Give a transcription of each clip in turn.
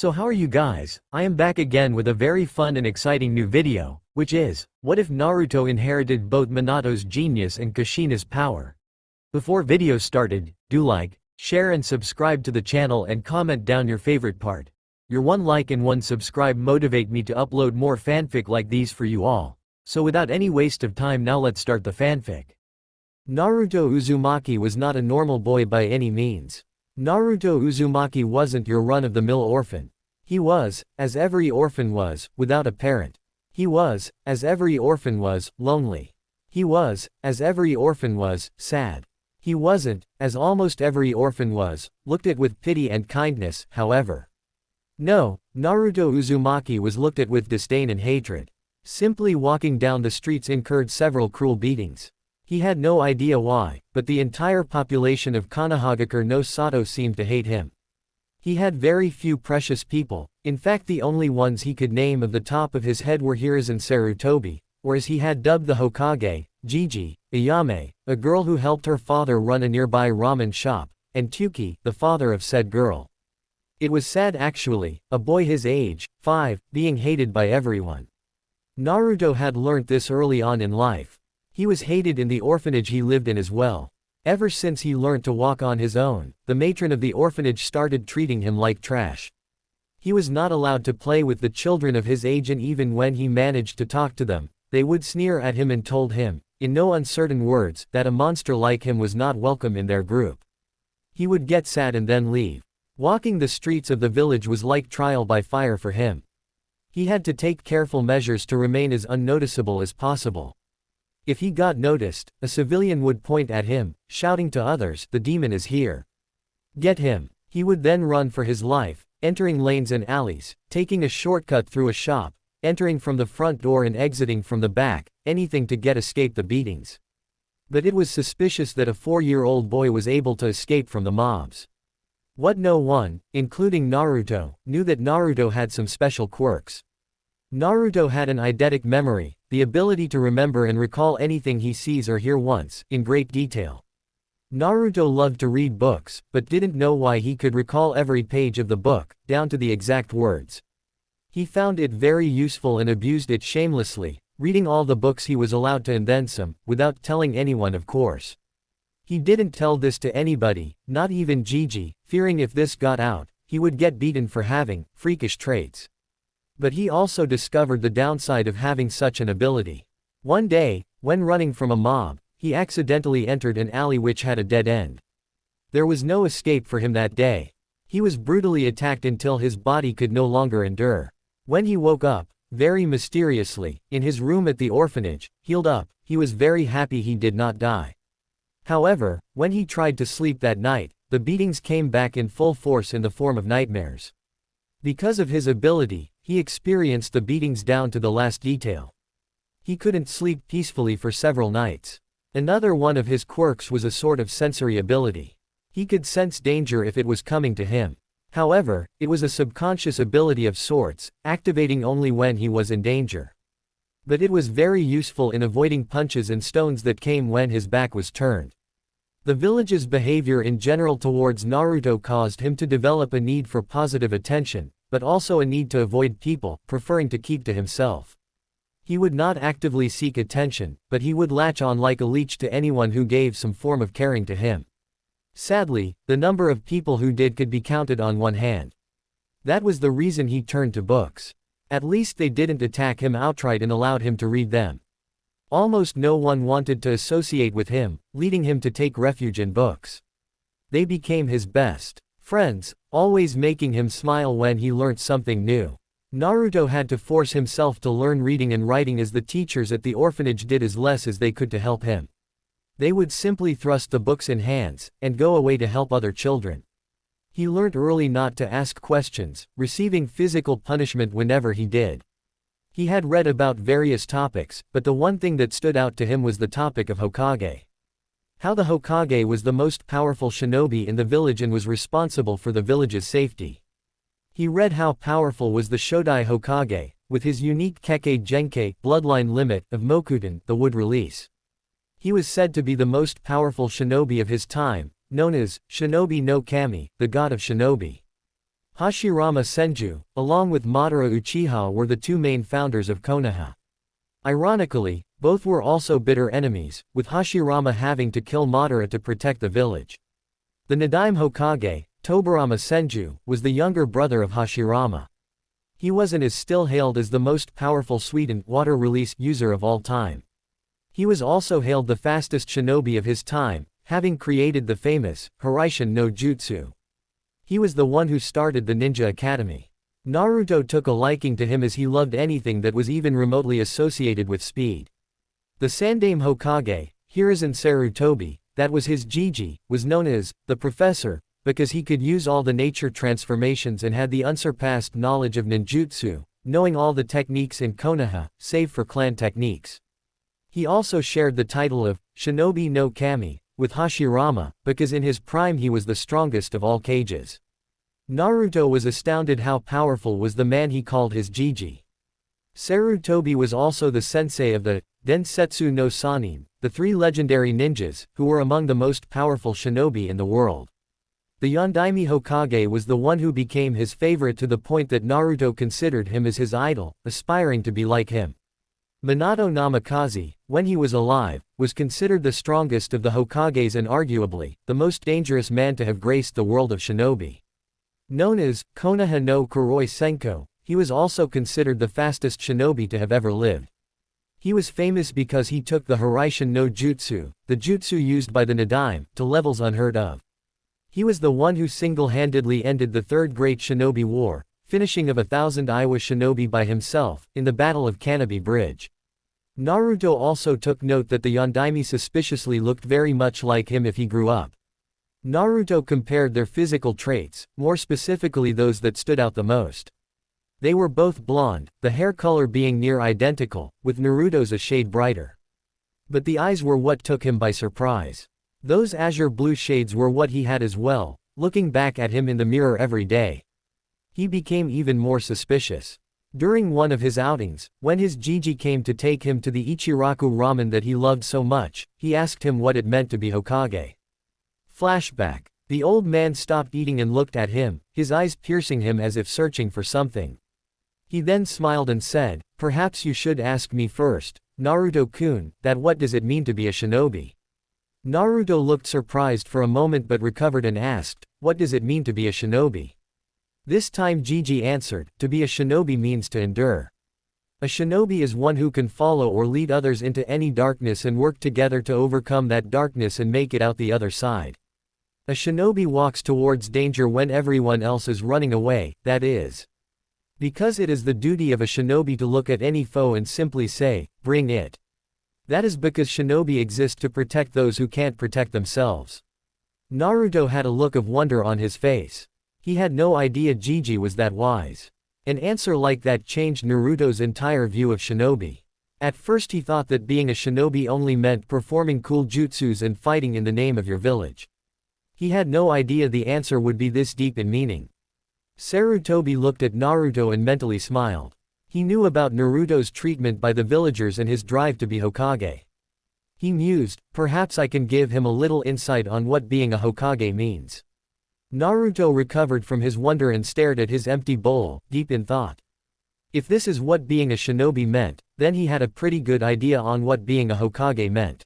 So how are you guys? I am back again with a very fun and exciting new video, which is, what if Naruto inherited both Minato's genius and Kushina's power? Before video started, do like, share and subscribe to the channel and comment down your favorite part. Your one like and one subscribe motivate me to upload more fanfic like these for you all. So without any waste of time, now let's start the fanfic. Naruto Uzumaki was not a normal boy by any means. Naruto Uzumaki wasn't your run-of-the-mill orphan. He was, as every orphan was, without a parent. He was, as every orphan was, lonely. He was, as every orphan was, sad. He wasn't, as almost every orphan was, looked at with pity and kindness, however. No, Naruto Uzumaki was looked at with disdain and hatred. Simply walking down the streets incurred several cruel beatings. He had no idea why, but the entire population of Konohagakure no Sato seemed to hate him. He had very few precious people, in fact the only ones he could name of the top of his head were Hiruzen Sarutobi, or as he had dubbed the Hokage, Gigi, Ayame, a girl who helped her father run a nearby ramen shop, and Tuki, the father of said girl. It was sad actually, a boy his age, 5, being hated by everyone. Naruto had learnt this early on in life. He was hated in the orphanage he lived in as well. Ever since he learnt to walk on his own, the matron of the orphanage started treating him like trash. He was not allowed to play with the children of his age, and even when he managed to talk to them, they would sneer at him and told him, in no uncertain words, that a monster like him was not welcome in their group. He would get sad and then leave. Walking the streets of the village was like trial by fire for him. He had to take careful measures to remain as unnoticeable as possible. If he got noticed, a civilian would point at him, shouting to others, "The demon is here. Get him." He would then run for his life, entering lanes and alleys, taking a shortcut through a shop, entering from the front door and exiting from the back, anything to escape the beatings. But it was suspicious that a 4-year-old boy was able to escape from the mobs. What no one, including Naruto, knew that Naruto had some special quirks. Naruto had an eidetic memory, the ability to remember and recall anything he sees or hears once, in great detail. Naruto loved to read books, but didn't know why he could recall every page of the book, down to the exact words. He found it very useful and abused it shamelessly, reading all the books he was allowed to and then some, without telling anyone of course. He didn't tell this to anybody, not even Gigi, fearing if this got out, he would get beaten for having freakish traits. But he also discovered the downside of having such an ability. One day, when running from a mob, he accidentally entered an alley which had a dead end. There was no escape for him that day. He was brutally attacked until his body could no longer endure. When he woke up, very mysteriously, in his room at the orphanage, healed up, he was very happy he did not die. However, when he tried to sleep that night, the beatings came back in full force in the form of nightmares. Because of his ability, he experienced the beatings down to the last detail. He couldn't sleep peacefully for several nights. Another one of his quirks was a sort of sensory ability. He could sense danger if it was coming to him. However, it was a subconscious ability of sorts, activating only when he was in danger. But it was very useful in avoiding punches and stones that came when his back was turned. The village's behavior in general towards Naruto caused him to develop a need for positive attention, but also a need to avoid people, preferring to keep to himself. He would not actively seek attention, but he would latch on like a leech to anyone who gave some form of caring to him. Sadly, the number of people who did could be counted on one hand. That was the reason he turned to books. At least they didn't attack him outright and allowed him to read them. Almost no one wanted to associate with him, leading him to take refuge in books. They became his best friends, always making him smile when he learnt something new. Naruto had to force himself to learn reading and writing as the teachers at the orphanage did as less as they could to help him. They would simply thrust the books in hands, and go away to help other children. He learnt early not to ask questions, receiving physical punishment whenever he did. He had read about various topics, but the one thing that stood out to him was the topic of Hokage. How the Hokage was the most powerful shinobi in the village and was responsible for the village's safety. He read how powerful was the Shodai Hokage, with his unique Kekkei Genkei bloodline limit of Mokuten, the wood release. He was said to be the most powerful shinobi of his time, known as Shinobi no Kami, the god of shinobi. Hashirama Senju, along with Madara Uchiha, were the two main founders of Konoha. Ironically, both were also bitter enemies, with Hashirama having to kill Madara to protect the village. The Nadaime Hokage, Tobarama Senju, was the younger brother of Hashirama. He was and is still hailed as the most powerful sweetened water release user of all time. He was also hailed the fastest shinobi of his time, having created the famous Narration no Jutsu. He was the one who started the Ninja Academy. Naruto took a liking to him as he loved anything that was even remotely associated with speed. The Sandaime Hokage, Hiruzen Sarutobi, that was his Jiji, was known as the Professor, because he could use all the nature transformations and had the unsurpassed knowledge of ninjutsu, knowing all the techniques in Konoha, save for clan techniques. He also shared the title of Shinobi no Kami with Hashirama, because in his prime he was the strongest of all Kages. Naruto was astounded how powerful was the man he called his Jiji. Sarutobi was also the sensei of the Densetsu no Sannin, the three legendary ninjas, who were among the most powerful shinobi in the world. The Yondaime Hokage was the one who became his favorite to the point that Naruto considered him as his idol, aspiring to be like him. Minato Namikaze, when he was alive, was considered the strongest of the Hokages and arguably, the most dangerous man to have graced the world of shinobi. Known as Konoha no Kuroi Senko, he was also considered the fastest shinobi to have ever lived. He was famous because he took the Narration no Jutsu, the jutsu used by the Nadaime, to levels unheard of. He was the one who single-handedly ended the Third Great Shinobi War, finishing of 1,000 Iwa shinobi by himself, in the Battle of Kanabi Bridge. Naruto also took note that the Yondaime suspiciously looked very much like him if he grew up. Naruto compared their physical traits, more specifically those that stood out the most. They were both blonde, the hair color being near identical, with Naruto's a shade brighter. But the eyes were what took him by surprise. Those azure blue shades were what he had as well, looking back at him in the mirror every day. He became even more suspicious. During one of his outings, when his Jiji came to take him to the Ichiraku ramen that he loved so much, he asked him what it meant to be Hokage. Flashback. The old man stopped eating and looked at him, his eyes piercing him as if searching for something. He then smiled and said, "Perhaps you should ask me first, Naruto-kun, that what does it mean to be a shinobi?" Naruto looked surprised for a moment but recovered and asked, "What does it mean to be a shinobi?" This time Jiji answered, "To be a shinobi means to endure. A shinobi is one who can follow or lead others into any darkness and work together to overcome that darkness and make it out the other side. A shinobi walks towards danger when everyone else is running away, that is. Because it is the duty of a shinobi to look at any foe and simply say, 'Bring it.' That is because shinobi exist to protect those who can't protect themselves." Naruto had a look of wonder on his face. He had no idea Jiji was that wise. An answer like that changed Naruto's entire view of shinobi. At first he thought that being a shinobi only meant performing cool jutsus and fighting in the name of your village. He had no idea the answer would be this deep in meaning. Sarutobi looked at Naruto and mentally smiled. He knew about Naruto's treatment by the villagers and his drive to be Hokage. He mused, perhaps I can give him a little insight on what being a Hokage means. Naruto recovered from his wonder and stared at his empty bowl, deep in thought. If this is what being a shinobi meant, then he had a pretty good idea on what being a Hokage meant.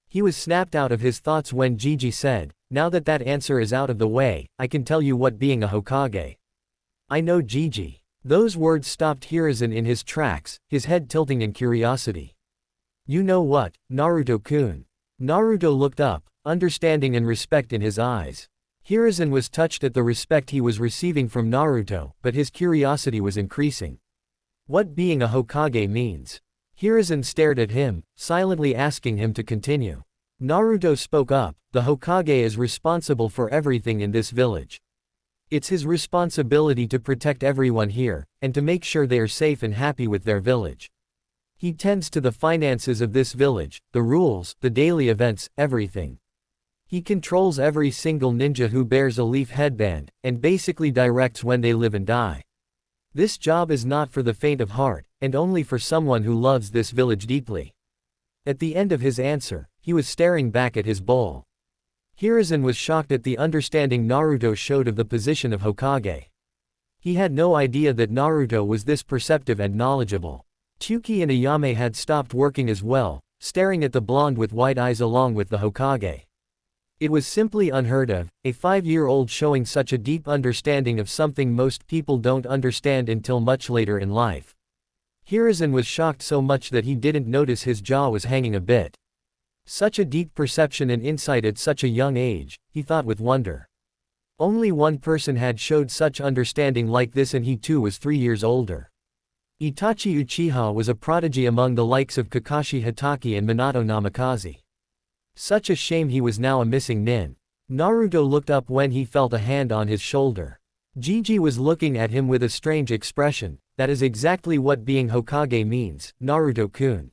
He was snapped out of his thoughts when Jiji said, "Now that that answer is out of the way, I can tell you what being a Hokage." "I know Jiji." Those words stopped Hiruzen in his tracks, his head tilting in curiosity. "You know what, Naruto-kun?" Naruto looked up, understanding and respect in his eyes. Hiruzen was touched at the respect he was receiving from Naruto, but his curiosity was increasing. What being a Hokage means? Hiruzen stared at him, silently asking him to continue. Naruto spoke up, "The Hokage is responsible for everything in this village. It's his responsibility to protect everyone here, and to make sure they are safe and happy with their village. He tends to the finances of this village, the rules, the daily events, everything. He controls every single ninja who bears a leaf headband, and basically directs when they live and die. This job is not for the faint of heart, and only for someone who loves this village deeply." At the end of his answer, he was staring back at his bowl. Hiruzen was shocked at the understanding Naruto showed of the position of Hokage. He had no idea that Naruto was this perceptive and knowledgeable. Tsuki and Ayame had stopped working as well, staring at the blonde with white eyes along with the Hokage. It was simply unheard of, a 5-year-old showing such a deep understanding of something most people don't understand until much later in life. Hiruzen was shocked so much that he didn't notice his jaw was hanging a bit. Such a deep perception and insight at such a young age, he thought with wonder. Only one person had showed such understanding like this, and he too was 3 years older. Itachi Uchiha was a prodigy among the likes of Kakashi Hatake and Minato Namikaze. Such a shame he was now a missing nin. Naruto looked up when he felt a hand on his shoulder. Gigi was looking at him with a strange expression. That is exactly what being Hokage means, Naruto-kun.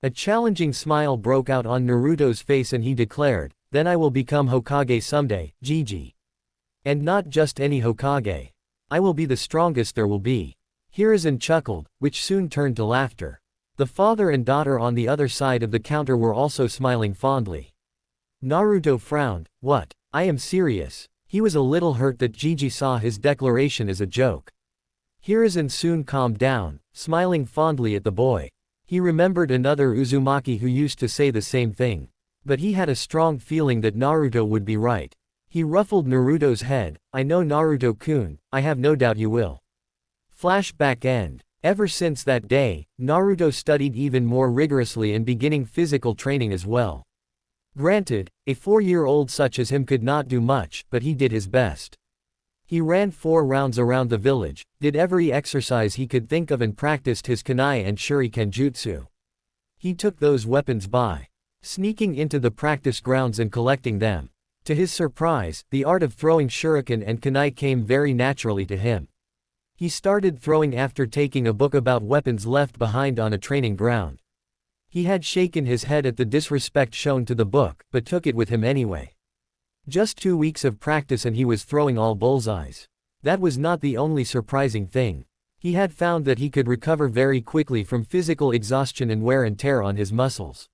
A challenging smile broke out on Naruto's face and he declared, "Then I will become Hokage someday, Gigi. And not just any Hokage. I will be the strongest there will be." Hiruzen chuckled, which soon turned to laughter. The father and daughter on the other side of the counter were also smiling fondly. Naruto frowned. "What? I am serious." He was a little hurt that Gigi saw his declaration as a joke. Hiruzen soon calmed down, smiling fondly at the boy. He remembered another Uzumaki who used to say the same thing. But he had a strong feeling that Naruto would be right. He ruffled Naruto's head. "I know, Naruto-kun, I have no doubt you will." Flashback end. Ever since that day, Naruto studied even more rigorously and beginning physical training as well. Granted, a 4-year-old such as him could not do much, but he did his best. He ran 4 rounds around the village, did every exercise he could think of and practiced his kunai and shuriken jutsu. He took those weapons by sneaking into the practice grounds and collecting them. To his surprise, the art of throwing shuriken and kunai came very naturally to him. He started throwing after taking a book about weapons left behind on a training ground. He had shaken his head at the disrespect shown to the book, but took it with him anyway. Just 2 weeks of practice and he was throwing all bullseyes. That was not the only surprising thing. He had found that he could recover very quickly from physical exhaustion and wear and tear on his muscles.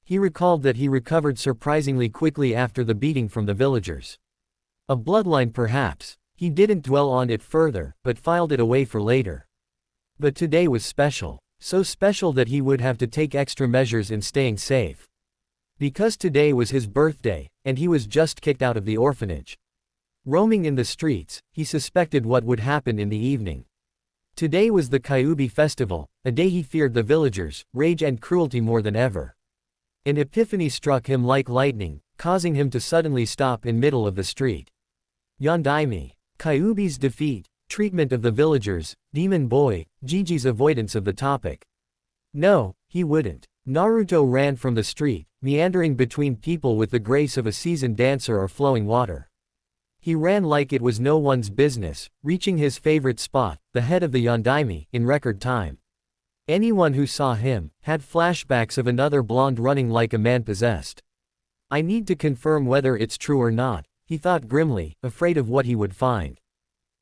He recalled that he recovered surprisingly quickly after the beating from the villagers. A bloodline perhaps. He didn't dwell on it further, but filed it away for later. But today was special. So special that he would have to take extra measures in staying safe. Because today was his birthday, and he was just kicked out of the orphanage. Roaming in the streets, he suspected what would happen in the evening. Today was the Kyuubi festival, a day he feared the villagers' rage and cruelty more than ever. An epiphany struck him like lightning, causing him to suddenly stop in middle of the street. Yondaime. Kyuubi's defeat, treatment of the villagers, Demon Boy, Gigi's avoidance of the topic. No, he wouldn't. Naruto ran from the street, meandering between people with the grace of a seasoned dancer or flowing water. He ran like it was no one's business, reaching his favorite spot, the head of the Yondaime, in record time. Anyone who saw him had flashbacks of another blonde running like a man possessed. I need to confirm whether it's true or not, he thought grimly, afraid of what he would find.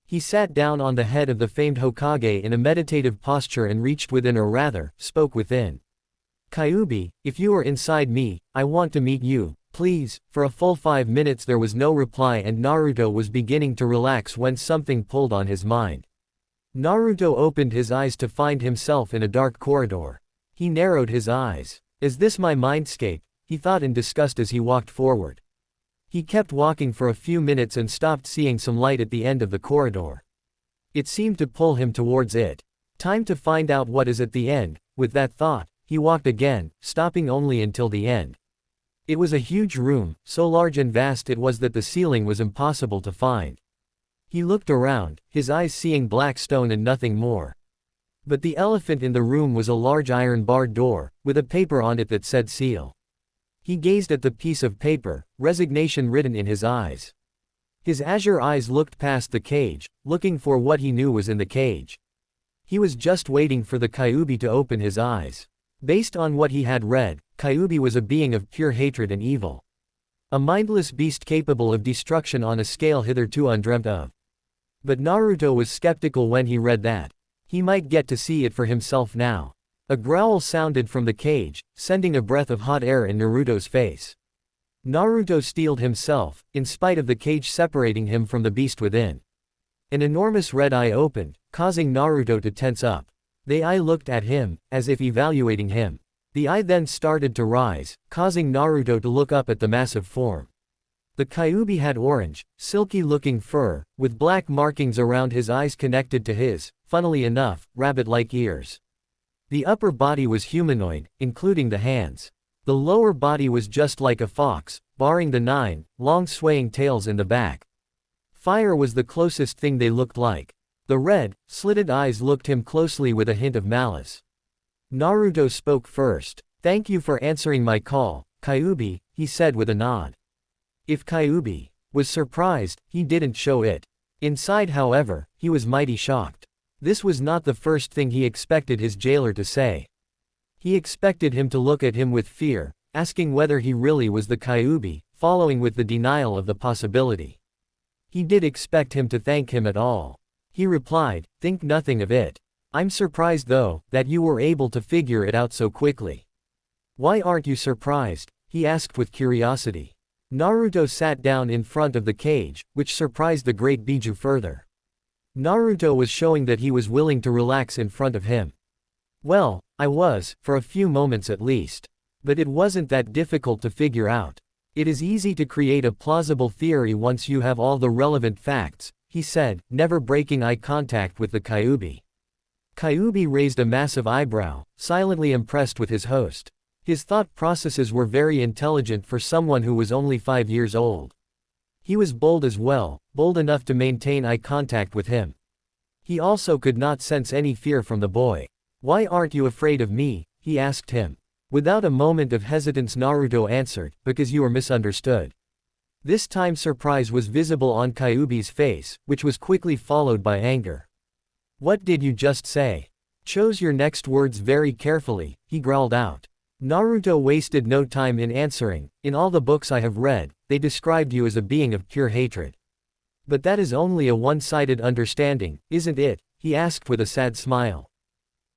He sat down on the head of the famed Hokage in a meditative posture and reached within, or rather, spoke within. "Kyuubi, if you are inside me, I want to meet you, please." For a full 5 minutes there was no reply and Naruto was beginning to relax when something pulled on his mind. Naruto opened his eyes to find himself in a dark corridor. He narrowed his eyes. "Is this my mindscape?" he thought in disgust as he walked forward. He kept walking for a few minutes and stopped, seeing some light at the end of the corridor. It seemed to pull him towards it. Time to find out what is at the end. With that thought, he walked again, stopping only until the end. It was a huge room, so large and vast it was that the ceiling was impossible to find. He looked around, his eyes seeing black stone and nothing more. But the elephant in the room was a large iron-barred door, with a paper on it that said seal. He gazed at the piece of paper, resignation written in his eyes. His azure eyes looked past the cage, looking for what he knew was in the cage. He was just waiting for the Kyuubi to open his eyes. Based on what he had read, Kyuubi was a being of pure hatred and evil. A mindless beast capable of destruction on a scale hitherto undreamt of. But Naruto was skeptical when he read that. He might get to see it for himself now. A growl sounded from the cage, sending a breath of hot air in Naruto's face. Naruto steeled himself, in spite of the cage separating him from the beast within. An enormous red eye opened, causing Naruto to tense up. The eye looked at him, as if evaluating him. The eye then started to rise, causing Naruto to look up at the massive form. The Kyuubi had orange, silky-looking fur, with black markings around his eyes connected to his, funnily enough, rabbit-like ears. The upper body was humanoid, including the hands. The lower body was just like a fox, barring the 9 long swaying tails in the back. Fire was the closest thing they looked like. The red, slitted eyes looked him closely with a hint of malice. Naruto spoke first. "Thank you for answering my call, Kyuubi," he said with a nod. If Kyuubi was surprised, he didn't show it. Inside, however, he was mighty shocked. This was not the first thing he expected his jailer to say. He expected him to look at him with fear, asking whether he really was the Kyuubi, following with the denial of the possibility. He did expect him to thank him at all. He replied, "Think nothing of it. I'm surprised though, that you were able to figure it out so quickly." "Why aren't you surprised?" he asked with curiosity. Naruto sat down in front of the cage, which surprised the great Biju further. Naruto was showing that he was willing to relax in front of him. "Well, I was, for a few moments at least. But it wasn't that difficult to figure out. It is easy to create a plausible theory once you have all the relevant facts," he said, never breaking eye contact with the Kyuubi. Kyuubi raised a massive eyebrow, silently impressed with his host. His thought processes were very intelligent for someone who was only 5 years old. He was bold as well, bold enough to maintain eye contact with him. He also could not sense any fear from the boy. "Why aren't you afraid of me?" he asked him. Without a moment of hesitance, Naruto answered, "Because you are misunderstood." This time surprise was visible on Kyuubi's face, which was quickly followed by anger. "What did you just say?" "Choose your next words very carefully," he growled out. Naruto wasted no time in answering. "In all the books I have read, they described you as a being of pure hatred. But that is only a one-sided understanding, isn't it?" he asked with a sad smile.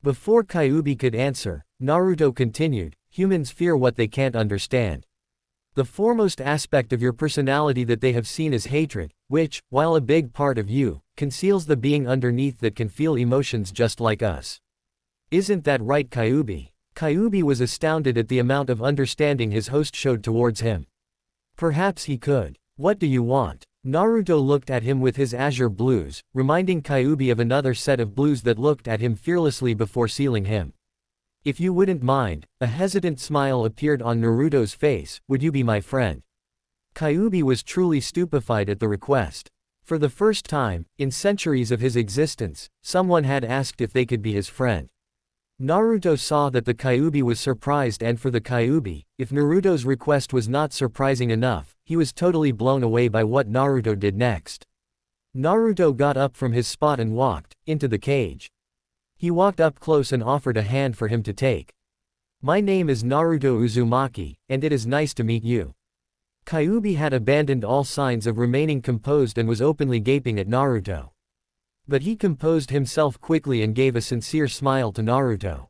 Before Kyuubi could answer, Naruto continued, "Humans fear what they can't understand. The foremost aspect of your personality that they have seen is hatred, which, while a big part of you, conceals the being underneath that can feel emotions just like us. Isn't that right, Kyuubi?" Kyuubi was astounded at the amount of understanding his host showed towards him. Perhaps he could. "What do you want?" Naruto looked at him with his azure blues, reminding Kyuubi of another set of blues that looked at him fearlessly before sealing him. "If you wouldn't mind," a hesitant smile appeared on Naruto's face, "would you be my friend?" Kyuubi was truly stupefied at the request. For the first time, in centuries of his existence, someone had asked if they could be his friend. Naruto saw that the Kyuubi was surprised, and for the Kyuubi, if Naruto's request was not surprising enough, he was totally blown away by what Naruto did next. Naruto got up from his spot and walked into the cage. He walked up close and offered a hand for him to take. "My name is Naruto Uzumaki, and it is nice to meet you." Kyuubi had abandoned all signs of remaining composed and was openly gaping at Naruto. But he composed himself quickly and gave a sincere smile to Naruto.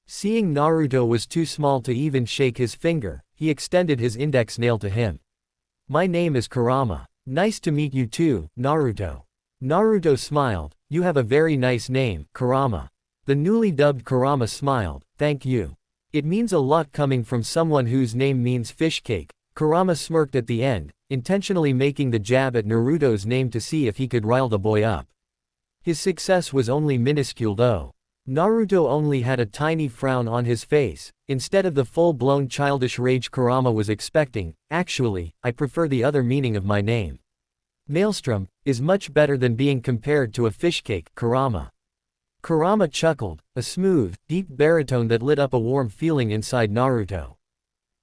Seeing Naruto was too small to even shake his finger, he extended his index nail to him. "My name is Kurama. Nice to meet you too, Naruto." Naruto smiled, "You have a very nice name, Kurama." The newly dubbed Kurama smiled, "Thank you. It means a lot coming from someone whose name means fish cake." Kurama smirked at the end, intentionally making the jab at Naruto's name to see if he could rile the boy up. His success was only minuscule though. Naruto only had a tiny frown on his face, instead of the full-blown childish rage Kurama was expecting. "Actually, I prefer the other meaning of my name. Maelstrom is much better than being compared to a fish cake, Kurama." Kurama chuckled, a smooth, deep baritone that lit up a warm feeling inside Naruto.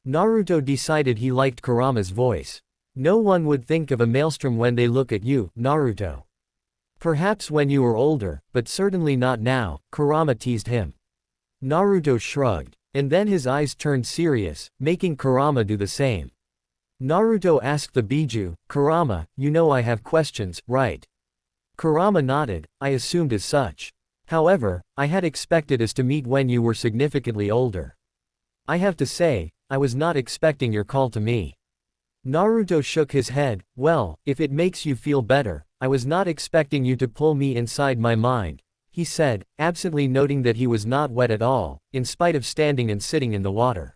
Naruto decided he liked Kurama's voice. "No one would think of a maelstrom when they look at you, Naruto. Perhaps when you are older, but certainly not now," Kurama teased him. Naruto shrugged. And then his eyes turned serious, making Kurama do the same. Naruto asked the Biju, "Kurama, you know I have questions, right?" Kurama nodded, "I assumed as such. However, I had expected us to meet when you were significantly older. I have to say, I was not expecting your call to me." Naruto shook his head. Well, if it makes you feel better, I was not expecting you to pull me inside my mind, he said, absently noting that he was not wet at all, in spite of standing and sitting in the water.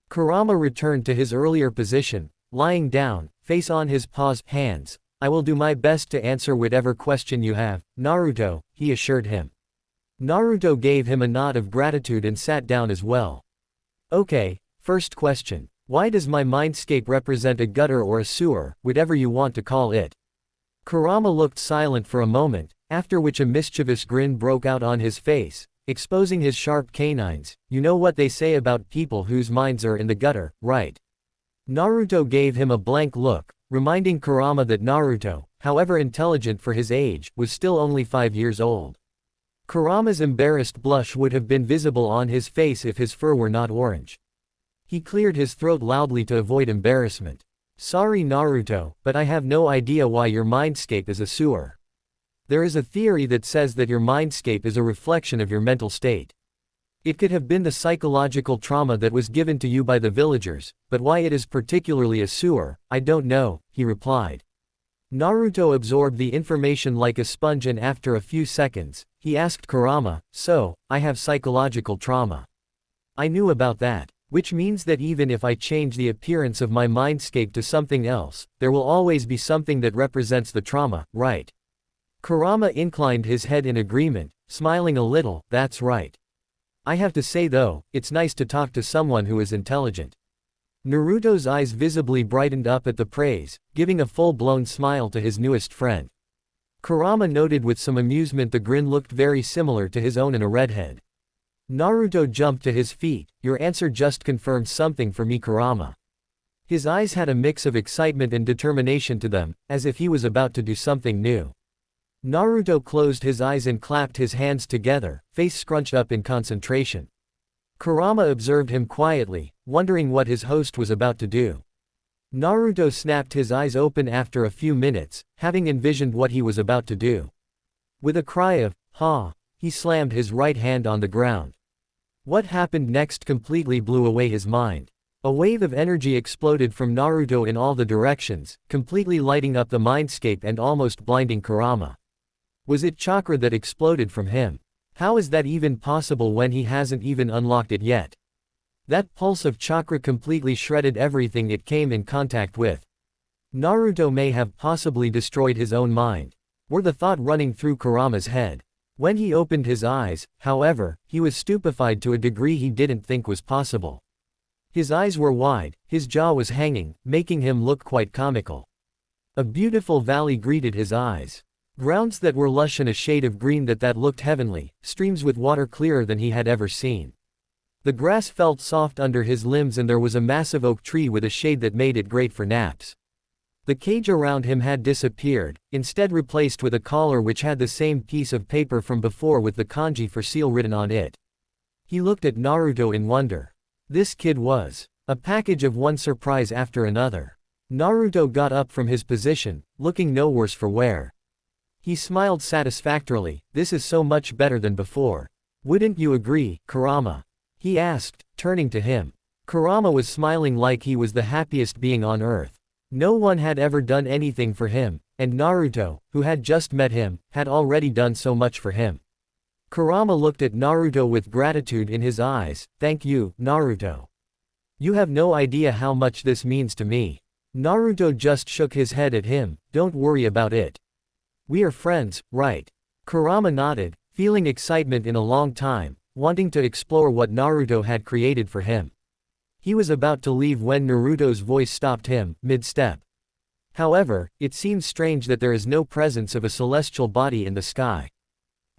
Kurama returned to his earlier position, lying down, face on his paws, hands. I will do my best to answer whatever question you have, Naruto, he assured him. Naruto gave him a nod of gratitude and sat down as well. Okay, first question. Why does my mindscape represent a gutter or a sewer, whatever you want to call it? Kurama looked silent for a moment, after which a mischievous grin broke out on his face, exposing his sharp canines. You know what they say about people whose minds are in the gutter, right? Naruto gave him a blank look, reminding Kurama that Naruto, however intelligent for his age, was still only 5 years old. Kurama's embarrassed blush would have been visible on his face if his fur were not orange. He cleared his throat loudly to avoid embarrassment. Sorry Naruto, but I have no idea why your mindscape is a sewer. There is a theory that says that your mindscape is a reflection of your mental state. It could have been the psychological trauma that was given to you by the villagers, but why it is particularly a sewer, I don't know, he replied. Naruto absorbed the information like a sponge and after a few seconds, he asked Kurama, so, I have psychological trauma. I knew about that. Which means that even if I change the appearance of my mindscape to something else, there will always be something that represents the trauma, right? Kurama inclined his head in agreement, smiling a little. That's right. I have to say though, it's nice to talk to someone who is intelligent. Naruto's eyes visibly brightened up at the praise, giving a full-blown smile to his newest friend. Kurama noted with some amusement the grin looked very similar to his own in a redhead. Naruto jumped to his feet. Your answer just confirmed something for me, Kurama. His eyes had a mix of excitement and determination to them, as if he was about to do something new. Naruto closed his eyes and clapped his hands together, face scrunched up in concentration. Kurama observed him quietly, wondering what his host was about to do. Naruto snapped his eyes open after a few minutes, having envisioned what he was about to do. With a cry of, "Ha!" he slammed his right hand on the ground. What happened next completely blew away his mind. A wave of energy exploded from Naruto in all the directions, completely lighting up the mindscape and almost blinding Kurama. Was it chakra that exploded from him? How is that even possible when he hasn't even unlocked it yet? That pulse of chakra completely shredded everything it came in contact with. Naruto may have possibly destroyed his own mind, were the thought running through Kurama's head. When he opened his eyes, however, he was stupefied to a degree he didn't think was possible. His eyes were wide, his jaw was hanging, making him look quite comical. A beautiful valley greeted his eyes. Grounds that were lush and a shade of green that looked heavenly, streams with water clearer than he had ever seen. The grass felt soft under his limbs and there was a massive oak tree with a shade that made it great for naps. The cage around him had disappeared, instead replaced with a collar which had the same piece of paper from before with the kanji for seal written on it. He looked at Naruto in wonder. This kid was a package of one surprise after another. Naruto got up from his position, looking no worse for wear. He smiled satisfactorily. This is so much better than before. Wouldn't you agree, Kurama? He asked, turning to him. Kurama was smiling like he was the happiest being on earth. No one had ever done anything for him, and Naruto, who had just met him, had already done so much for him. Kurama looked at Naruto with gratitude in his eyes. Thank you, Naruto. You have no idea how much this means to me. Naruto just shook his head at him. Don't worry about it. We are friends, right? Kurama nodded, feeling excitement in a long time, wanting to explore what Naruto had created for him. He was about to leave when Naruto's voice stopped him, mid-step. However, it seems strange that there is no presence of a celestial body in the sky.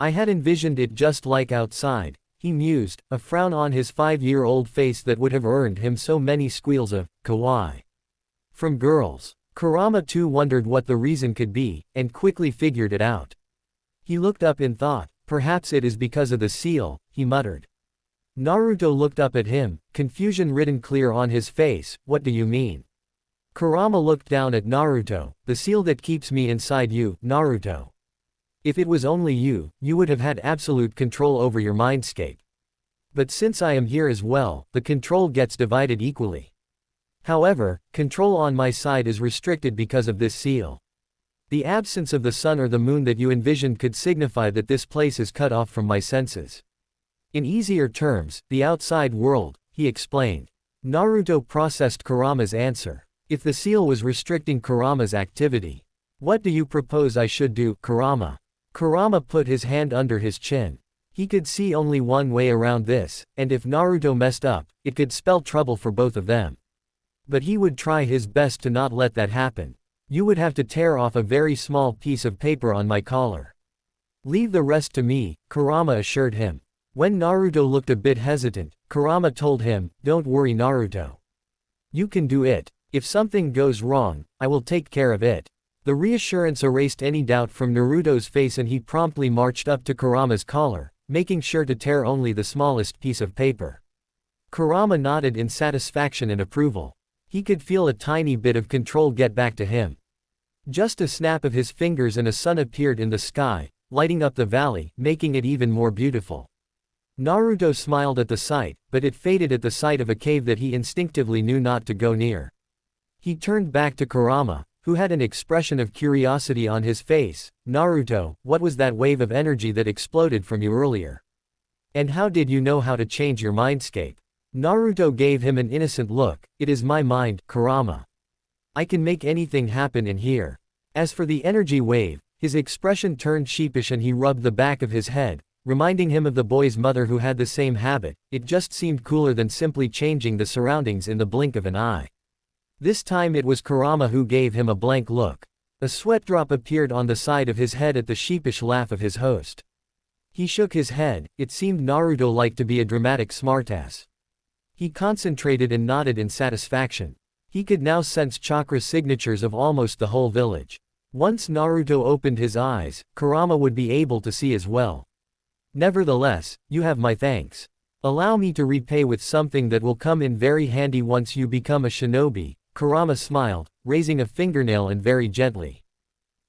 I had envisioned it just like outside, he mused, a frown on his 5-year-old face that would have earned him so many squeals of kawaii from girls. Kurama too wondered what the reason could be, and quickly figured it out. He looked up in thought. Perhaps it is because of the seal, he muttered. Naruto looked up at him, confusion written clear on his face. What do you mean? Kurama looked down at Naruto. The seal that keeps me inside you, Naruto. If it was only you, you would have had absolute control over your mindscape. But since I am here as well, the control gets divided equally. However, control on my side is restricted because of this seal. The absence of the sun or the moon that you envisioned could signify that this place is cut off from my senses. In easier terms, the outside world, he explained. Naruto processed Kurama's answer. If the seal was restricting Kurama's activity, what do you propose I should do, Kurama? Kurama put his hand under his chin. He could see only one way around this, and if Naruto messed up, it could spell trouble for both of them. But he would try his best to not let that happen. You would have to tear off a very small piece of paper on my collar. Leave the rest to me, Kurama assured him. When Naruto looked a bit hesitant, Kurama told him, don't worry Naruto. You can do it. If something goes wrong, I will take care of it. The reassurance erased any doubt from Naruto's face and he promptly marched up to Kurama's collar, making sure to tear only the smallest piece of paper. Kurama nodded in satisfaction and approval. He could feel a tiny bit of control get back to him. Just a snap of his fingers and a sun appeared in the sky, lighting up the valley, making it even more beautiful. Naruto smiled at the sight, but it faded at the sight of a cave that he instinctively knew not to go near. He turned back to Kurama, who had an expression of curiosity on his face. Naruto, what was that wave of energy that exploded from you earlier? And how did you know how to change your mindscape? Naruto gave him an innocent look. It is my mind, Kurama. I can make anything happen in here. As for the energy wave, his expression turned sheepish and he rubbed the back of his head, reminding him of the boy's mother who had the same habit. It just seemed cooler than simply changing the surroundings in the blink of an eye. This time it was Kurama who gave him a blank look. A sweat drop appeared on the side of his head at the sheepish laugh of his host. He shook his head. It seemed Naruto liked to be a dramatic smartass. He concentrated and nodded in satisfaction. He could now sense chakra signatures of almost the whole village. Once Naruto opened his eyes, Kurama would be able to see as well. Nevertheless, you have my thanks. Allow me to repay with something that will come in very handy once you become a shinobi. Kurama smiled, raising a fingernail and very gently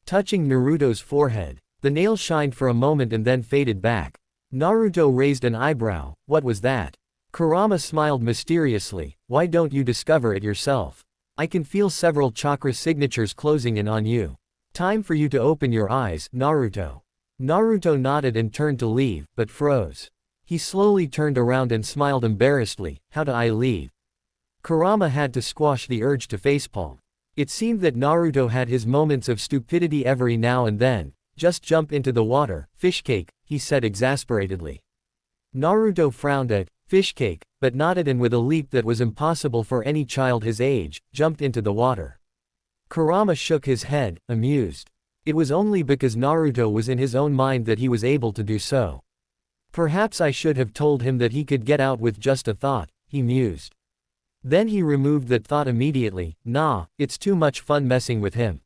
touching Naruto's forehead. The nail shined for a moment and then faded back. Naruto raised an eyebrow. What was that? Kurama smiled mysteriously. Why don't you discover it yourself? I can feel several chakra signatures closing in on you. Time for you to open your eyes, Naruto. Naruto nodded and turned to leave, but froze. He slowly turned around and smiled embarrassedly. How do I leave? Kurama had to squash the urge to facepalm. It seemed that Naruto had his moments of stupidity every now and then. Just jump into the water, fishcake, he said exasperatedly. Naruto frowned at fishcake, but nodded and with a leap that was impossible for any child his age, jumped into the water. Kurama shook his head, amused. It was only because Naruto was in his own mind that he was able to do so. Perhaps I should have told him that he could get out with just a thought, he mused. Then he removed that thought immediately. Nah, it's too much fun messing with him.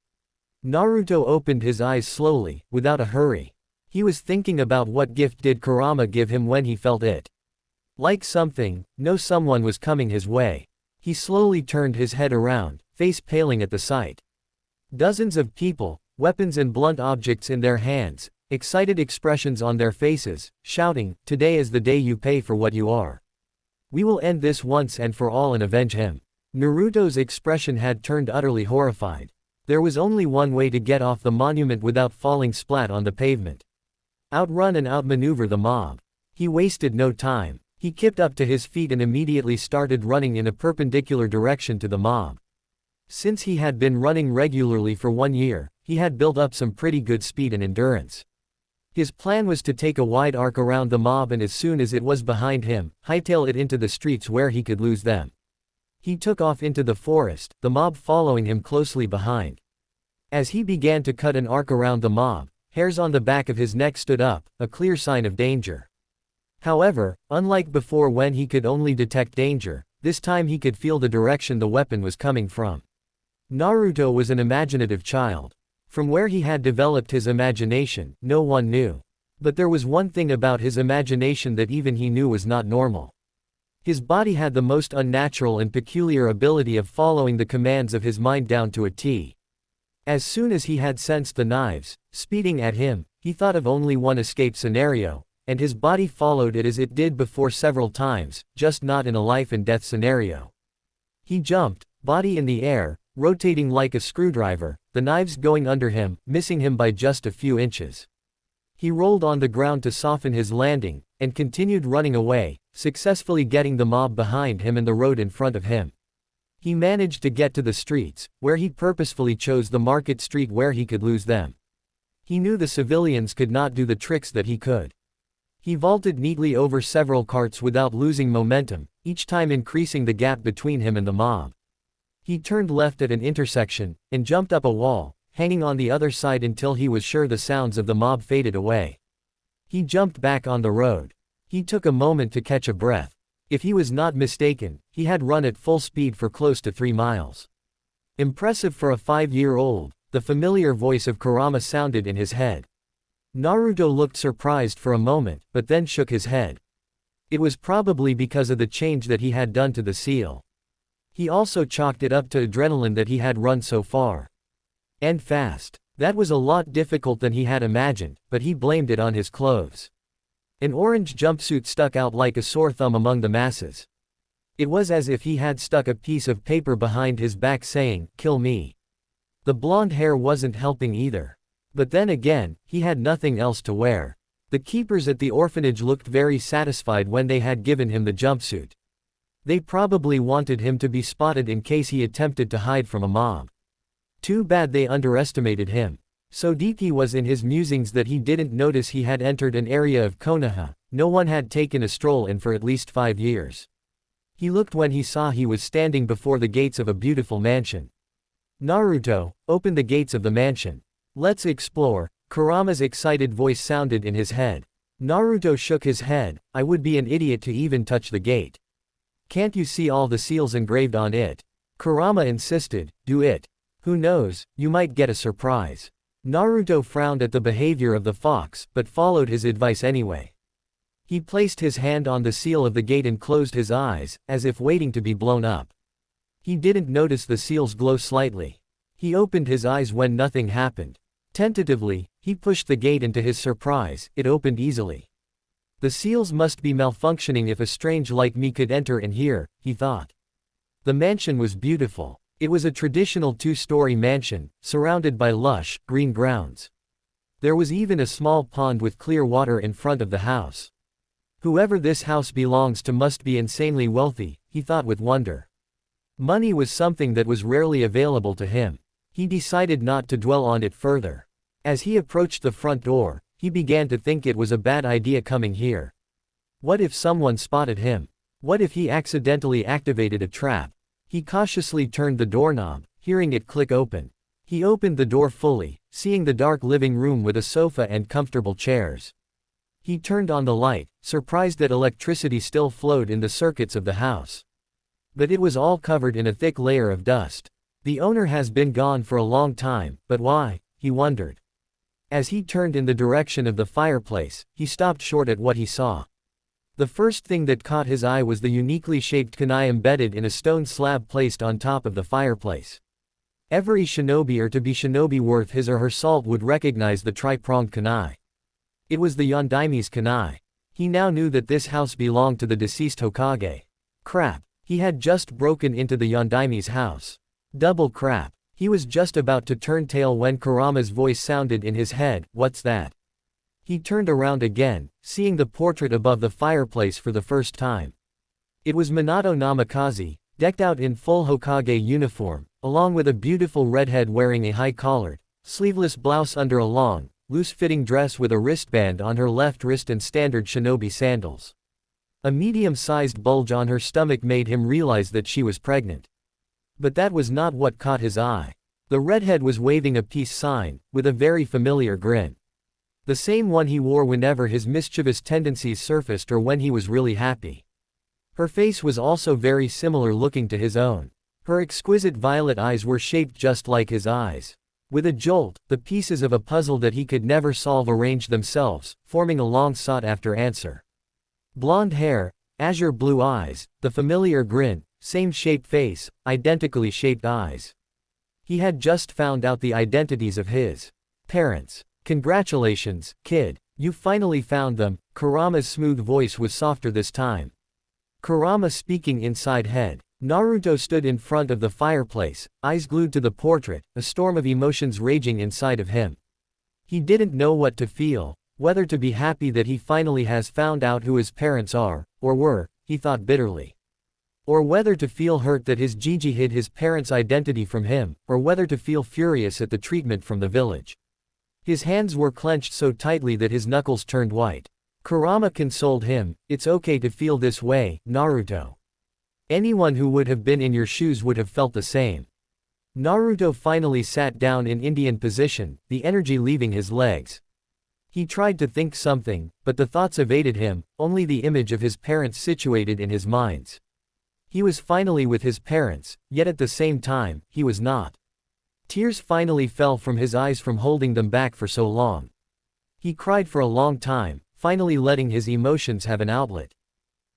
Naruto opened his eyes slowly, without a hurry. He was thinking about what gift did Kurama give him when he felt it. Like someone was coming his way. He slowly turned his head around, face paling at the sight. Dozens of people, weapons and blunt objects in their hands, excited expressions on their faces, shouting, "Today is the day you pay for what you are. We will end this once and for all and avenge him." Naruto's expression had turned utterly horrified. There was only one way to get off the monument without falling splat on the pavement. Outrun and outmaneuver the mob. He wasted no time. He kipped up to his feet and immediately started running in a perpendicular direction to the mob. Since he had been running regularly for 1 year, he had built up some pretty good speed and endurance. His plan was to take a wide arc around the mob and as soon as it was behind him, hightail it into the streets where he could lose them. He took off into the forest, the mob following him closely behind. As he began to cut an arc around the mob, hairs on the back of his neck stood up, a clear sign of danger. However, unlike before when he could only detect danger, this time he could feel the direction the weapon was coming from. Naruto was an imaginative child. From where he had developed his imagination, no one knew. But there was one thing about his imagination that even he knew was not normal. His body had the most unnatural and peculiar ability of following the commands of his mind down to a T. As soon as he had sensed the knives speeding at him, he thought of only one escape scenario, and his body followed it as it did before several times, just not in a life and death scenario. He jumped, body in the air, rotating like a screwdriver, the knives going under him, missing him by just a few inches. He rolled on the ground to soften his landing, and continued running away, successfully getting the mob behind him and the road in front of him. He managed to get to the streets, where he purposefully chose the market street where he could lose them. He knew the civilians could not do the tricks that he could. He vaulted neatly over several carts without losing momentum, each time increasing the gap between him and the mob. He turned left at an intersection, and jumped up a wall, hanging on the other side until he was sure the sounds of the mob faded away. He jumped back on the road. He took a moment to catch a breath. If he was not mistaken, he had run at full speed for close to 3 miles. Impressive for a 5-year-old, the familiar voice of Kurama sounded in his head. Naruto looked surprised for a moment, but then shook his head. It was probably because of the change that he had done to the seal. He also chalked it up to adrenaline that he had run so far. And fast. That was a lot difficult than he had imagined, but he blamed it on his clothes. An orange jumpsuit stuck out like a sore thumb among the masses. It was as if he had stuck a piece of paper behind his back saying, "Kill me." The blonde hair wasn't helping either. But then again, he had nothing else to wear. The keepers at the orphanage looked very satisfied when they had given him the jumpsuit. They probably wanted him to be spotted in case he attempted to hide from a mob. Too bad they underestimated him. So deep he was in his musings that he didn't notice he had entered an area of Konoha no one had taken a stroll in for at least 5 years. He looked when he saw he was standing before the gates of a beautiful mansion. "Naruto, open the gates of the mansion. Let's explore," Kurama's excited voice sounded in his head. Naruto shook his head. "I would be an idiot to even touch the gate. Can't you see all the seals engraved on it?" Kurama insisted. "Do it. Who knows, you might get a surprise." Naruto frowned at the behavior of the fox, but followed his advice anyway. He placed his hand on the seal of the gate and closed his eyes, as if waiting to be blown up. He didn't notice the seals glow slightly. He opened his eyes when nothing happened. Tentatively, he pushed the gate and to his surprise, it opened easily. The seals must be malfunctioning if a strange like me could enter in here, he thought. The mansion was beautiful. It was a traditional 2-story mansion, surrounded by lush, green grounds. There was even a small pond with clear water in front of the house. Whoever this house belongs to must be insanely wealthy, he thought with wonder. Money was something that was rarely available to him. He decided not to dwell on it further. As he approached the front door, he began to think it was a bad idea coming here. What if someone spotted him? What if he accidentally activated a trap? He cautiously turned the doorknob, hearing it click open. He opened the door fully, seeing the dark living room with a sofa and comfortable chairs. He turned on the light, surprised that electricity still flowed in the circuits of the house. But it was all covered in a thick layer of dust. The owner has been gone for a long time, but why, he wondered. As he turned in the direction of the fireplace, he stopped short at what he saw. The first thing that caught his eye was the uniquely shaped kunai embedded in a stone slab placed on top of the fireplace. Every shinobi or to-be shinobi worth his or her salt would recognize the tri-pronged kunai. It was the Yondaimi's kunai. He now knew that this house belonged to the deceased Hokage. Crap. He had just broken into the Yondaimi's house. Double crap. He was just about to turn tail when Kurama's voice sounded in his head, "What's that?" He turned around again, seeing the portrait above the fireplace for the first time. It was Minato Namikaze, decked out in full Hokage uniform, along with a beautiful redhead wearing a high-collared, sleeveless blouse under a long, loose-fitting dress with a wristband on her left wrist and standard shinobi sandals. A medium-sized bulge on her stomach made him realize that she was pregnant. But that was not what caught his eye. The redhead was waving a peace sign, with a very familiar grin. The same one he wore whenever his mischievous tendencies surfaced or when he was really happy. Her face was also very similar looking to his own. Her exquisite violet eyes were shaped just like his eyes. With a jolt, the pieces of a puzzle that he could never solve arranged themselves, forming a long sought-after answer. Blonde hair, azure blue eyes, the familiar grin, same shaped face, identically shaped eyes. He had just found out the identities of his parents. "Congratulations, kid, you finally found them." Kurama's smooth voice was softer this time. Kurama speaking inside head. Naruto stood in front of the fireplace, eyes glued to the portrait, a storm of emotions raging inside of him. He didn't know what to feel, whether to be happy that he finally has found out who his parents are, or were, he thought bitterly. Or whether to feel hurt that his Gigi hid his parents' identity from him, or whether to feel furious at the treatment from the village. His hands were clenched so tightly that his knuckles turned white. Kurama consoled him, "It's okay to feel this way, Naruto. Anyone who would have been in your shoes would have felt the same." Naruto finally sat down in Indian position, the energy leaving his legs. He tried to think something, but the thoughts evaded him, only the image of his parents situated in his mind. He was finally with his parents, yet at the same time, he was not. Tears finally fell from his eyes from holding them back for so long. He cried for a long time, finally letting his emotions have an outlet.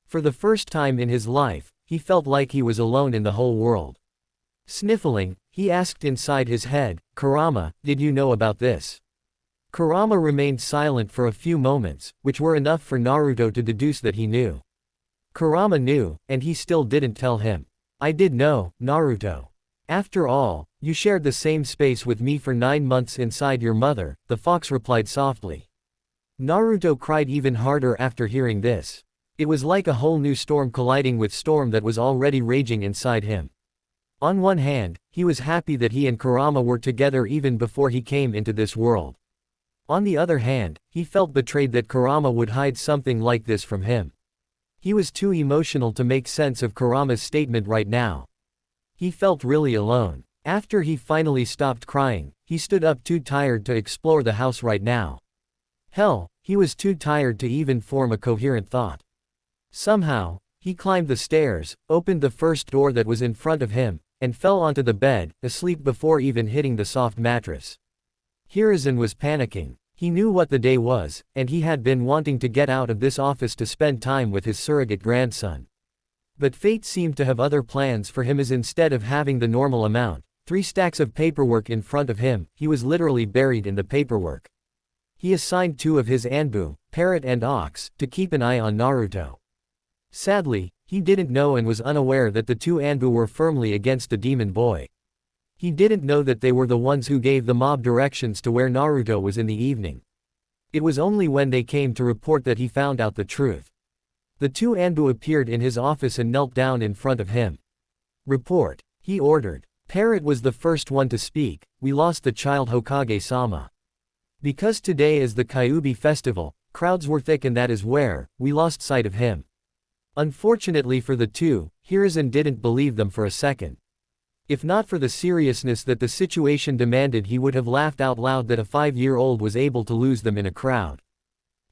For the first time in his life, he felt like he was alone in the whole world. Sniffling, he asked inside his head, "Kurama, did you know about this?" Kurama remained silent for a few moments, which were enough for Naruto to deduce that he knew. Kurama knew, and he still didn't tell him. "I did know, Naruto. After all, you shared the same space with me for 9 months inside your mother," the fox replied softly. Naruto cried even harder after hearing this. It was like a whole new storm colliding with storm that was already raging inside him. On one hand, he was happy that he and Kurama were together even before he came into this world. On the other hand, he felt betrayed that Kurama would hide something like this from him. He was too emotional to make sense of Kurama's statement right now. He felt really alone. After he finally stopped crying, he stood up too tired to explore the house right now. Hell, he was too tired to even form a coherent thought. Somehow, he climbed the stairs, opened the first door that was in front of him, and fell onto the bed, asleep before even hitting the soft mattress. Hiruzen was panicking. He knew what the day was, and he had been wanting to get out of this office to spend time with his surrogate grandson. But fate seemed to have other plans for him, as instead of having the normal amount, 3 stacks of paperwork in front of him, he was literally buried in the paperwork. He assigned 2 of his Anbu, Parrot and Ox, to keep an eye on Naruto. Sadly, he didn't know and was unaware that the 2 Anbu were firmly against the demon boy. He didn't know that they were the ones who gave the mob directions to where Naruto was in the evening. It was only when they came to report that he found out the truth. The 2 Anbu appeared in his office and knelt down in front of him. "Report," he ordered. Parrot was the first one to speak. "We lost the child Hokage-sama. Because today is the Kyuubi festival, crowds were thick and that is where we lost sight of him." Unfortunately for the 2, Hiruzen didn't believe them for a second. If not for the seriousness that the situation demanded, he would have laughed out loud that a 5-year-old was able to lose them in a crowd.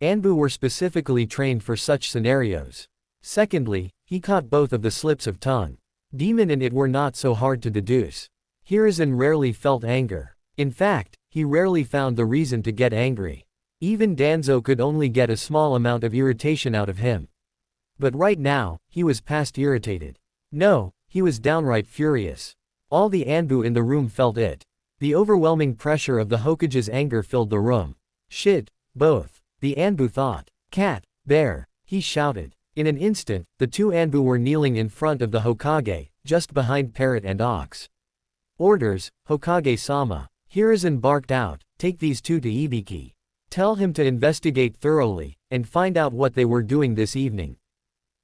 Anbu were specifically trained for such scenarios. Secondly, he caught both of the slips of tongue. Demon and it were not so hard to deduce. Hiruzen rarely felt anger. In fact, he rarely found the reason to get angry. Even Danzo could only get a small amount of irritation out of him. But right now, he was past irritated. No, he was downright furious. All the Anbu in the room felt it. The overwhelming pressure of the Hokage's anger filled the room. "Shit, both," the Anbu thought. "Cat, bear," he shouted. In an instant, the 2 Anbu were kneeling in front of the Hokage, just behind Parrot and Ox. "Orders, Hokage-sama," Hiruzen barked out, "take these 2 to Ibiki. Tell him to investigate thoroughly, and find out what they were doing this evening.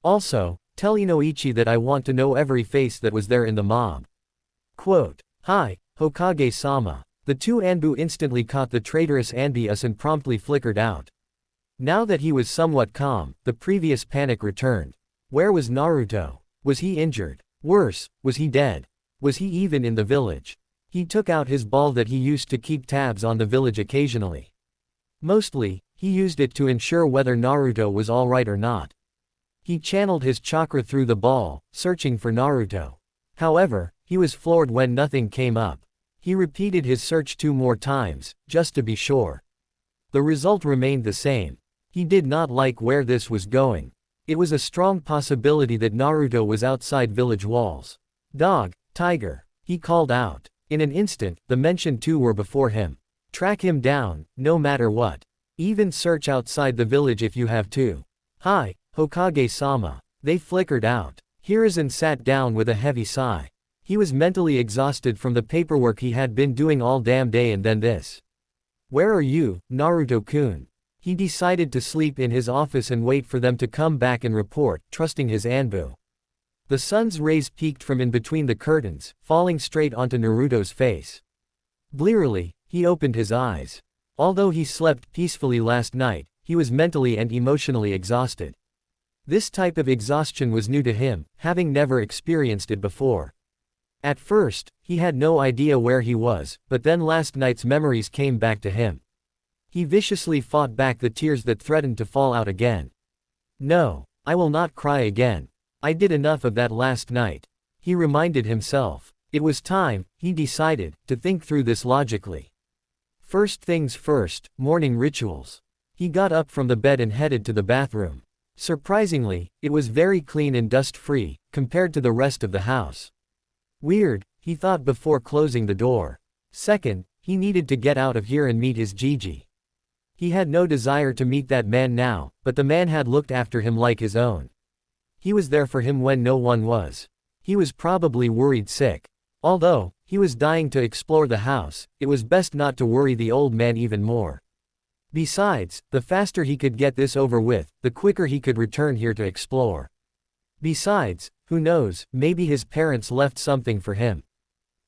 Also, tell Inoichi that I want to know every face that was there in the mob." Quote, "Hi, Hokage-sama." The 2 Anbu instantly caught the traitorous Anbius and promptly flickered out. Now that he was somewhat calm, the previous panic returned. Where was Naruto? Was he injured? Worse, was he dead? Was he even in the village? He took out his ball that he used to keep tabs on the village occasionally. Mostly, he used it to ensure whether Naruto was alright or not. He channeled his chakra through the ball, searching for Naruto. However, he was floored when nothing came up. He repeated his search 2 more times, just to be sure. The result remained the same. He did not like where this was going. It was a strong possibility that Naruto was outside village walls. "Dog, tiger," he called out. In an instant, the mentioned 2 were before him. "Track him down, no matter what. Even search outside the village if you have to." "Hi, Hokage-sama." They flickered out. Hiruzen sat down with a heavy sigh. He was mentally exhausted from the paperwork he had been doing all damn day and then this. Where are you, Naruto-kun? He decided to sleep in his office and wait for them to come back and report, trusting his Anbu. The sun's rays peeked from in between the curtains, falling straight onto Naruto's face. Blearily, he opened his eyes. Although he slept peacefully last night, he was mentally and emotionally exhausted. This type of exhaustion was new to him, having never experienced it before. At first, he had no idea where he was, but then last night's memories came back to him. He viciously fought back the tears that threatened to fall out again. No, I will not cry again. I did enough of that last night. He reminded himself. It was time, he decided, to think through this logically. First things first, morning rituals. He got up from the bed and headed to the bathroom. Surprisingly, it was very clean and dust-free, compared to the rest of the house. Weird, he thought before closing the door. Second, he needed to get out of here and meet his Gigi. He had no desire to meet that man now, but the man had looked after him like his own. He was there for him when no one was. He was probably worried sick. Although, he was dying to explore the house, it was best not to worry the old man even more. Besides, the faster he could get this over with, the quicker he could return here to explore. Besides, who knows, maybe his parents left something for him.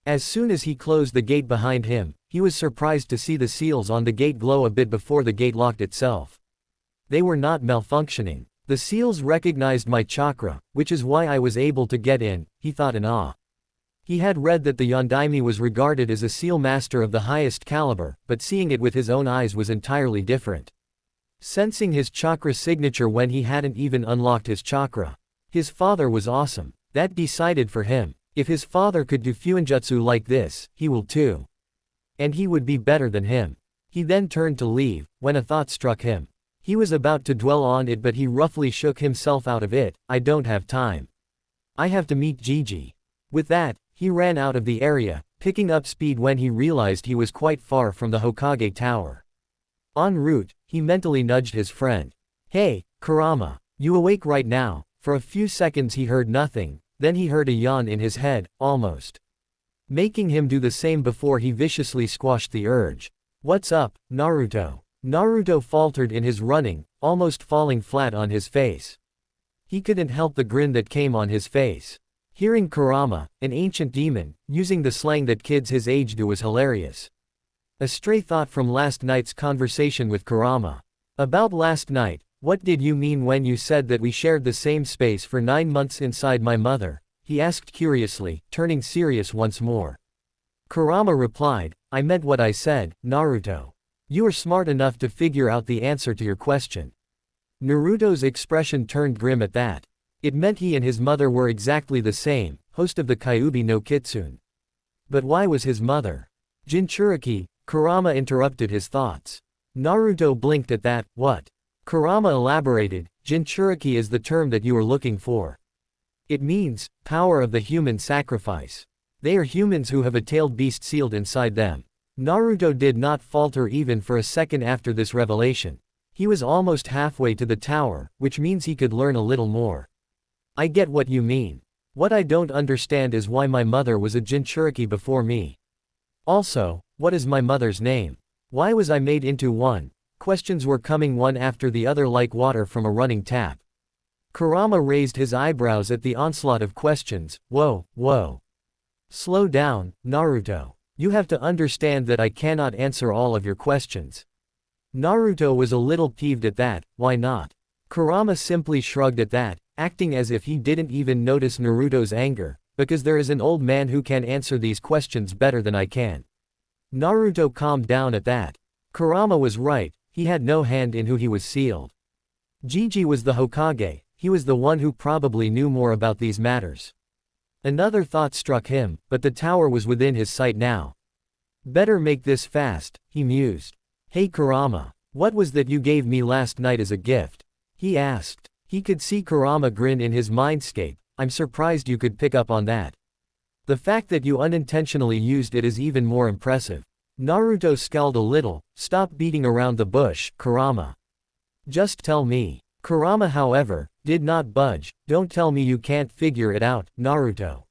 As soon as he closed the gate behind him, he was surprised to see the seals on the gate glow a bit before the gate locked itself. They were not malfunctioning. The seals recognized my chakra, which is why I was able to get in, he thought in awe. He had read that the Yondaime was regarded as a seal master of the highest caliber, but seeing it with his own eyes was entirely different. Sensing his chakra signature when he hadn't even unlocked his chakra. His father was awesome. That decided for him. If his father could do fuinjutsu like this, he will too. And he would be better than him. He then turned to leave, when a thought struck him. He was about to dwell on it but he roughly shook himself out of it. I don't have time. I have to meet Gigi. With that, he ran out of the area, picking up speed when he realized he was quite far from the Hokage Tower. En route, he mentally nudged his friend. Hey, Kurama, you awake right now? For a few seconds he heard nothing, then he heard a yawn in his head, almost making him do the same before he viciously squashed the urge. What's up, Naruto? Naruto faltered in his running, almost falling flat on his face. He couldn't help the grin that came on his face. Hearing Kurama, an ancient demon, using the slang that kids his age do was hilarious. A stray thought from last night's conversation with Kurama. About last night, what did you mean when you said that we shared the same space for 9 months inside my mother? He asked curiously, turning serious once more. Kurama replied, I meant what I said, Naruto. You are smart enough to figure out the answer to your question. Naruto's expression turned grim at that. It meant he and his mother were exactly the same, host of the Kyuubi no Kitsune. But why was his mother Jinchuriki? Kurama interrupted his thoughts. Naruto blinked at that. What? Kurama elaborated, Jinchuriki is the term that you are looking for. It means, power of the human sacrifice. They are humans who have a tailed beast sealed inside them. Naruto did not falter even for a second after this revelation. He was almost halfway to the tower, which means he could learn a little more. I get what you mean. What I don't understand is why my mother was a Jinchuriki before me. Also, what is my mother's name? Why was I made into one? Questions were coming one after the other like water from a running tap. Kurama raised his eyebrows at the onslaught of questions. Whoa. Slow down, Naruto. You have to understand that I cannot answer all of your questions. Naruto was a little peeved at that. Why not? Kurama simply shrugged at that, acting as if he didn't even notice Naruto's anger, because there is an old man who can answer these questions better than I can. Naruto calmed down at that. Kurama was right, he had no hand in who he was sealed. Gigi was the Hokage, he was the one who probably knew more about these matters. Another thought struck him, but the tower was within his sight now. Better make this fast, he mused. Hey Kurama, what was that you gave me last night as a gift? He asked. He could see Kurama grin in his mindscape. I'm surprised you could pick up on that. The fact that you unintentionally used it is even more impressive. Naruto scowled a little. Stop beating around the bush, Kurama. Just tell me. Kurama, however, did not budge. Don't tell me you can't figure it out, Naruto.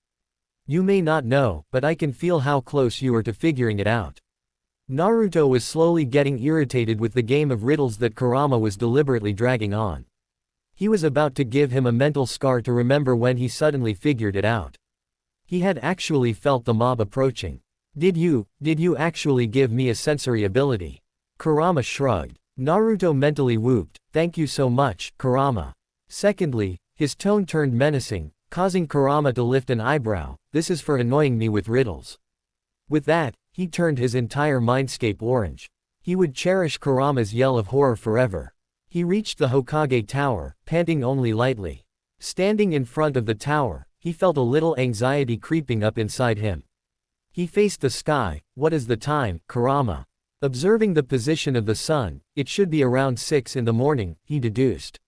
You may not know, but I can feel how close you are to figuring it out. Naruto was slowly getting irritated with the game of riddles that Kurama was deliberately dragging on. He was about to give him a mental scar to remember when he suddenly figured it out. He had actually felt the mob approaching. Did you actually give me a sensory ability? Kurama shrugged. Naruto mentally whooped, thank you so much, Kurama. Secondly, his tone turned menacing, causing Kurama to lift an eyebrow, this is for annoying me with riddles. With that, he turned his entire mindscape orange. He would cherish Kurama's yell of horror forever. He reached the Hokage tower, panting only lightly. Standing in front of the tower, he felt a little anxiety creeping up inside him. He faced the sky. What is the time, Kurama? Observing the position of the sun, it should be around 6 in the morning, he deduced.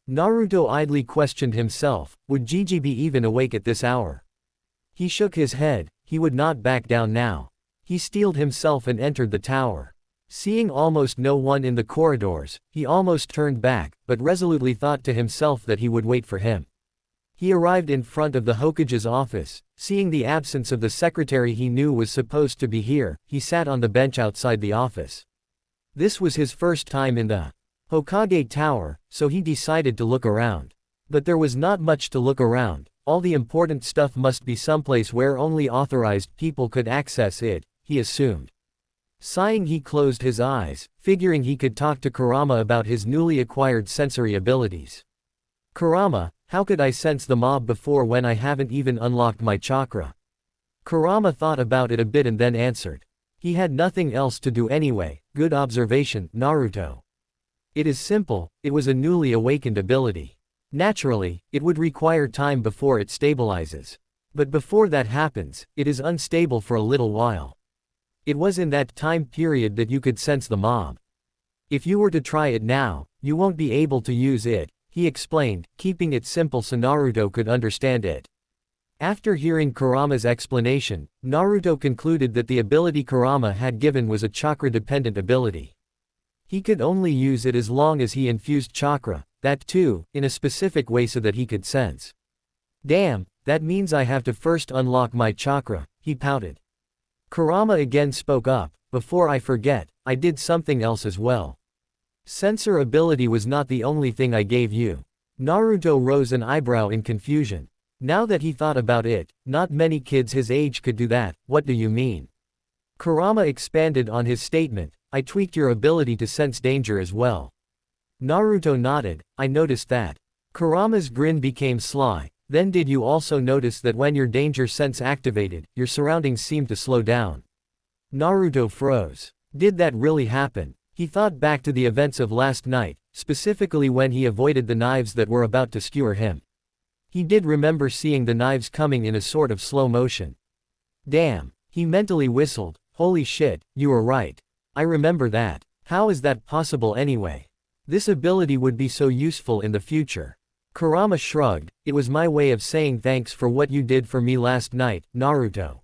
Naruto idly questioned himself, would Gigi be even awake at this hour? He shook his head, he would not back down now. He steeled himself and entered the tower. Seeing almost no one in the corridors, he almost turned back, but resolutely thought to himself that he would wait for him. He arrived in front of the Hokage's office. Seeing the absence of the secretary he knew was supposed to be here, he sat on the bench outside the office. This was his first time in the Hokage tower, so he decided to look around. But there was not much to look around. All the important stuff must be someplace where only authorized people could access it, he assumed. Sighing, he closed his eyes, figuring he could talk to Kurama about his newly acquired sensory abilities. Kurama, how could I sense the mob before when I haven't even unlocked my chakra? Kurama thought about it a bit and then answered. He had nothing else to do anyway. Good observation, Naruto. It is simple, it was a newly awakened ability. Naturally, it would require time before it stabilizes. But before that happens, it is unstable for a little while. It was in that time period that you could sense the mob. If you were to try it now, you won't be able to use it, he explained, keeping it simple so Naruto could understand it. After hearing Kurama's explanation, Naruto concluded that the ability Kurama had given was a chakra-dependent ability. He could only use it as long as he infused chakra, that too, in a specific way so that he could sense. Damn, that means I have to first unlock my chakra, he pouted. Kurama again spoke up, before I forget, I did something else as well. Sensor ability was not the only thing I gave you. Naruto rose an eyebrow in confusion. Now that he thought about it, not many kids his age could do that, what do you mean? Kurama expanded on his statement, I tweaked your ability to sense danger as well. Naruto nodded, I noticed that. Kurama's grin became sly, then did you also notice that when your danger sense activated, your surroundings seemed to slow down? Naruto froze. Did that really happen? He thought back to the events of last night, specifically when he avoided the knives that were about to skewer him. He did remember seeing the knives coming in a sort of slow motion. Damn, he mentally whistled, holy shit, you were right. I remember that. How is that possible anyway? This ability would be so useful in the future. Kurama shrugged, it was my way of saying thanks for what you did for me last night, Naruto.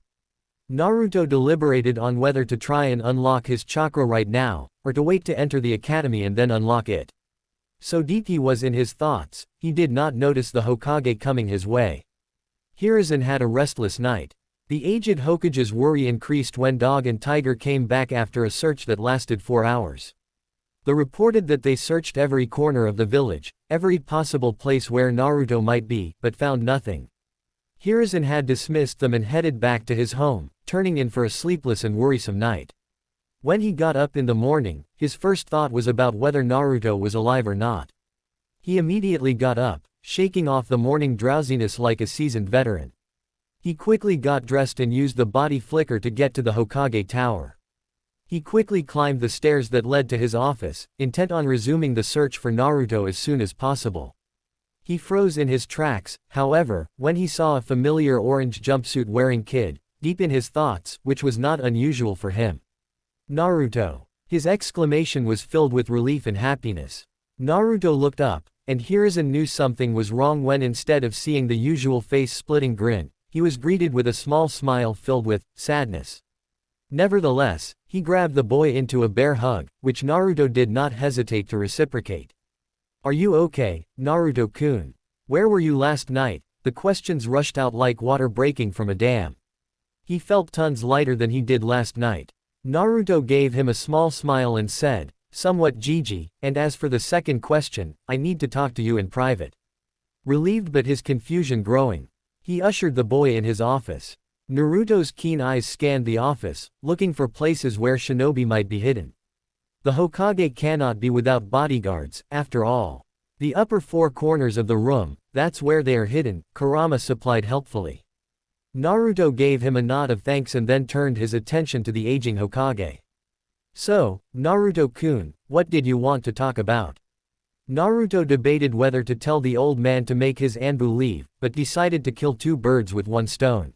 Naruto deliberated on whether to try and unlock his chakra right now, or to wait to enter the academy and then unlock it. So deep he was in his thoughts, he did not notice the Hokage coming his way. Hiruzen had a restless night. The aged Hokage's worry increased when Dog and Tiger came back after a search that lasted 4 hours. They reported that they searched every corner of the village, every possible place where Naruto might be, but found nothing. Hiruzen had dismissed them and headed back to his home, turning in for a sleepless and worrisome night. When he got up in the morning, his first thought was about whether Naruto was alive or not. He immediately got up, shaking off the morning drowsiness like a seasoned veteran. He quickly got dressed and used the body flicker to get to the Hokage tower. He quickly climbed the stairs that led to his office, intent on resuming the search for Naruto as soon as possible. He froze in his tracks, however, when he saw a familiar orange jumpsuit-wearing kid, deep in his thoughts, which was not unusual for him. Naruto. His exclamation was filled with relief and happiness. Naruto looked up, and Hiruzen knew something was wrong when instead of seeing the usual face-splitting grin, he was greeted with a small smile filled with sadness. Nevertheless, he grabbed the boy into a bear hug, which Naruto did not hesitate to reciprocate. Are you okay, Naruto-kun? Where were you last night? The questions rushed out like water breaking from a dam. He felt tons lighter than he did last night. Naruto gave him a small smile and said, somewhat Gigi, and as for the second question, I need to talk to you in private. Relieved but his confusion growing, he ushered the boy in his office. Naruto's keen eyes scanned the office, looking for places where shinobi might be hidden. The Hokage cannot be without bodyguards, after all. The upper four corners of the room, that's where they are hidden, Kurama supplied helpfully. Naruto gave him a nod of thanks and then turned his attention to the aging Hokage. So, Naruto-kun, what did you want to talk about? Naruto debated whether to tell the old man to make his Anbu leave, but decided to kill two birds with one stone.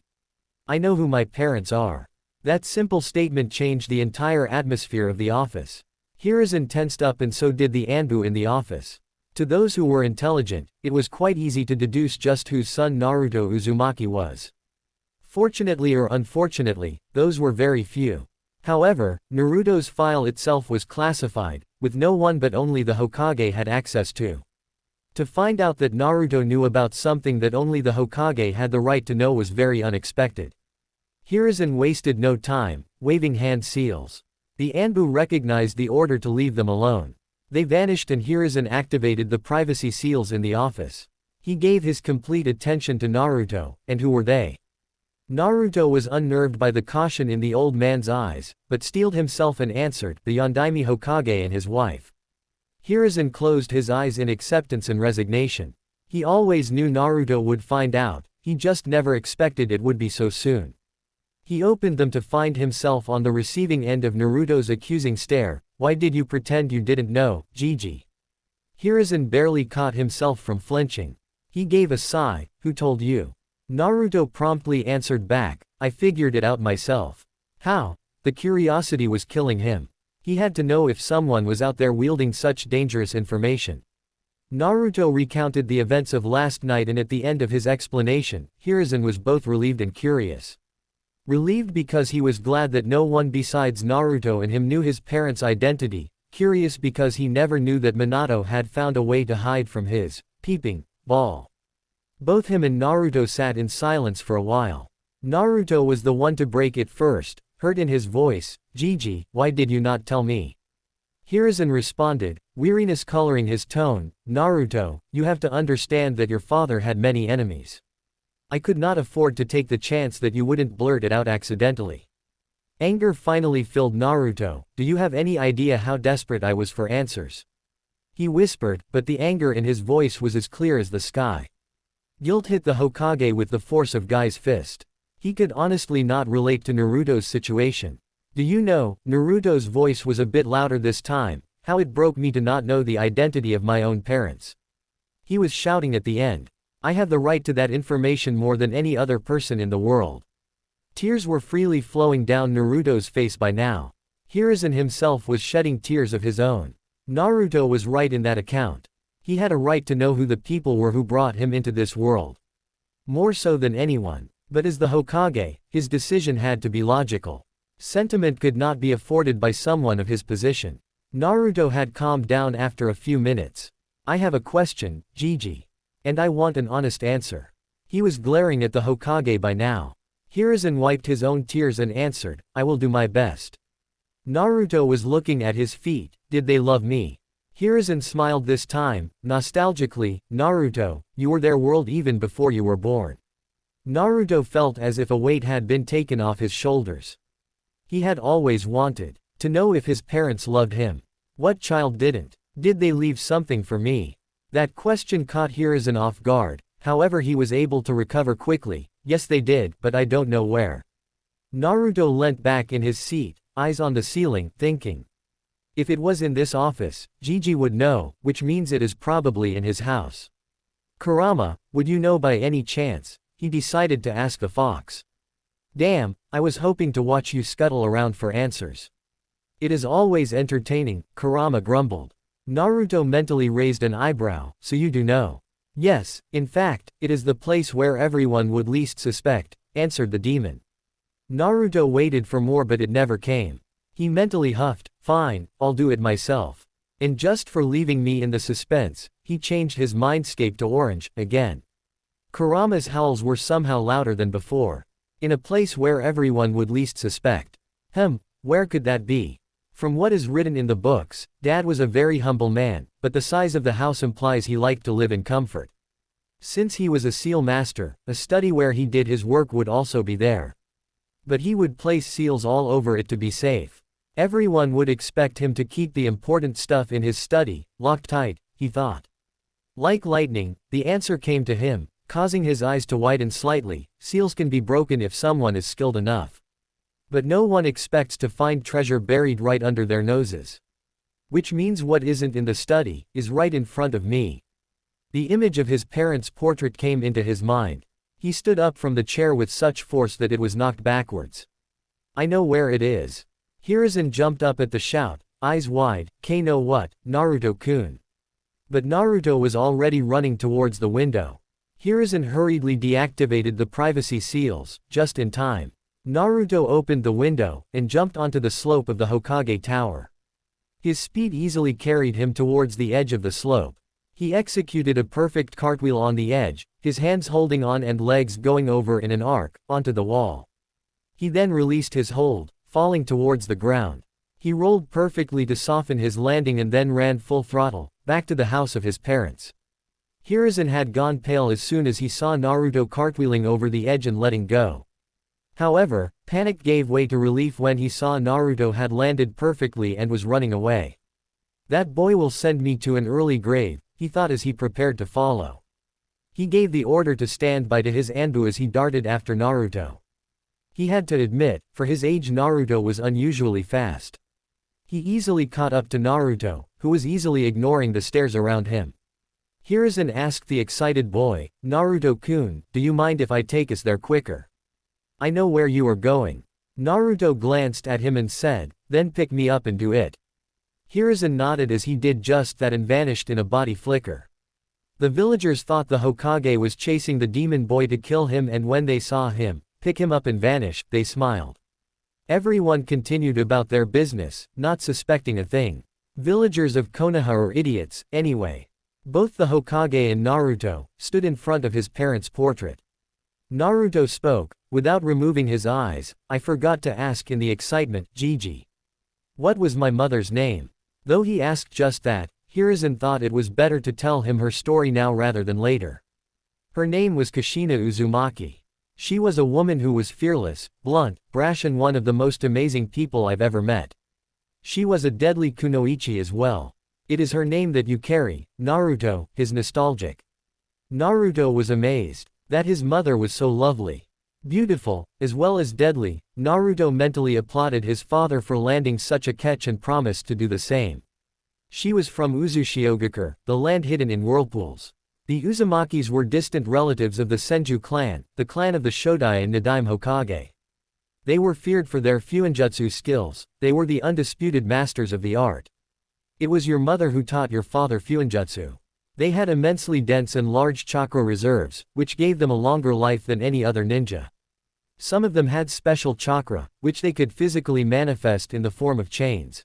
I know who my parents are. That simple statement changed the entire atmosphere of the office. Hiruzen tensed up and so did the Anbu in the office. To those who were intelligent, it was quite easy to deduce just whose son Naruto Uzumaki was. Fortunately or unfortunately, those were very few. However, Naruto's file itself was classified, with no one but only the Hokage had access to. To find out that Naruto knew about something that only the Hokage had the right to know was very unexpected. Hiruzen wasted no time, waving hand seals. The Anbu recognized the order to leave them alone. They vanished and Hiruzen activated the privacy seals in the office. He gave his complete attention to Naruto, and who were they? Naruto was unnerved by the caution in the old man's eyes, but steeled himself and answered, the Yondaime Hokage and his wife. Hiruzen closed his eyes in acceptance and resignation. He always knew Naruto would find out, he just never expected it would be so soon. He opened them to find himself on the receiving end of Naruto's accusing stare. Why did you pretend you didn't know, Gigi? Hiruzen barely caught himself from flinching. He gave a sigh, who told you? Naruto promptly answered back, I figured it out myself. How? The curiosity was killing him. He had to know if someone was out there wielding such dangerous information. Naruto recounted the events of last night and at the end of his explanation, Hiruzen was both relieved and curious. Relieved because he was glad that no one besides Naruto and him knew his parents' identity, curious because he never knew that Minato had found a way to hide from his peeping ball. Both him and Naruto sat in silence for a while. Naruto was the one to break it first, hurt in his voice, Gigi, why did you not tell me? Hiruzen responded, weariness coloring his tone, Naruto, you have to understand that your father had many enemies. I could not afford to take the chance that you wouldn't blurt it out accidentally. Anger finally filled Naruto, do you have any idea how desperate I was for answers? He whispered, but the anger in his voice was as clear as the sky. Guilt hit the Hokage with the force of Guy's fist. He could honestly not relate to Naruto's situation. Do you know, Naruto's voice was a bit louder this time, how it broke me to not know the identity of my own parents. He was shouting at the end. I have the right to that information more than any other person in the world. Tears were freely flowing down Naruto's face by now. Hiruzen himself was shedding tears of his own. Naruto was right in that account. He had a right to know who the people were who brought him into this world. More so than anyone. But as the Hokage, his decision had to be logical. Sentiment could not be afforded by someone of his position. Naruto had calmed down after a few minutes. I have a question, Gigi. And I want an honest answer. He was glaring at the Hokage by now. Hiruzen wiped his own tears and answered, I will do my best. Naruto was looking at his feet, did they love me? Hiruzen smiled this time, nostalgically, Naruto, you were their world even before you were born. Naruto felt as if a weight had been taken off his shoulders. He had always wanted to know if his parents loved him. What child didn't? Did they leave something for me? That question caught Hiruzen off guard, however he was able to recover quickly, yes they did, but I don't know where. Naruto leant back in his seat, eyes on the ceiling, thinking. If it was in this office, Gigi would know, which means it is probably in his house. Kurama, would you know by any chance? He decided to ask the fox. Damn, I was hoping to watch you scuttle around for answers. It is always entertaining, Kurama grumbled. Naruto mentally raised an eyebrow, so you do know. Yes, in fact, it is the place where everyone would least suspect, answered the demon. Naruto waited for more but it never came. He mentally huffed, fine, I'll do it myself. And just for leaving me in the suspense, he changed his mindscape to orange, again. Kurama's howls were somehow louder than before. In a place where everyone would least suspect. Where could that be? From what is written in the books, Dad was a very humble man, but the size of the house implies he liked to live in comfort. Since he was a seal master, a study where he did his work would also be there. But he would place seals all over it to be safe. Everyone would expect him to keep the important stuff in his study, locked tight, he thought. Like lightning, the answer came to him, causing his eyes to widen slightly. Seals can be broken if someone is skilled enough. But no one expects to find treasure buried right under their noses. Which means what isn't in the study, is right in front of me. The image of his parents' portrait came into his mind. He stood up from the chair with such force that it was knocked backwards. I know where it is. Hiruzen jumped up at the shout, eyes wide, "Know what, Naruto-kun?" But Naruto was already running towards the window. Hiruzen hurriedly deactivated the privacy seals, just in time. Naruto opened the window, and jumped onto the slope of the Hokage tower. His speed easily carried him towards the edge of the slope. He executed a perfect cartwheel on the edge, his hands holding on and legs going over in an arc, onto the wall. He then released his hold, falling towards the ground. He rolled perfectly to soften his landing and then ran full throttle, back to the house of his parents. Hiruzen had gone pale as soon as he saw Naruto cartwheeling over the edge and letting go. However, panic gave way to relief when he saw Naruto had landed perfectly and was running away. That boy will send me to an early grave, he thought as he prepared to follow. He gave the order to stand by to his Anbu as he darted after Naruto. He had to admit, for his age Naruto was unusually fast. He easily caught up to Naruto, who was easily ignoring the stares around him. Hiruzen asked the excited boy, "Naruto-kun, do you mind if I take us there quicker? I know where you are going." Naruto glanced at him and said, "Then pick me up and do it." Hiruzen nodded as he did just that and vanished in a body flicker. The villagers thought the Hokage was chasing the demon boy to kill him, and when they saw him pick him up and vanish, they smiled. Everyone continued about their business, not suspecting a thing. Villagers of Konoha are idiots, anyway. Both the Hokage and Naruto stood in front of his parents' portrait. Naruto spoke, without removing his eyes. "I forgot to ask in the excitement, Gigi. What was my mother's name?" Though he asked just that, Hiruzen thought it was better to tell him her story now rather than later. Her name was Kushina Uzumaki. She was a woman who was fearless, blunt, brash, and one of the most amazing people I've ever met. She was a deadly kunoichi as well. "It is her name that you carry, Naruto," his nostalgic. Naruto was amazed that his mother was so lovely, beautiful, as well as deadly. Naruto mentally applauded his father for landing such a catch and promised to do the same. She was from Uzushiogakure, the land hidden in whirlpools. The Uzumakis were distant relatives of the Senju clan, the clan of the Shodai and Nadaime Hokage. They were feared for their fuinjutsu skills. They were the undisputed masters of the art. It was your mother who taught your father fuinjutsu. They had immensely dense and large chakra reserves, which gave them a longer life than any other ninja. Some of them had special chakra, which they could physically manifest in the form of chains.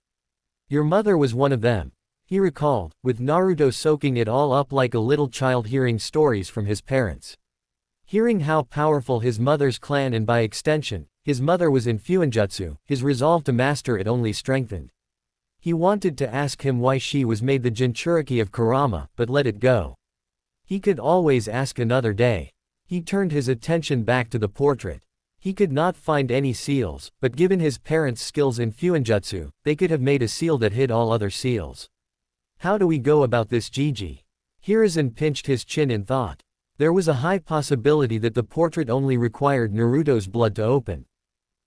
Your mother was one of them, he recalled, with Naruto soaking it all up like a little child hearing stories from his parents. Hearing how powerful his mother's clan and by extension, his mother was in fuinjutsu, his resolve to master it only strengthened. He wanted to ask him why she was made the Jinchuriki of Kurama, but let it go. He could always ask another day. He turned his attention back to the portrait. He could not find any seals, but given his parents' skills in fuinjutsu, they could have made a seal that hid all other seals. How do we go about this, Gigi? Hiruzen pinched his chin in thought. There was a high possibility that the portrait only required Naruto's blood to open.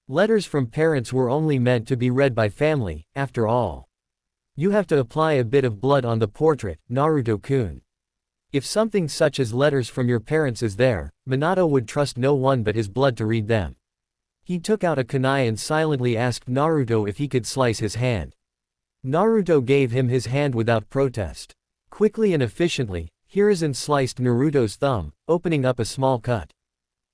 Letters from parents were only meant to be read by family, after all. You have to apply a bit of blood on the portrait, Naruto-kun. If something such as letters from your parents is there, Minato would trust no one but his blood to read them. He took out a kunai and silently asked Naruto if he could slice his hand. Naruto gave him his hand without protest. Quickly and efficiently, Hiruzen sliced Naruto's thumb, opening up a small cut.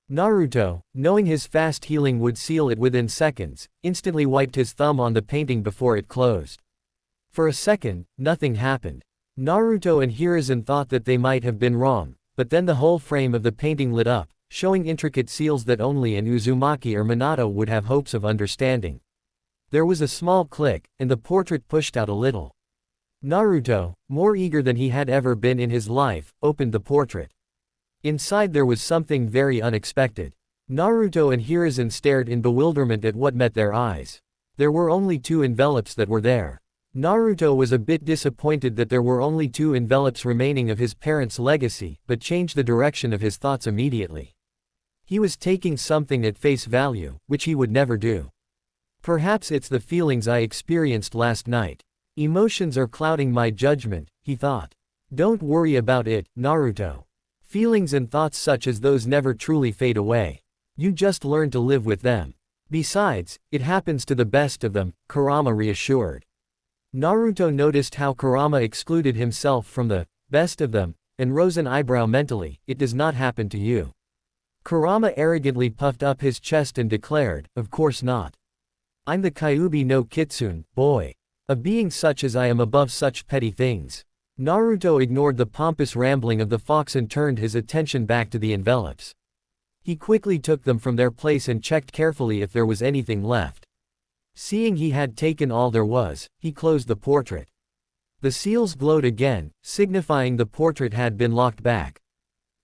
Naruto, knowing his fast healing would seal it within seconds, instantly wiped his thumb on the painting before it closed. For a second, nothing happened. Naruto and Hiruzen thought that they might have been wrong, but then the whole frame of the painting lit up, showing intricate seals that only an Uzumaki or Minato would have hopes of understanding. There was a small click, and the portrait pushed out a little. Naruto, more eager than he had ever been in his life, opened the portrait. Inside there was something very unexpected. Naruto and Hiruzen stared in bewilderment at what met their eyes. There were only 2 envelopes that were there. Naruto was a bit disappointed that there were only 2 envelopes remaining of his parents' legacy, but changed the direction of his thoughts immediately. He was taking something at face value, which he would never do. Perhaps it's the feelings I experienced last night. Emotions are clouding my judgment, he thought. Don't worry about it, Naruto. Feelings and thoughts such as those never truly fade away. You just learn to live with them. Besides, it happens to the best of them, Kurama reassured. Naruto noticed how Kurama excluded himself from the best of them, and rose an eyebrow mentally. It does not happen to you. Kurama arrogantly puffed up his chest and declared, of course not. I'm the Kyuubi no Kitsune, boy. A being such as I am above such petty things. Naruto ignored the pompous rambling of the fox and turned his attention back to the envelopes. He quickly took them from their place and checked carefully if there was anything left. Seeing he had taken all there was, he closed the portrait. The seals glowed again, signifying the portrait had been locked back.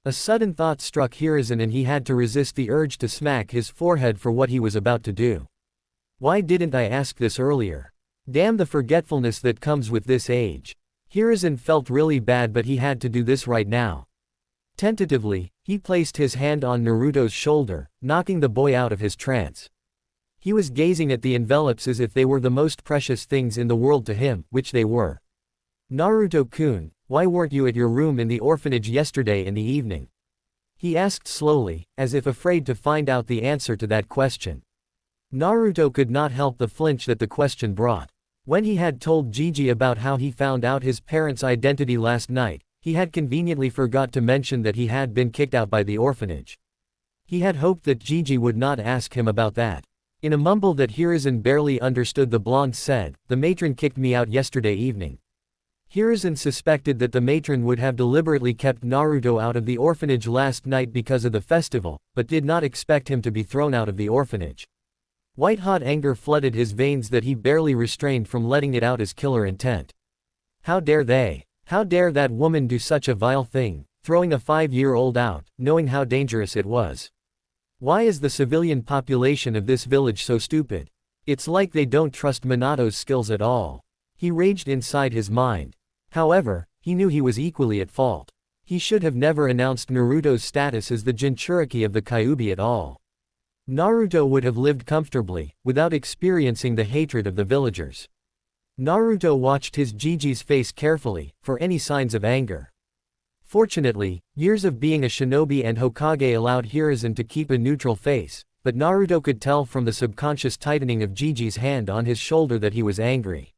A sudden thought struck Hiruzen and he had to resist the urge to smack his forehead for what he was about to do. Why didn't I ask this earlier? Damn the forgetfulness that comes with this age. Hiruzen felt really bad, but he had to do this right now. Tentatively, he placed his hand on Naruto's shoulder, knocking the boy out of his trance. He was gazing at the envelopes as if they were the most precious things in the world to him, which they were. Naruto-kun, why weren't you at your room in the orphanage yesterday in the evening? He asked slowly, as if afraid to find out the answer to that question. Naruto could not help the flinch that the question brought. When he had told Gigi about how he found out his parents' identity last night, he had conveniently forgot to mention that he had been kicked out by the orphanage. He had hoped that Gigi would not ask him about that. In a mumble that Hiruzen barely understood, the blonde said, "The matron kicked me out yesterday evening." Hiruzen suspected that the matron would have deliberately kept Naruto out of the orphanage last night because of the festival, but did not expect him to be thrown out of the orphanage. White-hot anger flooded his veins that he barely restrained from letting it out as killer intent. How dare they? How dare that woman do such a vile thing, throwing a 5-year-old out, knowing how dangerous it was? Why is the civilian population of this village so stupid? It's like they don't trust Minato's skills at all. He raged inside his mind. However, he knew he was equally at fault. He should have never announced Naruto's status as the Jinchuriki of the Kyuubi at all. Naruto would have lived comfortably, without experiencing the hatred of the villagers. Naruto watched his Gigi's face carefully, for any signs of anger. Fortunately, years of being a shinobi and Hokage allowed Hiruzen to keep a neutral face, but Naruto could tell from the subconscious tightening of Gigi's hand on his shoulder that he was angry.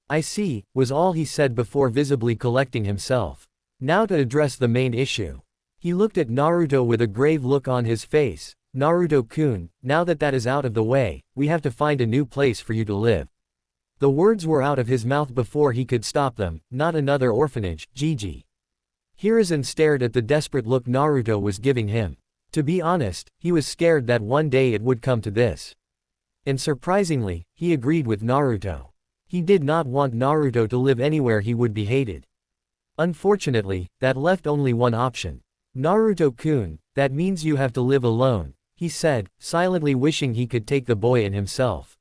"I see," was all he said before visibly collecting himself. Now to address the main issue. He looked at Naruto with a grave look on his face. "Naruto-kun, now that that is out of the way, we have to find a new place for you to live." The words were out of his mouth before he could stop them. Not another orphanage, Gigi. Hiruzen stared at the desperate look Naruto was giving him. To be honest, he was scared that one day it would come to this. And surprisingly, he agreed with Naruto. He did not want Naruto to live anywhere he would be hated. Unfortunately, that left only one option. "Naruto-kun, that means you have to live alone," he said, silently wishing he could take the boy in himself.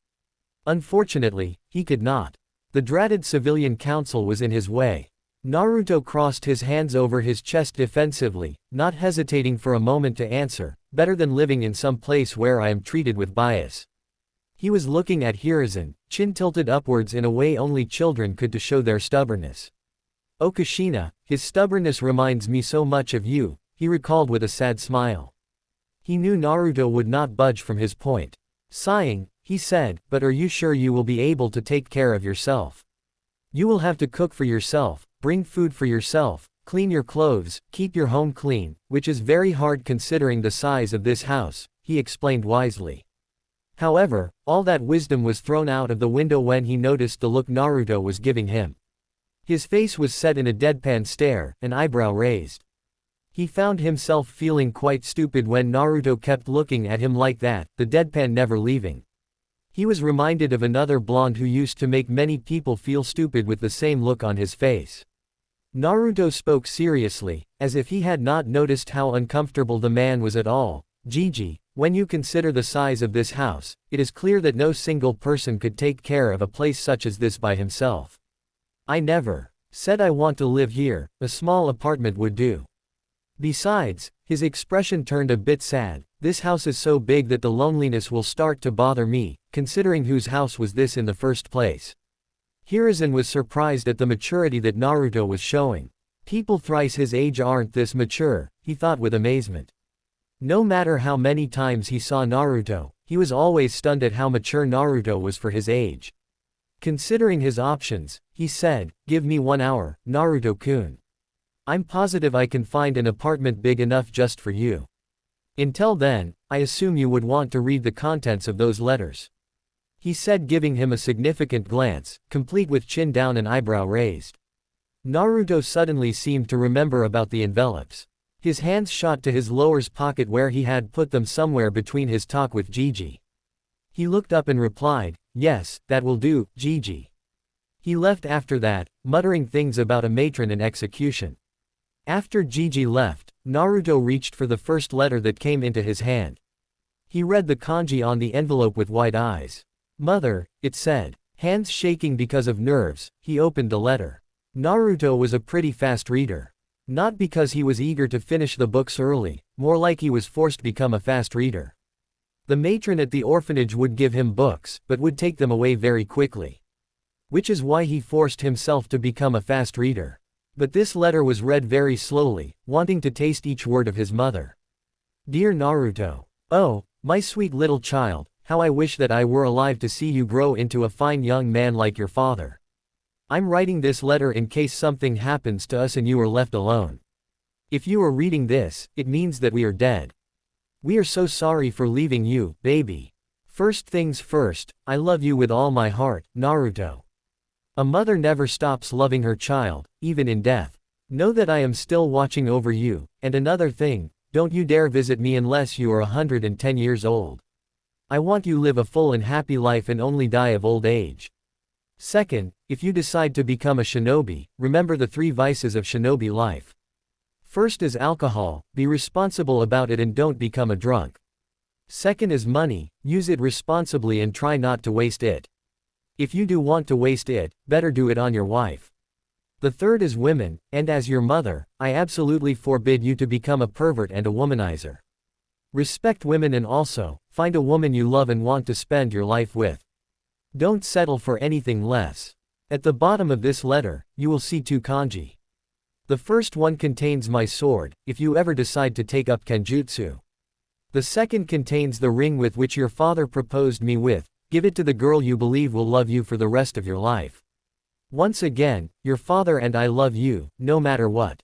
Unfortunately, he could not. The dreaded civilian council was in his way. Naruto crossed his hands over his chest defensively, not hesitating for a moment to answer, "Better than living in some place where I am treated with bias." He was looking at Hiruzen, chin tilted upwards in a way only children could to show their stubbornness. "Oh Kushina, his stubbornness reminds me so much of you," he recalled with a sad smile. He knew Naruto would not budge from his point. Sighing, he said, "But are you sure you will be able to take care of yourself? You will have to cook for yourself, bring food for yourself, clean your clothes, keep your home clean, which is very hard considering the size of this house," he explained wisely. However, all that wisdom was thrown out of the window when he noticed the look Naruto was giving him. His face was set in a deadpan stare, an eyebrow raised. He found himself feeling quite stupid when Naruto kept looking at him like that, the deadpan never leaving. He was reminded of another blonde who used to make many people feel stupid with the same look on his face. Naruto spoke seriously, as if he had not noticed how uncomfortable the man was at all. Gigi, when you consider the size of this house, it is clear that no single person could take care of a place such as this by himself. I never said I want to live here, a small apartment would do. Besides, his expression turned a bit sad, this house is so big that the loneliness will start to bother me, considering whose house was this in the first place. Hiruzen was surprised at the maturity that Naruto was showing. People thrice his age aren't this mature, he thought with amazement. No matter how many times he saw Naruto, he was always stunned at how mature Naruto was for his age. Considering his options, he said, "Give me 1 hour, Naruto-kun. I'm positive I can find an apartment big enough just for you. Until then, I assume you would want to read the contents of those letters," he said, giving him a significant glance, complete with chin down and eyebrow raised. Naruto suddenly seemed to remember about the envelopes. His hands shot to his lower's pocket where he had put them somewhere between his talk with Gigi. He looked up and replied, "Yes, that will do, Gigi." He left after that, muttering things about a matron and execution. After Gigi left, Naruto reached for the first letter that came into his hand. He read the kanji on the envelope with wide eyes. "Mother," it said. Hands shaking because of nerves, he opened the letter. Naruto was a pretty fast reader. Not because he was eager to finish the books early, more like he was forced to become a fast reader. The matron at the orphanage would give him books, but would take them away very quickly. Which is why he forced himself to become a fast reader. But this letter was read very slowly, wanting to taste each word of his mother. "Dear Naruto. Oh, my sweet little child, how I wish that I were alive to see you grow into a fine young man like your father. I'm writing this letter in case something happens to us and you are left alone. If you are reading this, it means that we are dead. We are so sorry for leaving you, baby. First things first, I love you with all my heart, Naruto. A mother never stops loving her child, even in death. Know that I am still watching over you, and another thing, don't you dare visit me unless you are 110 years old. I want you live a full and happy life and only die of old age. Second, if you decide to become a shinobi, remember the 3 vices of shinobi life. First is alcohol, be responsible about it and don't become a drunk. Second is money, use it responsibly and try not to waste it. If you do want to waste it, better do it on your wife. The third is women, and as your mother, I absolutely forbid you to become a pervert and a womanizer. Respect women and also, find a woman you love and want to spend your life with. Don't settle for anything less. At the bottom of this letter, you will see 2 kanji. The first one contains my sword, if you ever decide to take up kenjutsu. The second contains the ring with which your father proposed me with, give it to the girl you believe will love you for the rest of your life. Once again, your father and I love you, no matter what.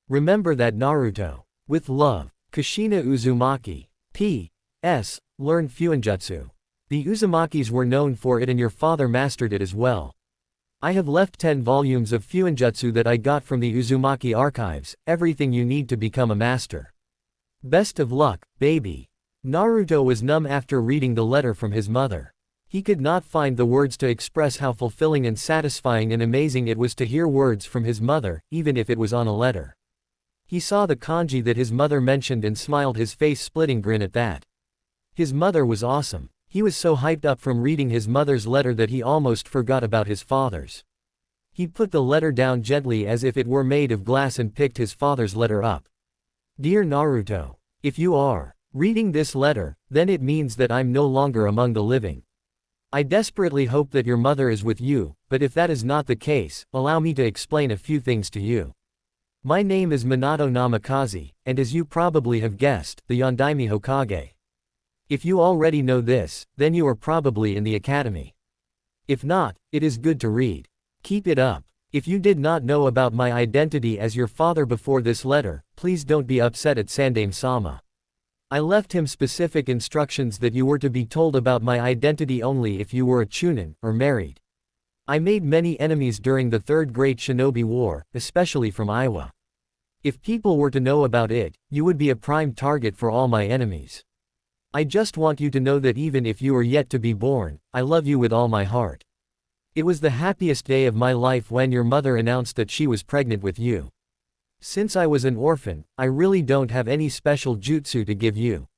Remember that, Naruto. With love, Kushina Uzumaki. P.S. Learn Fuinjutsu. The Uzumakis were known for it and your father mastered it as well. I have left 10 volumes of Fuinjutsu that I got from the Uzumaki archives, everything you need to become a master. Best of luck, baby." Naruto was numb after reading the letter from his mother. He could not find the words to express how fulfilling and satisfying and amazing it was to hear words from his mother, even if it was on a letter. He saw the kanji that his mother mentioned and smiled, his face splitting grin at that. His mother was awesome. He was so hyped up from reading his mother's letter that he almost forgot about his father's. He put the letter down gently as if it were made of glass and picked his father's letter up. "Dear Naruto. If you are reading this letter, then it means that I'm no longer among the living. I desperately hope that your mother is with you, but if that is not the case, allow me to explain a few things to you. My name is Minato Namikaze, and as you probably have guessed, the Yondaime Hokage. If you already know this, then you are probably in the academy. If not, it is good to read. Keep it up. If you did not know about my identity as your father before this letter, please don't be upset at Sandaime-sama. I left him specific instructions that you were to be told about my identity only if you were a Chunin, or married. I made many enemies during the Third Great Shinobi War, especially from Iowa. If people were to know about it, you would be a prime target for all my enemies. I just want you to know that even if you are yet to be born, I love you with all my heart. It was the happiest day of my life when your mother announced that she was pregnant with you. Since I was an orphan, I really don't have any special jutsu to give you.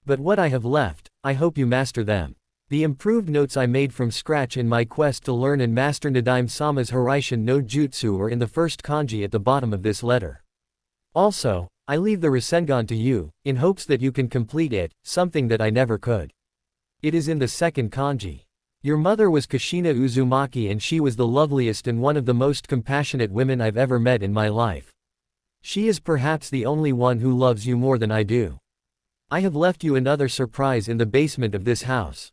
But what I have left, I hope you master them. The improved notes I made from scratch in my quest to learn and master Nadime-sama's Narration no Jutsu are in the first kanji at the bottom of this letter. Also, I leave the Rasengan to you, in hopes that you can complete it, something that I never could. It is in the second kanji. Your mother was Kushina Uzumaki and she was the loveliest and one of the most compassionate women I've ever met in my life. She is perhaps the only one who loves you more than I do. I have left you another surprise in the basement of this house.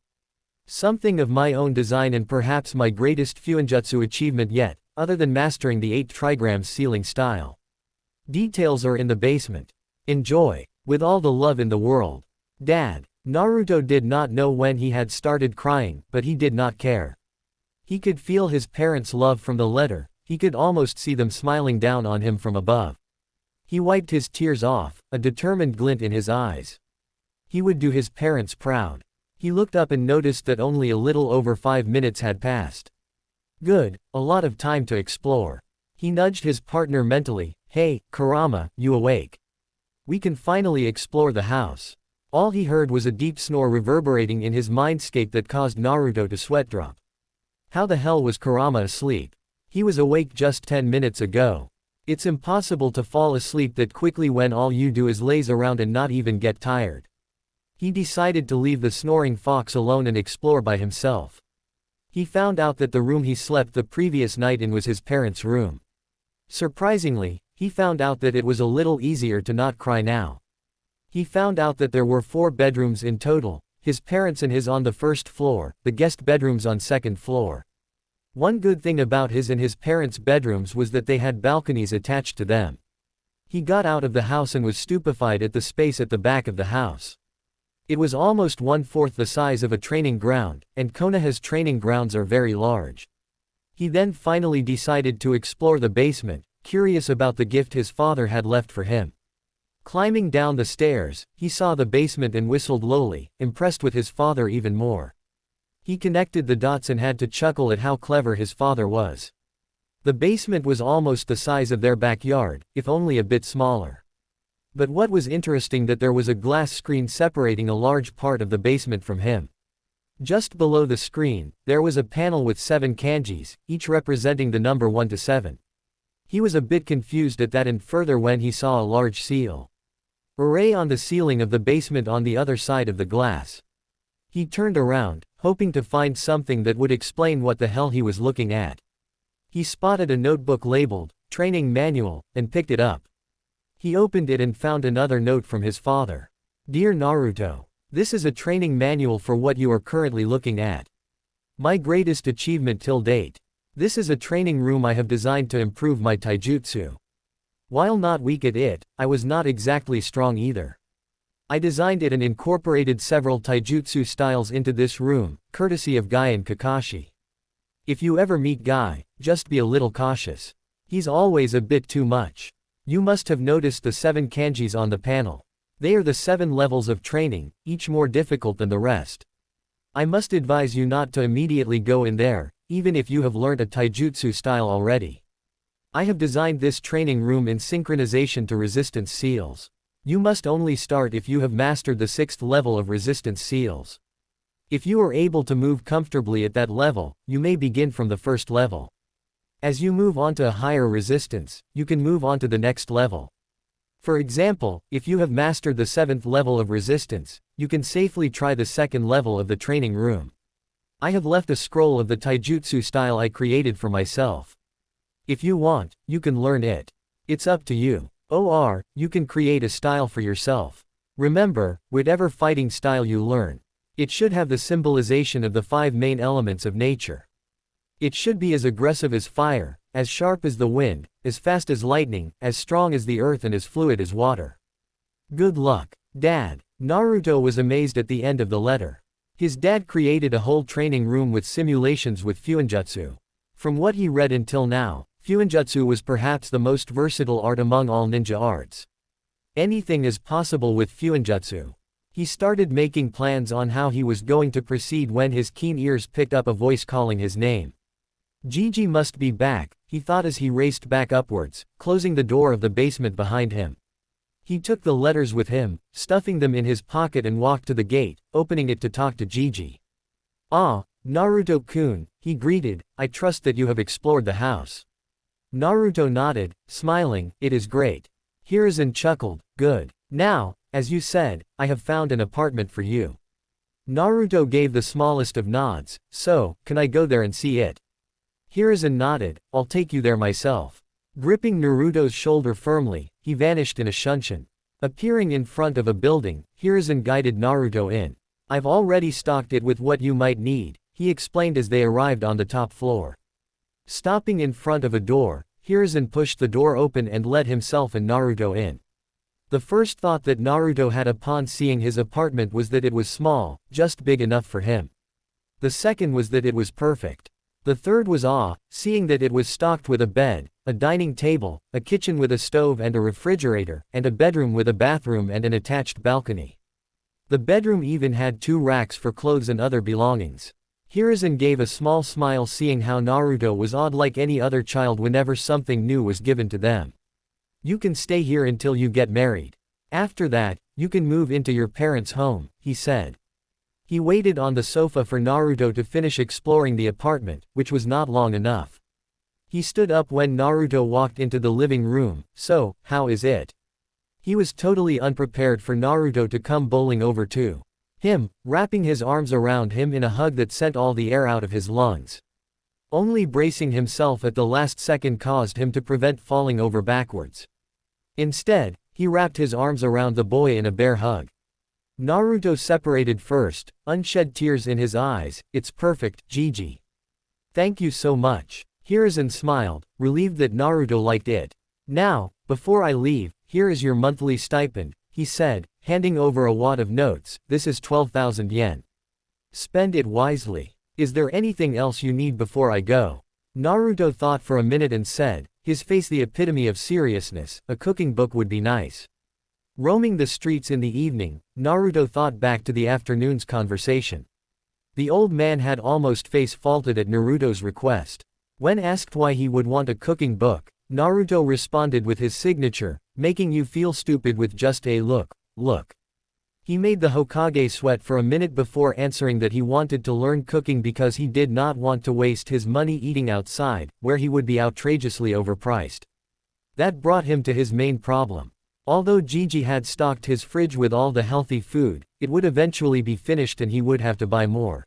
Something of my own design and perhaps my greatest Fuinjutsu achievement yet, other than mastering the 8 trigrams ceiling style. Details are in the basement. Enjoy. With all the love in the world. Dad. Naruto did not know when he had started crying, but he did not care. He could feel his parents' love from the letter, he could almost see them smiling down on him from above. He wiped his tears off, a determined glint in his eyes. He would do his parents proud. He looked up and noticed that only a little over 5 minutes had passed. Good, a lot of time to explore. He nudged his partner mentally, hey, Kurama, you awake? We can finally explore the house. All he heard was a deep snore reverberating in his mindscape that caused Naruto to sweat drop. How the hell was Kurama asleep? He was awake just 10 minutes ago. It's impossible to fall asleep that quickly when all you do is laze around and not even get tired. He decided to leave the snoring fox alone and explore by himself. He found out that the room he slept the previous night in was his parents' room. Surprisingly, he found out that it was a little easier to not cry now. He found out that there were 4 bedrooms in total, his parents and his on the first floor, the guest bedrooms on second floor. One good thing about his and his parents' bedrooms was that they had balconies attached to them. He got out of the house and was stupefied at the space at the back of the house. It was almost 1/4 the size of a training ground, and Konoha's training grounds are very large. He then finally decided to explore the basement, curious about the gift his father had left for him. Climbing down the stairs, he saw the basement and whistled lowly, impressed with his father even more. He connected the dots and had to chuckle at how clever his father was. The basement was almost the size of their backyard, if only a bit smaller. But what was interesting that there was a glass screen separating a large part of the basement from him. Just below the screen, there was a panel with 7 kanjis, each representing the number 1 to 7. He was a bit confused at that and further when he saw a large seal array on the ceiling of the basement on the other side of the glass. He turned around, hoping to find something that would explain what the hell he was looking at. He spotted a notebook labeled, Training Manual, and picked it up. He opened it and found another note from his father. Dear Naruto, this is a training manual for what you are currently looking at. My greatest achievement till date. This is a training room I have designed to improve my taijutsu. While not weak at it, I was not exactly strong either. I designed it and incorporated several taijutsu styles into this room, courtesy of Guy and Kakashi. If you ever meet Guy, just be a little cautious. He's always a bit too much. You must have noticed the 7 kanjis on the panel. They are the 7 levels of training, each more difficult than the rest. I must advise you not to immediately go in there, even if you have learned a taijutsu style already. I have designed this training room in synchronization to resistance seals. You must only start if you have mastered the 6th level of resistance seals. If you are able to move comfortably at that level, you may begin from the 1st level. As you move on to a higher resistance, you can move on to the next level. For example, if you have mastered the 7th level of resistance, you can safely try the 2nd level of the training room. I have left a scroll of the taijutsu style I created for myself. If you want, you can learn it. It's up to you. Or, you can create a style for yourself. Remember, whatever fighting style you learn, it should have the symbolization of the 5 main elements of nature. It should be as aggressive as fire, as sharp as the wind, as fast as lightning, as strong as the earth and as fluid as water. Good luck, Dad. Naruto was amazed at the end of the letter. His dad created a whole training room with simulations with Fuinjutsu. From what he read until now, Fuinjutsu was perhaps the most versatile art among all ninja arts. Anything is possible with Fuinjutsu. He started making plans on how he was going to proceed when his keen ears picked up a voice calling his name. Gigi must be back, he thought as he raced back upwards, closing the door of the basement behind him. He took the letters with him, stuffing them in his pocket and walked to the gate, opening it to talk to Gigi. "Ah, Naruto-kun," he greeted, "I trust that you have explored the house." Naruto nodded, smiling, "It is great." Hiruzen chuckled, "Good. Now, as you said, I have found an apartment for you." Naruto gave the smallest of nods, "So, can I go there and see it?" Hiruzen nodded, "I'll take you there myself." Gripping Naruto's shoulder firmly, he vanished in a shunshin. Appearing in front of a building, Hiruzen guided Naruto in. "I've already stocked it with what you might need," he explained as they arrived on the top floor. Stopping in front of a door, Hiruzen pushed the door open and let himself and Naruto in. The first thought that Naruto had upon seeing his apartment was that it was small, just big enough for him. The second was that it was perfect. The third was awe, seeing that it was stocked with a bed, a dining table, a kitchen with a stove and a refrigerator, and a bedroom with a bathroom and an attached balcony. The bedroom even had 2 racks for clothes and other belongings. Hiruzen gave a small smile seeing how Naruto was odd like any other child whenever something new was given to them. "You can stay here until you get married. After that, you can move into your parents' home," he said. He waited on the sofa for Naruto to finish exploring the apartment, which was not long enough. He stood up when Naruto walked into the living room. "So, how is it?" He was totally unprepared for Naruto to come bowling over to him, wrapping his arms around him in a hug that sent all the air out of his lungs. Only bracing himself at the last second caused him to prevent falling over backwards. Instead, he wrapped his arms around the boy in a bear hug. Naruto separated first, unshed tears in his eyes. "It's perfect, Gigi. Thank you so much." Hiruzen smiled, relieved that Naruto liked it. "Now, before I leave, here is your monthly stipend," he said, handing over a wad of notes. "This is 12,000 yen. Spend it wisely. Is there anything else you need before I go?" Naruto thought for a minute and said, his face the epitome of seriousness, "A cooking book would be nice." Roaming the streets in the evening, Naruto thought back to the afternoon's conversation. The old man had almost face-faulted at Naruto's request. When asked why he would want a cooking book, Naruto responded with his signature, "Making you feel stupid with just a look." He made the Hokage sweat for a minute before answering that he wanted to learn cooking because he did not want to waste his money eating outside, where he would be outrageously overpriced. That brought him to his main problem. Although Gigi had stocked his fridge with all the healthy food, it would eventually be finished and he would have to buy more.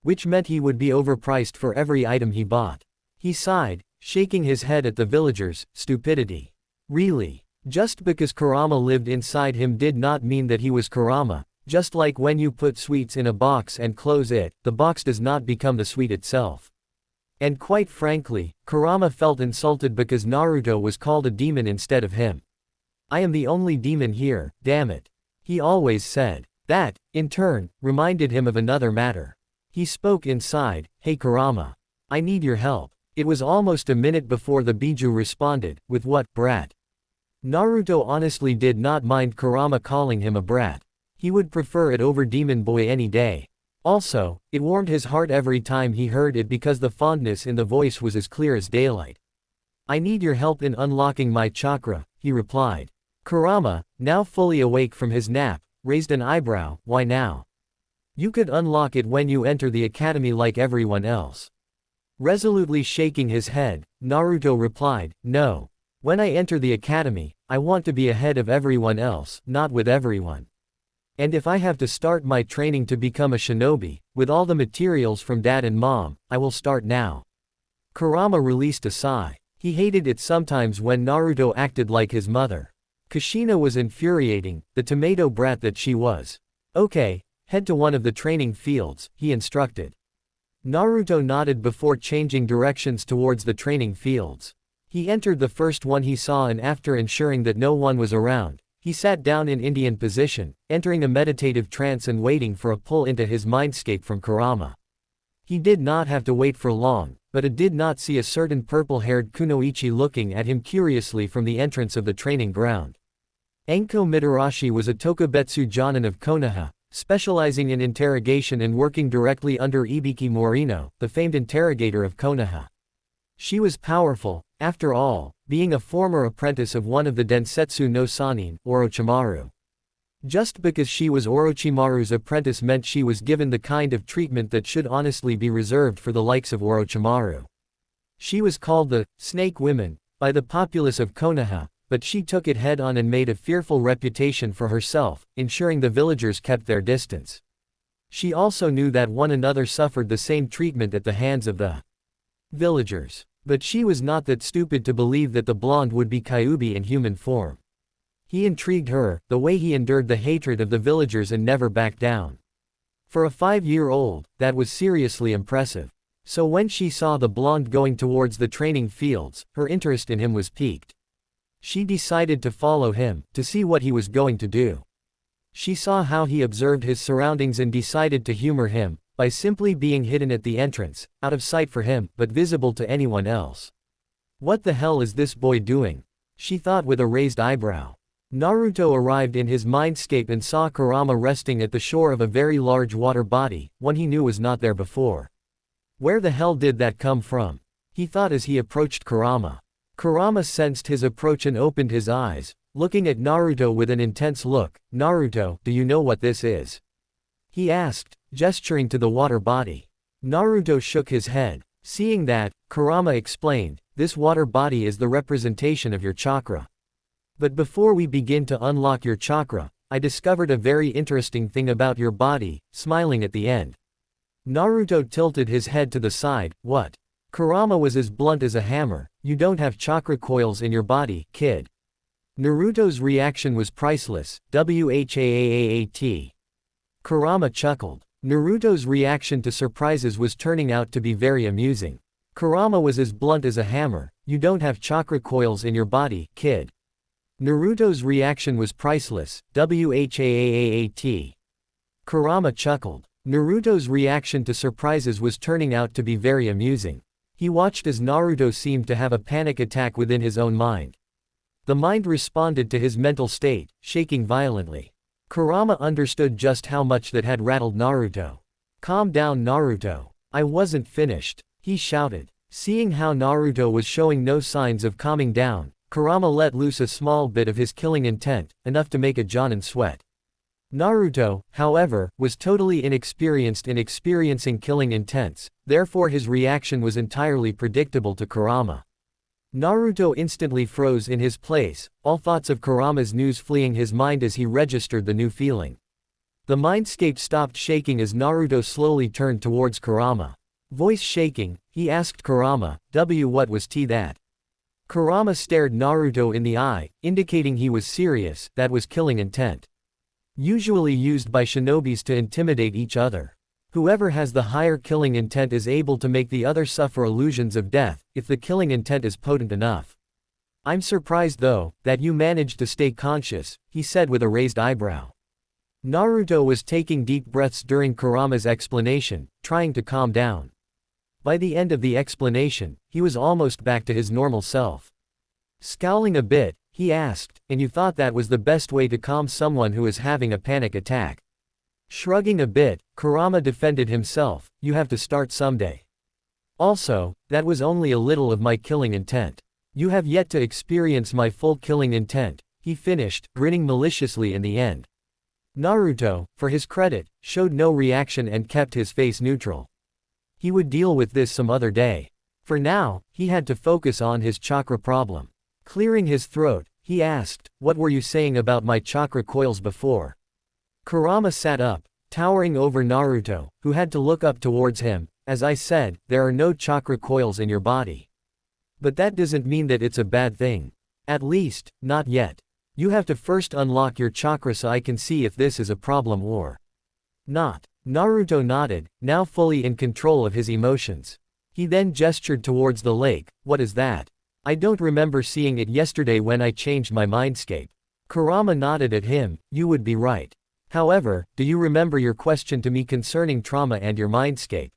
Which meant he would be overpriced for every item he bought. He sighed, shaking his head at the villagers. Stupidity. Really. Just because Kurama lived inside him did not mean that he was Kurama, just like when you put sweets in a box and close it, the box does not become the sweet itself. And quite frankly, Kurama felt insulted because Naruto was called a demon instead of him. "I am the only demon here, damn it," he always said. That, in turn, reminded him of another matter. He spoke inside, "Hey Kurama. I need your help." It was almost a minute before the Biju responded, "With what, brat?" Naruto honestly did not mind Kurama calling him a brat. He would prefer it over Demon Boy any day. Also, it warmed his heart every time he heard it because the fondness in the voice was as clear as daylight. "I need your help in unlocking my chakra," he replied. Kurama, now fully awake from his nap, raised an eyebrow. "Why now? You could unlock it when you enter the academy like everyone else." Resolutely shaking his head, Naruto replied, "No. When I enter the academy, I want to be ahead of everyone else, not with everyone. And if I have to start my training to become a shinobi, with all the materials from dad and mom, I will start now." Kurama released a sigh. He hated it sometimes when Naruto acted like his mother. Kushina was infuriating, the tomato brat that she was. "Okay, head to one of the training fields," he instructed. Naruto nodded before changing directions towards the training fields. He entered the first one he saw and after ensuring that no one was around, He sat down in Indian position, entering a meditative trance and waiting for a pull into his mindscape from Kurama. He did not have to wait for long, but it did not see a certain purple-haired kunoichi looking at him curiously from the entrance of the training ground. Enko Mitarashi was a Tokubetsu Jonin of Konoha, specializing in interrogation and working directly under Ibiki Morino, the famed interrogator of Konoha. She was powerful, after all, being a former apprentice of one of the Densetsu no Sanin, Orochimaru. Just because she was Orochimaru's apprentice meant she was given the kind of treatment that should honestly be reserved for the likes of Orochimaru. She was called the Snake Women by the populace of Konoha, but she took it head-on and made a fearful reputation for herself, ensuring the villagers kept their distance. She also knew that one another suffered the same treatment at the hands of the villagers. But she was not that stupid to believe that the blonde would be Kyuubi in human form. He intrigued her, the way he endured the hatred of the villagers and never backed down. For a 5-year-old, that was seriously impressive. So when she saw the blonde going towards the training fields, her interest in him was piqued. She decided to follow him, to see what he was going to do. She saw how he observed his surroundings and decided to humor him, by simply being hidden at the entrance, out of sight for him, but visible to anyone else. What the hell is this boy doing? She thought with a raised eyebrow. Naruto arrived in his mindscape and saw Kurama resting at the shore of a very large water body, one he knew was not there before. Where the hell did that come from? He thought as he approached Kurama. Kurama sensed his approach and opened his eyes, looking at Naruto with an intense look. Naruto, do you know what this is? He asked, gesturing to the water body. Naruto shook his head. Seeing that, Kurama explained, this water body is the representation of your chakra. But before we begin to unlock your chakra, I discovered a very interesting thing about your body, smiling at the end. Naruto tilted his head to the side. What? Kurama was as blunt as a hammer. You don't have chakra coils in your body, kid. Naruto's reaction was priceless. Whaat. Kurama chuckled. Naruto's reaction to surprises was turning out to be very amusing. Kurama was as blunt as a hammer. You don't have chakra coils in your body, kid. Naruto's reaction was priceless. Whaat. Kurama chuckled. Naruto's reaction to surprises was turning out to be very amusing. He watched as Naruto seemed to have a panic attack within his own mind. The mind responded to his mental state, shaking violently. Kurama understood just how much that had rattled Naruto. Calm down, Naruto. I wasn't finished, he shouted. Seeing how Naruto was showing no signs of calming down, Kurama let loose a small bit of his killing intent, enough to make a Jonin sweat. Naruto, however, was totally inexperienced in experiencing killing intents, therefore his reaction was entirely predictable to Kurama. Naruto instantly froze in his place, all thoughts of Kurama's news fleeing his mind as he registered the new feeling. The mindscape stopped shaking as Naruto slowly turned towards Kurama. Voice shaking, he asked Kurama, what was that? Kurama stared Naruto in the eye, indicating he was serious. That was killing intent. Usually used by shinobis to intimidate each other. Whoever has the higher killing intent is able to make the other suffer illusions of death, if the killing intent is potent enough. I'm surprised though, that you managed to stay conscious, he said with a raised eyebrow. Naruto was taking deep breaths during Kurama's explanation, trying to calm down. By the end of the explanation, he was almost back to his normal self. Scowling a bit, he asked, and you thought that was the best way to calm someone who is having a panic attack? Shrugging a bit, Kurama defended himself, you have to start someday. Also, that was only a little of my killing intent. You have yet to experience my full killing intent, he finished, grinning maliciously in the end. Naruto, for his credit, showed no reaction and kept his face neutral. He would deal with this some other day. For now, he had to focus on his chakra problem. Clearing his throat, he asked, what were you saying about my chakra coils before? Kurama sat up, towering over Naruto, who had to look up towards him. As I said, there are no chakra coils in your body. But that doesn't mean that it's a bad thing. At least, not yet. You have to first unlock your chakra so I can see if this is a problem or not. Naruto nodded, now fully in control of his emotions. He then gestured towards the lake. What is that? I don't remember seeing it yesterday when I changed my mindscape. Kurama nodded at him, you would be right. However, do you remember your question to me concerning trauma and your mindscape?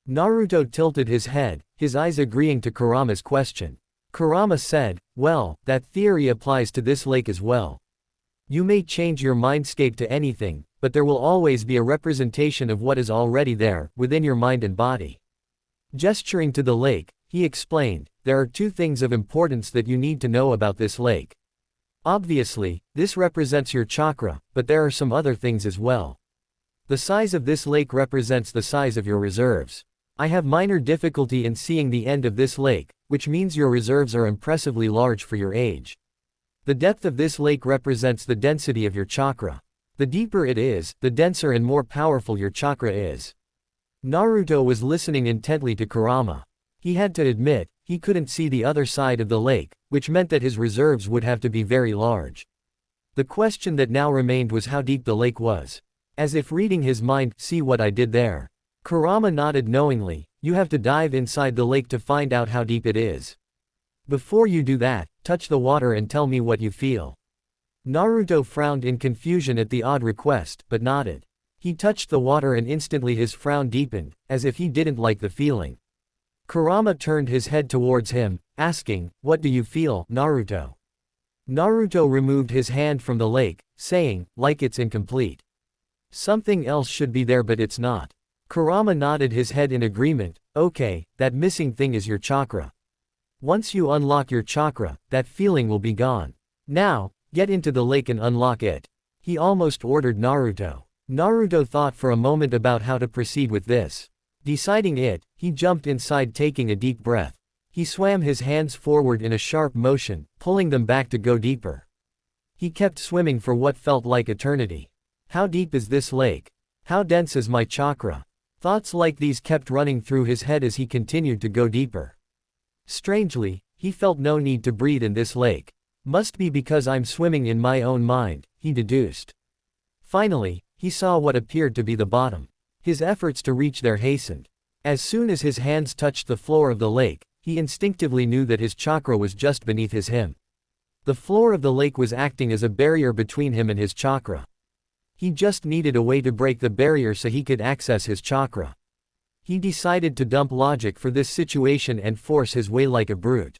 Naruto tilted his head, his eyes agreeing to Kurama's question. Kurama said, well, that theory applies to this lake as well. You may change your mindscape to anything, but there will always be a representation of what is already there, within your mind and body. Gesturing to the lake, he explained, there are two things of importance that you need to know about this lake. Obviously, this represents your chakra, but there are some other things as well. The size of this lake represents the size of your reserves. I have minor difficulty in seeing the end of this lake, which means your reserves are impressively large for your age. The depth of this lake represents the density of your chakra. The deeper it is, the denser and more powerful your chakra is. Naruto was listening intently to Kurama. He had to admit, he couldn't see the other side of the lake, which meant that his reserves would have to be very large. The question that now remained was how deep the lake was. As if reading his mind, see what I did there. Kurama nodded knowingly, you have to dive inside the lake to find out how deep it is. Before you do that, touch the water and tell me what you feel. Naruto frowned in confusion at the odd request, but nodded. He touched the water and instantly his frown deepened, as if he didn't like the feeling. Kurama turned his head towards him, asking, what do you feel, Naruto? Naruto removed his hand from the lake, saying, like it's incomplete. Something else should be there but it's not. Kurama nodded his head in agreement, okay, that missing thing is your chakra. Once you unlock your chakra, that feeling will be gone. Now, get into the lake and unlock it. He almost ordered Naruto. Naruto thought for a moment about how to proceed with this. Deciding it, he jumped inside taking a deep breath. He swam his hands forward in a sharp motion, pulling them back to go deeper. He kept swimming for what felt like eternity. How deep is this lake? How dense is my chakra? Thoughts like these kept running through his head as he continued to go deeper. Strangely, he felt no need to breathe in this lake. Must be because I'm swimming in my own mind, he deduced. Finally, he saw what appeared to be the bottom. His efforts to reach there hastened. As soon as his hands touched the floor of the lake, he instinctively knew that his chakra was just beneath him. The floor of the lake was acting as a barrier between him and his chakra. He just needed a way to break the barrier so he could access his chakra. He decided to dump logic for this situation and force his way like a brute.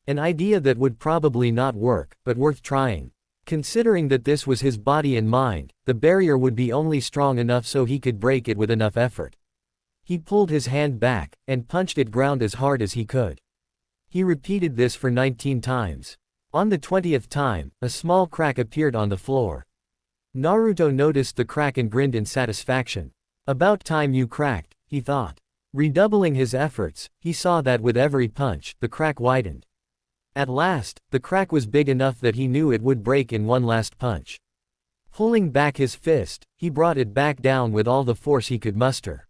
An idea that would probably not work, but worth trying. Considering that this was his body and mind, the barrier would be only strong enough so he could break it with enough effort. He pulled his hand back, and punched it ground as hard as he could. He repeated this for 19 times. On the 20th time, a small crack appeared on the floor. Naruto noticed the crack and grinned in satisfaction. About time you cracked, he thought. Redoubling his efforts, he saw that with every punch, the crack widened. At last, the crack was big enough that he knew it would break in one last punch. Pulling back his fist, he brought it back down with all the force he could muster.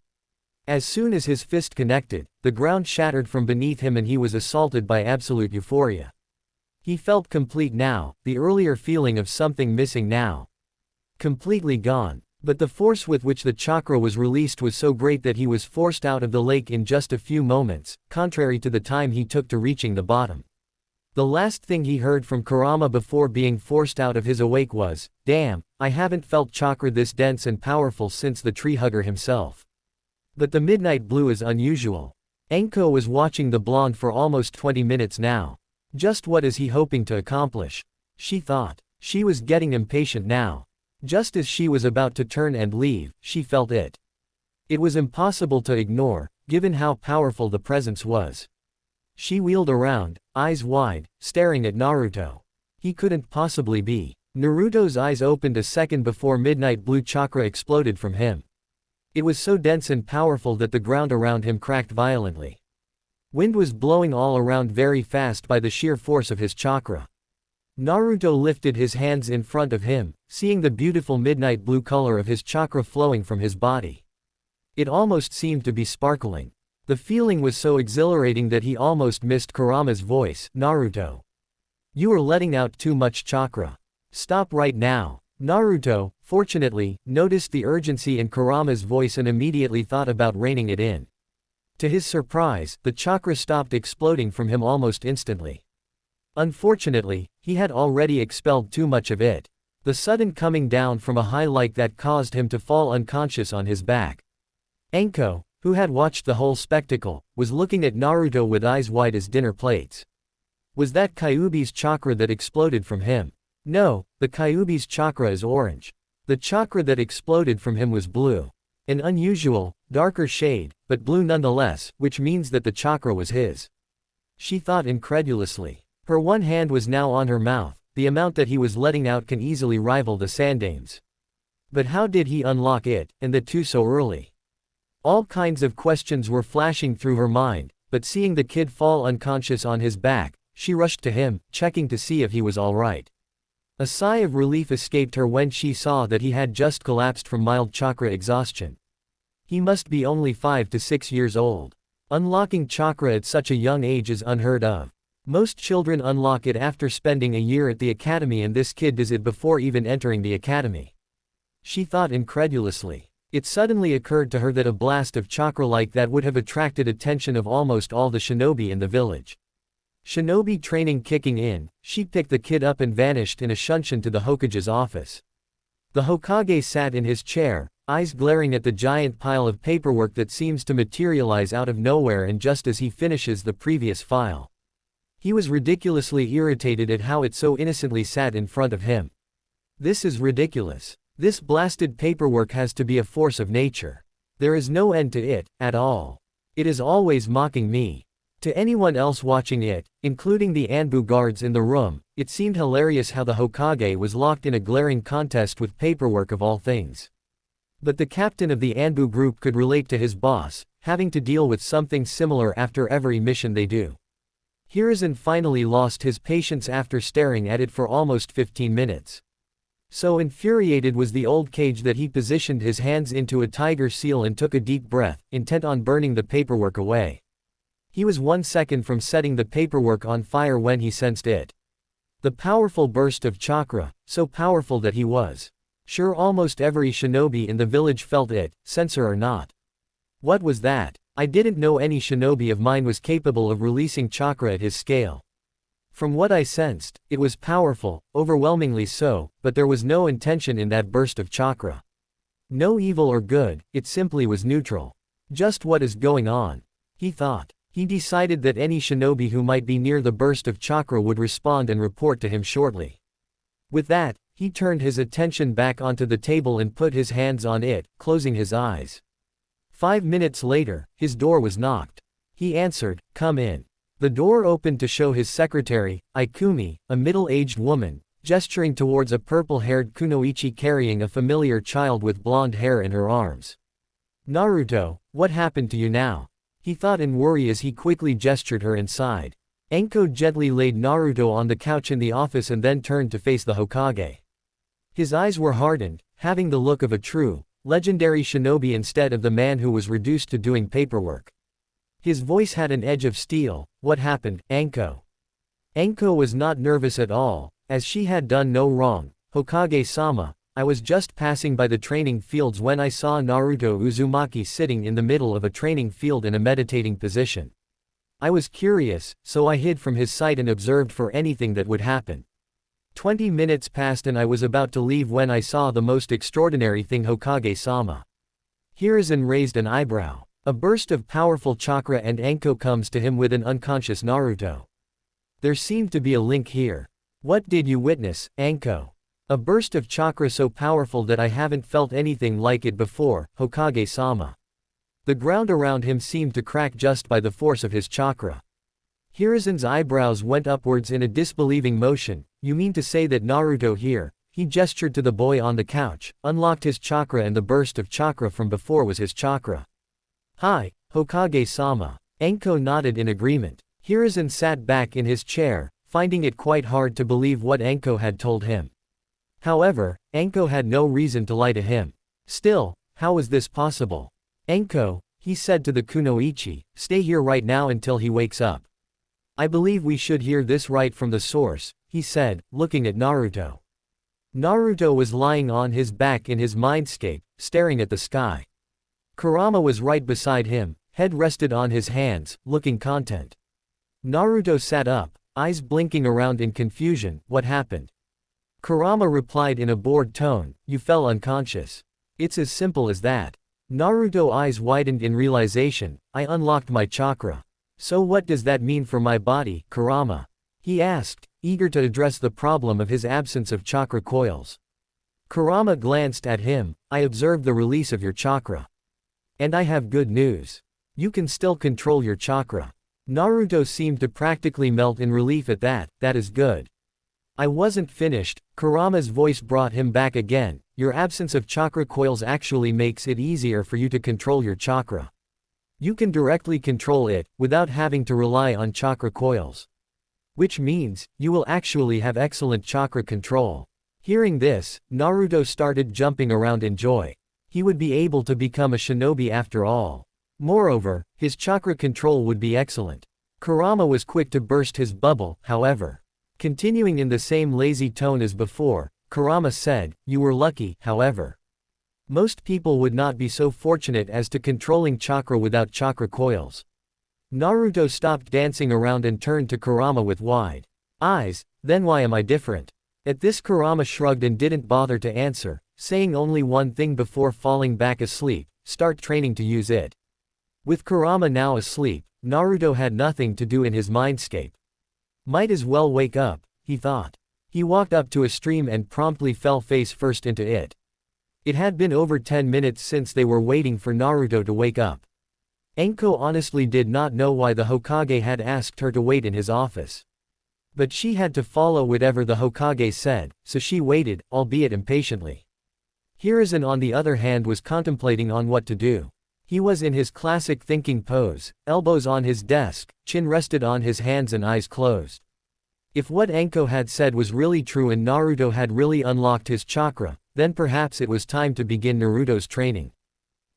As soon as his fist connected, the ground shattered from beneath him and he was assaulted by absolute euphoria. He felt complete now, the earlier feeling of something missing now. Completely gone. But the force with which the chakra was released was so great that he was forced out of the lake in just a few moments, contrary to the time he took to reaching the bottom. The last thing he heard from Kurama before being forced out of his awake was, damn, I haven't felt chakra this dense and powerful since the tree hugger himself. But the midnight blue is unusual. Enko was watching the blonde for almost 20 minutes now. Just what is he hoping to accomplish? She thought. She was getting impatient now. Just as she was about to turn and leave, she felt it. It was impossible to ignore, given how powerful the presence was. She wheeled around, eyes wide, staring at Naruto. He couldn't possibly be. Naruto's eyes opened a second before midnight blue chakra exploded from him. It was so dense and powerful that the ground around him cracked violently. Wind was blowing all around very fast by the sheer force of his chakra. Naruto lifted his hands in front of him, seeing the beautiful midnight blue color of his chakra flowing from his body. It almost seemed to be sparkling. The feeling was so exhilarating that he almost missed Kurama's voice, Naruto. You are letting out too much chakra. Stop right now. Naruto, fortunately, noticed the urgency in Kurama's voice and immediately thought about reining it in. To his surprise, the chakra stopped exploding from him almost instantly. Unfortunately, he had already expelled too much of it. The sudden coming down from a high like that caused him to fall unconscious on his back. Enko, who had watched the whole spectacle, was looking at Naruto with eyes wide as dinner plates. Was that Kyuubi's chakra that exploded from him? No, the Kyuubi's chakra is orange. The chakra that exploded from him was blue. An unusual, darker shade, but blue nonetheless, which means that the chakra was his. She thought incredulously. Her one hand was now on her mouth. The amount that he was letting out can easily rival the Sandame's. But how did he unlock it, and the two so early? All kinds of questions were flashing through her mind, but seeing the kid fall unconscious on his back, she rushed to him, checking to see if he was alright. A sigh of relief escaped her when she saw that he had just collapsed from mild chakra exhaustion. He must be only 5 to 6 years old. Unlocking chakra at such a young age is unheard of. Most children unlock it after spending a year at the academy, and this kid does it before even entering the academy. She thought incredulously. It suddenly occurred to her that a blast of chakra like that would have attracted attention of almost all the shinobi in the village. Shinobi training kicking in, she picked the kid up and vanished in a shunshin to the Hokage's office. The Hokage sat in his chair, eyes glaring at the giant pile of paperwork that seems to materialize out of nowhere and just as he finishes the previous file. He was ridiculously irritated at how it so innocently sat in front of him. This is ridiculous. This blasted paperwork has to be a force of nature. There is no end to it, at all. It is always mocking me. To anyone else watching it, including the Anbu guards in the room, it seemed hilarious how the Hokage was locked in a glaring contest with paperwork of all things. But the captain of the Anbu group could relate to his boss, having to deal with something similar after every mission they do. Hiruzen finally lost his patience after staring at it for almost 15 minutes. So infuriated was the old cage that he positioned his hands into a tiger seal and took a deep breath, intent on burning the paperwork away. He was 1 second from setting the paperwork on fire when he sensed it. The powerful burst of chakra, so powerful that he was sure almost every shinobi in the village felt it, censor or not. What was that? I didn't know any shinobi of mine was capable of releasing chakra at his scale. From what I sensed, it was powerful, overwhelmingly so, but there was no intention in that burst of chakra. No evil or good, it simply was neutral. Just what is going on? He thought. He decided that any shinobi who might be near the burst of chakra would respond and report to him shortly. With that, he turned his attention back onto the table and put his hands on it, closing his eyes. 5 minutes later, his door was knocked. He answered, "Come in." The door opened to show his secretary, Ikumi, a middle-aged woman, gesturing towards a purple-haired kunoichi carrying a familiar child with blonde hair in her arms. "Naruto, what happened to you now?" he thought in worry as he quickly gestured her inside. Enko gently laid Naruto on the couch in the office and then turned to face the Hokage. His eyes were hardened, having the look of a true, legendary shinobi instead of the man who was reduced to doing paperwork. His voice had an edge of steel. "What happened, Enko?" Enko was not nervous at all, as she had done no wrong. "Hokage-sama, I was just passing by the training fields when I saw Naruto Uzumaki sitting in the middle of a training field in a meditating position. I was curious, so I hid from his sight and observed for anything that would happen. 20 minutes passed and I was about to leave when I saw the most extraordinary thing, Hokage-sama." Hiruzen raised an eyebrow. A burst of powerful chakra and Enko comes to him with an unconscious Naruto. There seemed to be a link here. "What did you witness, Enko?" "A burst of chakra so powerful that I haven't felt anything like it before, Hokage-sama." The ground around him seemed to crack just by the force of his chakra. Hiruzen's eyebrows went upwards in a disbelieving motion. "You mean to say that Naruto here," he gestured to the boy on the couch, "unlocked his chakra and the burst of chakra from before was his chakra?" "Hi, Hokage-sama." Enko nodded in agreement. Hiruzen sat back in his chair, finding it quite hard to believe what Enko had told him. However, Enko had no reason to lie to him. Still, how was this possible? "Enko," he said to the kunoichi, "stay here right now until he wakes up. I believe we should hear this right from the source," he said, looking at Naruto. Naruto was lying on his back in his mindscape, staring at the sky. Kurama was right beside him, head rested on his hands, looking content. Naruto sat up, eyes blinking around in confusion. What happened? Kurama replied in a bored tone, you fell unconscious. It's as simple as that. Naruto's eyes widened in realization, I unlocked my chakra. So what does that mean for my body, Kurama? He asked, eager to address the problem of his absence of chakra coils. Kurama glanced at him, I observed the release of your chakra. And I have good news. You can still control your chakra. Naruto seemed to practically melt in relief at that, that is good. I wasn't finished, Kurama's voice brought him back again, your absence of chakra coils actually makes it easier for you to control your chakra. You can directly control it, without having to rely on chakra coils. Which means, you will actually have excellent chakra control. Hearing this, Naruto started jumping around in joy. He would be able to become a shinobi after all. Moreover, his chakra control would be excellent. Kurama was quick to burst his bubble, however. Continuing in the same lazy tone as before, Kurama said, you were lucky, however. Most people would not be so fortunate as to controlling chakra without chakra coils. Naruto stopped dancing around and turned to Kurama with wide eyes, then why am I different? At this Kurama shrugged and didn't bother to answer, saying only one thing before falling back asleep, start training to use it. With Kurama now asleep, Naruto had nothing to do in his mindscape. Might as well wake up, he thought. He walked up to a stream and promptly fell face first into it. It had been over 10 minutes since they were waiting for Naruto to wake up. Enko honestly did not know why the Hokage had asked her to wait in his office. But she had to follow whatever the Hokage said, so she waited, albeit impatiently. Hiruzen on the other hand was contemplating on what to do. He was in his classic thinking pose, elbows on his desk, chin rested on his hands and eyes closed. If what Enko had said was really true and Naruto had really unlocked his chakra, then perhaps it was time to begin Naruto's training.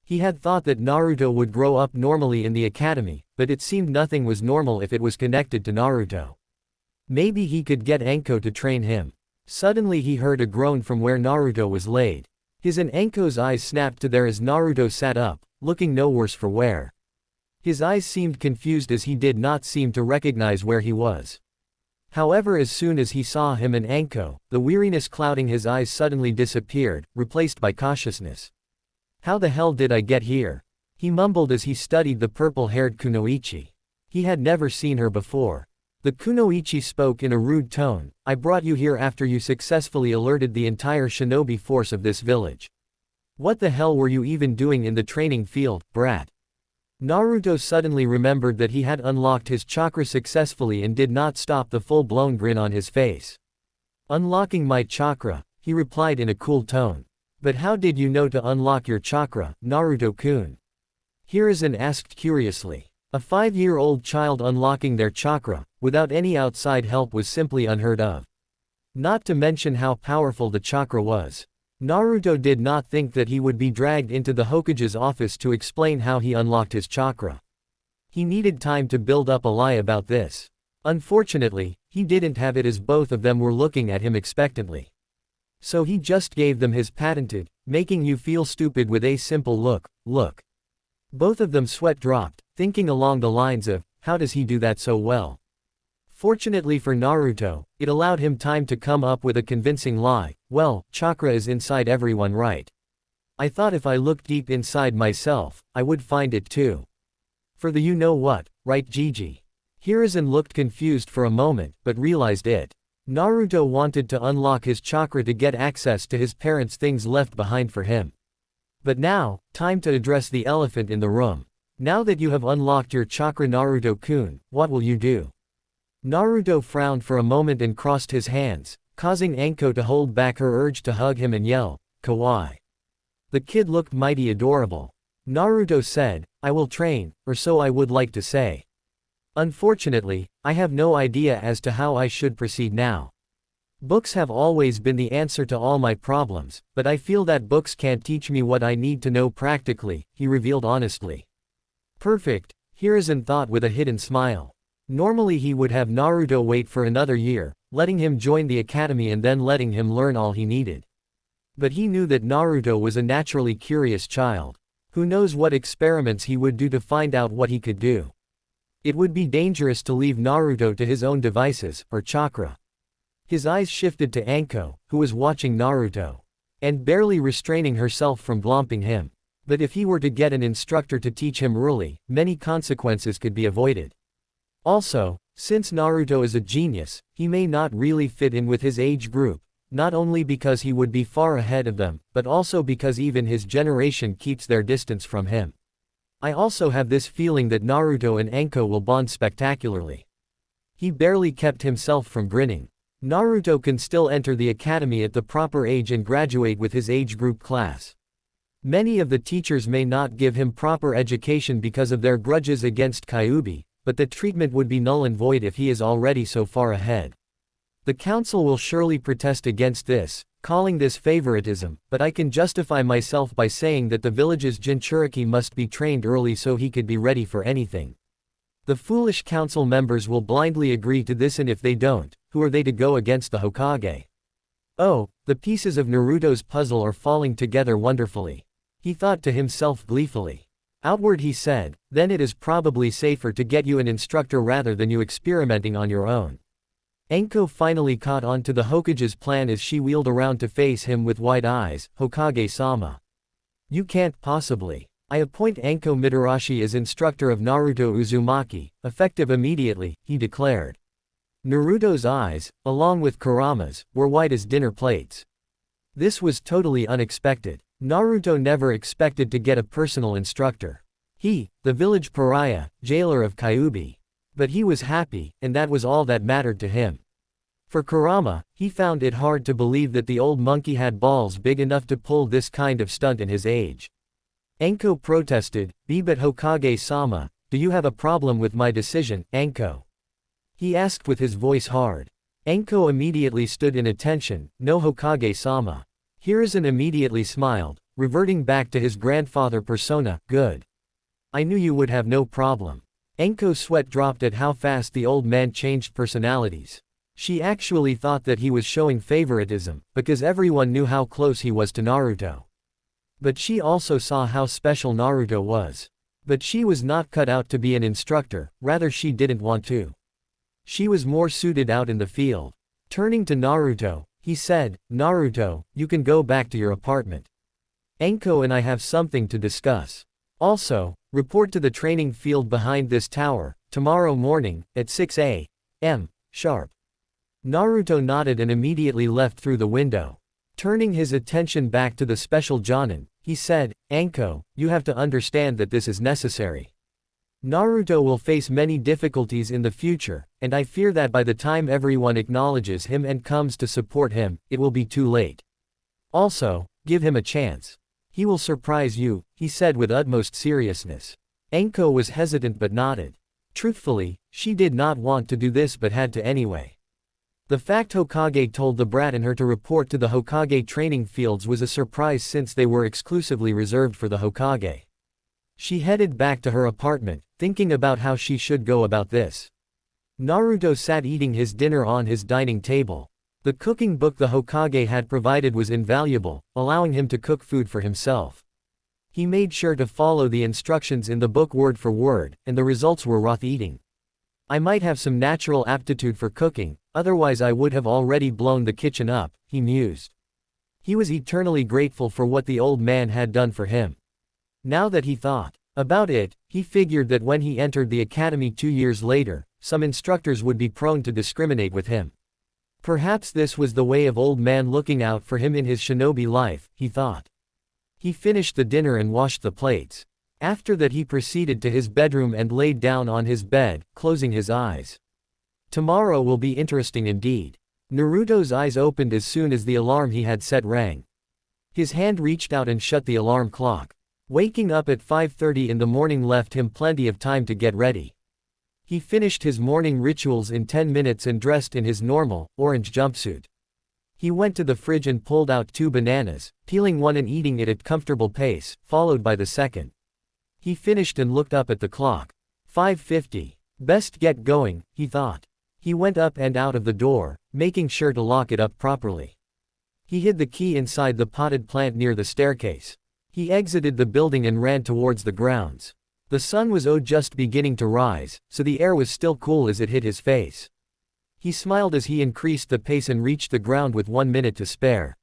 He had thought that Naruto would grow up normally in the academy, but it seemed nothing was normal if it was connected to Naruto. Maybe he could get Enko to train him. Suddenly he heard a groan from where Naruto was laid. His and Enko's eyes snapped to there as Naruto sat up, looking no worse for wear. His eyes seemed confused as he did not seem to recognize where he was. However, as soon as he saw him and Enko, the weariness clouding his eyes suddenly disappeared, replaced by cautiousness. How the hell did I get here? He mumbled as he studied the purple-haired Kunoichi. He had never seen her before. The Kunoichi spoke in a rude tone, I brought you here after you successfully alerted the entire shinobi force of this village. What the hell were you even doing in the training field, brat? Naruto suddenly remembered that he had unlocked his chakra successfully and did not stop the full-blown grin on his face. Unlocking my chakra, he replied in a cool tone. But how did you know to unlock your chakra, Naruto-kun? Hiruzen asked curiously. A 5-year-old child unlocking their chakra, without any outside help was simply unheard of. Not to mention how powerful the chakra was. Naruto did not think that he would be dragged into the Hokage's office to explain how he unlocked his chakra. He needed time to build up a lie about this. Unfortunately, he didn't have it as both of them were looking at him expectantly. So he just gave them his patented, making you feel stupid with a simple look. Both of them sweat dropped, thinking along the lines of, how does he do that so well? Fortunately for Naruto, it allowed him time to come up with a convincing lie, well, chakra is inside everyone, right? I thought if I looked deep inside myself, I would find it too. For the you-know-what, right Gigi? Hiruzen looked confused for a moment, but realized it. Naruto wanted to unlock his chakra to get access to his parents' things left behind for him. But now, time to address the elephant in the room. Now that you have unlocked your chakra Naruto-kun, what will you do? Naruto frowned for a moment and crossed his hands, causing Enko to hold back her urge to hug him and yell, kawaii. The kid looked mighty adorable. Naruto said, I will train, or so I would like to say. Unfortunately, I have no idea as to how I should proceed now. Books have always been the answer to all my problems, but I feel that books can't teach me what I need to know practically, he revealed honestly. Perfect, Hiruzen thought with a hidden smile. Normally he would have Naruto wait for another year, letting him join the academy and then letting him learn all he needed. But he knew that Naruto was a naturally curious child. Who knows what experiments he would do to find out what he could do. It would be dangerous to leave Naruto to his own devices, or chakra. His eyes shifted to Anko, who was watching Naruto, and barely restraining herself from glomping him. But if he were to get an instructor to teach him early, many consequences could be avoided. Also, since Naruto is a genius, he may not really fit in with his age group, not only because he would be far ahead of them, but also because even his generation keeps their distance from him. I also have this feeling that Naruto and Anko will bond spectacularly. He barely kept himself from grinning. Naruto can still enter the academy at the proper age and graduate with his age group class. Many of the teachers may not give him proper education because of their grudges against Kyuubi, but the treatment would be null and void if he is already so far ahead. The council will surely protest against this, calling this favoritism, but I can justify myself by saying that the village's Jinchuriki must be trained early so he could be ready for anything. The foolish council members will blindly agree to this, and if they don't, who are they to go against the Hokage? Oh, the pieces of Naruto's puzzle are falling together wonderfully. He thought to himself gleefully. Outward he said, then it is probably safer to get you an instructor rather than you experimenting on your own. Anko finally caught on to the Hokage's plan as she wheeled around to face him with wide eyes. Hokage-sama. You can't possibly. I appoint Anko Mitarashi as instructor of Naruto Uzumaki, effective immediately, he declared. Naruto's eyes, along with Kurama's, were white as dinner plates. This was totally unexpected. Naruto never expected to get a personal instructor. He, the village pariah, jailer of Kyuubi. But he was happy, and that was all that mattered to him. For Kurama, he found it hard to believe that the old monkey had balls big enough to pull this kind of stunt in his age. Anko protested, but Hokage-sama, do you have a problem with my decision, Anko? He asked with his voice hard. Anko immediately stood in attention, no Hokage-sama. Hiruzen immediately smiled, reverting back to his grandfather persona, good. I knew you would have no problem. Anko's sweat dropped at how fast the old man changed personalities. She actually thought that he was showing favoritism, because everyone knew how close he was to Naruto. But she also saw how special Naruto was. But she was not cut out to be an instructor, rather she didn't want to. She was more suited out in the field. Turning to Naruto, he said, Naruto, you can go back to your apartment. Anko and I have something to discuss. Also, report to the training field behind this tower, tomorrow morning, at 6 a.m. sharp. Naruto nodded and immediately left through the window. Turning his attention back to the special Jonin, he said, Anko, you have to understand that this is necessary. Naruto will face many difficulties in the future, and I fear that by the time everyone acknowledges him and comes to support him, it will be too late. Also, give him a chance. He will surprise you, he said with utmost seriousness. Anko was hesitant but nodded. Truthfully, she did not want to do this but had to anyway. The fact Hokage told the brat and her to report to the Hokage training fields was a surprise since they were exclusively reserved for the Hokage. She headed back to her apartment, thinking about how she should go about this. Naruto sat eating his dinner on his dining table. The cooking book the Hokage had provided was invaluable, allowing him to cook food for himself. He made sure to follow the instructions in the book word for word, and the results were raw eating. I might have some natural aptitude for cooking, otherwise I would have already blown the kitchen up, he mused. He was eternally grateful for what the old man had done for him. Now that he thought about it, he figured that when he entered the academy 2 years later, some instructors would be prone to discriminate with him. Perhaps this was the way of old man looking out for him in his shinobi life, he thought. He finished the dinner and washed the plates. After that he proceeded to his bedroom and laid down on his bed, closing his eyes. Tomorrow will be interesting indeed. Naruto's eyes opened as soon as the alarm he had set rang. His hand reached out and shut the alarm clock. Waking up at 5:30 in the morning left him plenty of time to get ready. He finished his morning rituals in 10 minutes and dressed in his normal, orange jumpsuit. He went to the fridge and pulled out 2 bananas, peeling one and eating it at comfortable pace, followed by the second. He finished and looked up at the clock. 5:50. Best get going, he thought. He went up and out of the door, making sure to lock it up properly. He hid the key inside the potted plant near the staircase. He exited the building and ran towards the grounds. The sun was just beginning to rise, so the air was still cool as it hit his face. He smiled as he increased the pace and reached the ground with 1 minute to spare.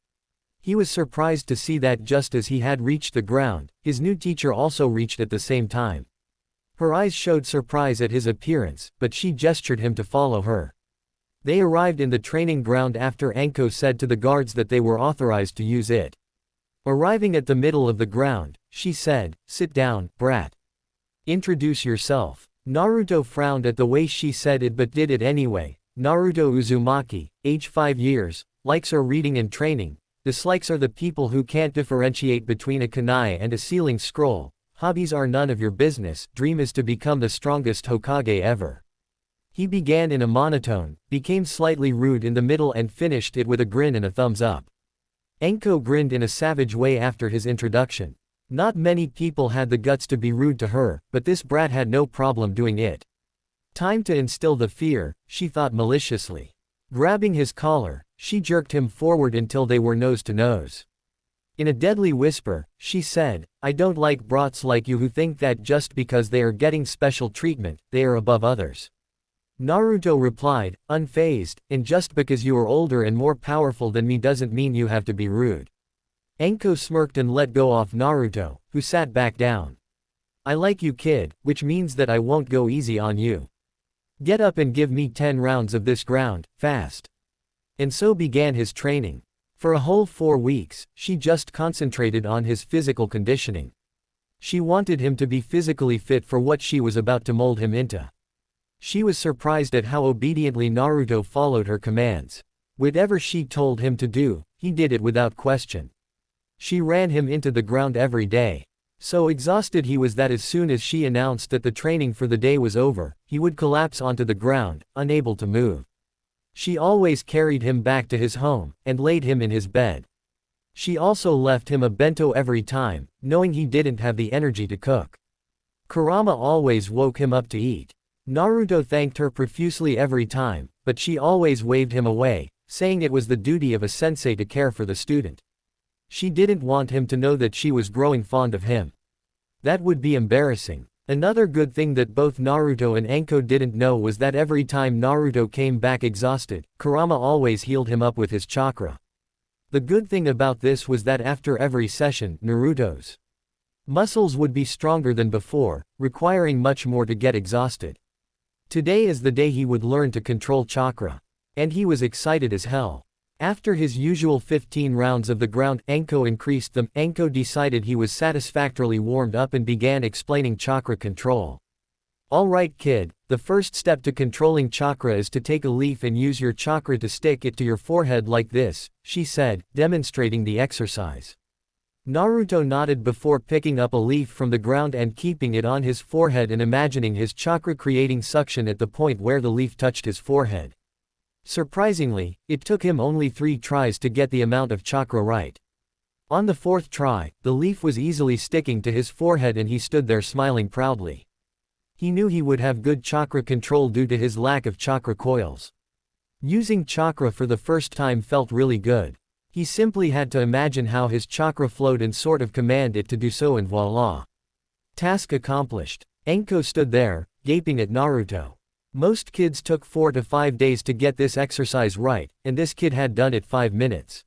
He was surprised to see that just as he had reached the ground, his new teacher also reached at the same time. Her eyes showed surprise at his appearance, but she gestured him to follow her. They arrived in the training ground after Anko said to the guards that they were authorized to use it. Arriving at the middle of the ground, she said, "Sit down, brat. Introduce yourself." Naruto frowned at the way she said it but did it anyway. Naruto Uzumaki, age 5 years, likes are reading and training, dislikes are the people who can't differentiate between a kunai and a sealing scroll, hobbies are none of your business, dream is to become the strongest Hokage ever. He began in a monotone, became slightly rude in the middle and finished it with a grin and a thumbs up. Anko grinned in a savage way after his introduction. Not many people had the guts to be rude to her, but this brat had no problem doing it. Time to instill the fear, she thought maliciously. Grabbing his collar, she jerked him forward until they were nose to nose. In a deadly whisper, she said, "I don't like brats like you who think that just because they are getting special treatment, they are above others." Naruto replied, unfazed, "And just because you are older and more powerful than me doesn't mean you have to be rude." Anko smirked and let go of Naruto, who sat back down. "I like you, kid, which means that I won't go easy on you. Get up and give me 10 rounds of this ground, fast." And so began his training. For a whole 4 weeks, she just concentrated on his physical conditioning. She wanted him to be physically fit for what she was about to mold him into. She was surprised at how obediently Naruto followed her commands. Whatever she told him to do, he did it without question. She ran him into the ground every day. So exhausted he was that as soon as she announced that the training for the day was over, he would collapse onto the ground, unable to move. She always carried him back to his home, and laid him in his bed. She also left him a bento every time, knowing he didn't have the energy to cook. Kurama always woke him up to eat. Naruto thanked her profusely every time, but she always waved him away, saying it was the duty of a sensei to care for the student. She didn't want him to know that she was growing fond of him. That would be embarrassing. Another good thing that both Naruto and Anko didn't know was that every time Naruto came back exhausted, Kurama always healed him up with his chakra. The good thing about this was that after every session, Naruto's muscles would be stronger than before, requiring much more to get exhausted. Today is the day he would learn to control chakra. And he was excited as hell. After his usual 15 rounds of the ground, Anko increased them. Anko decided he was satisfactorily warmed up and began explaining chakra control. "Alright kid, the first step to controlling chakra is to take a leaf and use your chakra to stick it to your forehead like this," she said, demonstrating the exercise. Naruto nodded before picking up a leaf from the ground and keeping it on his forehead and imagining his chakra creating suction at the point where the leaf touched his forehead. Surprisingly, it took him only 3 tries to get the amount of chakra right. On the 4th try, the leaf was easily sticking to his forehead and he stood there smiling proudly. He knew he would have good chakra control due to his lack of chakra coils. Using chakra for the first time felt really good. He simply had to imagine how his chakra flowed and sort of command it to do so, and voila. Task accomplished. Anko stood there, gaping at Naruto. Most kids took 4 to 5 days to get this exercise right, and this kid had done it 5 minutes.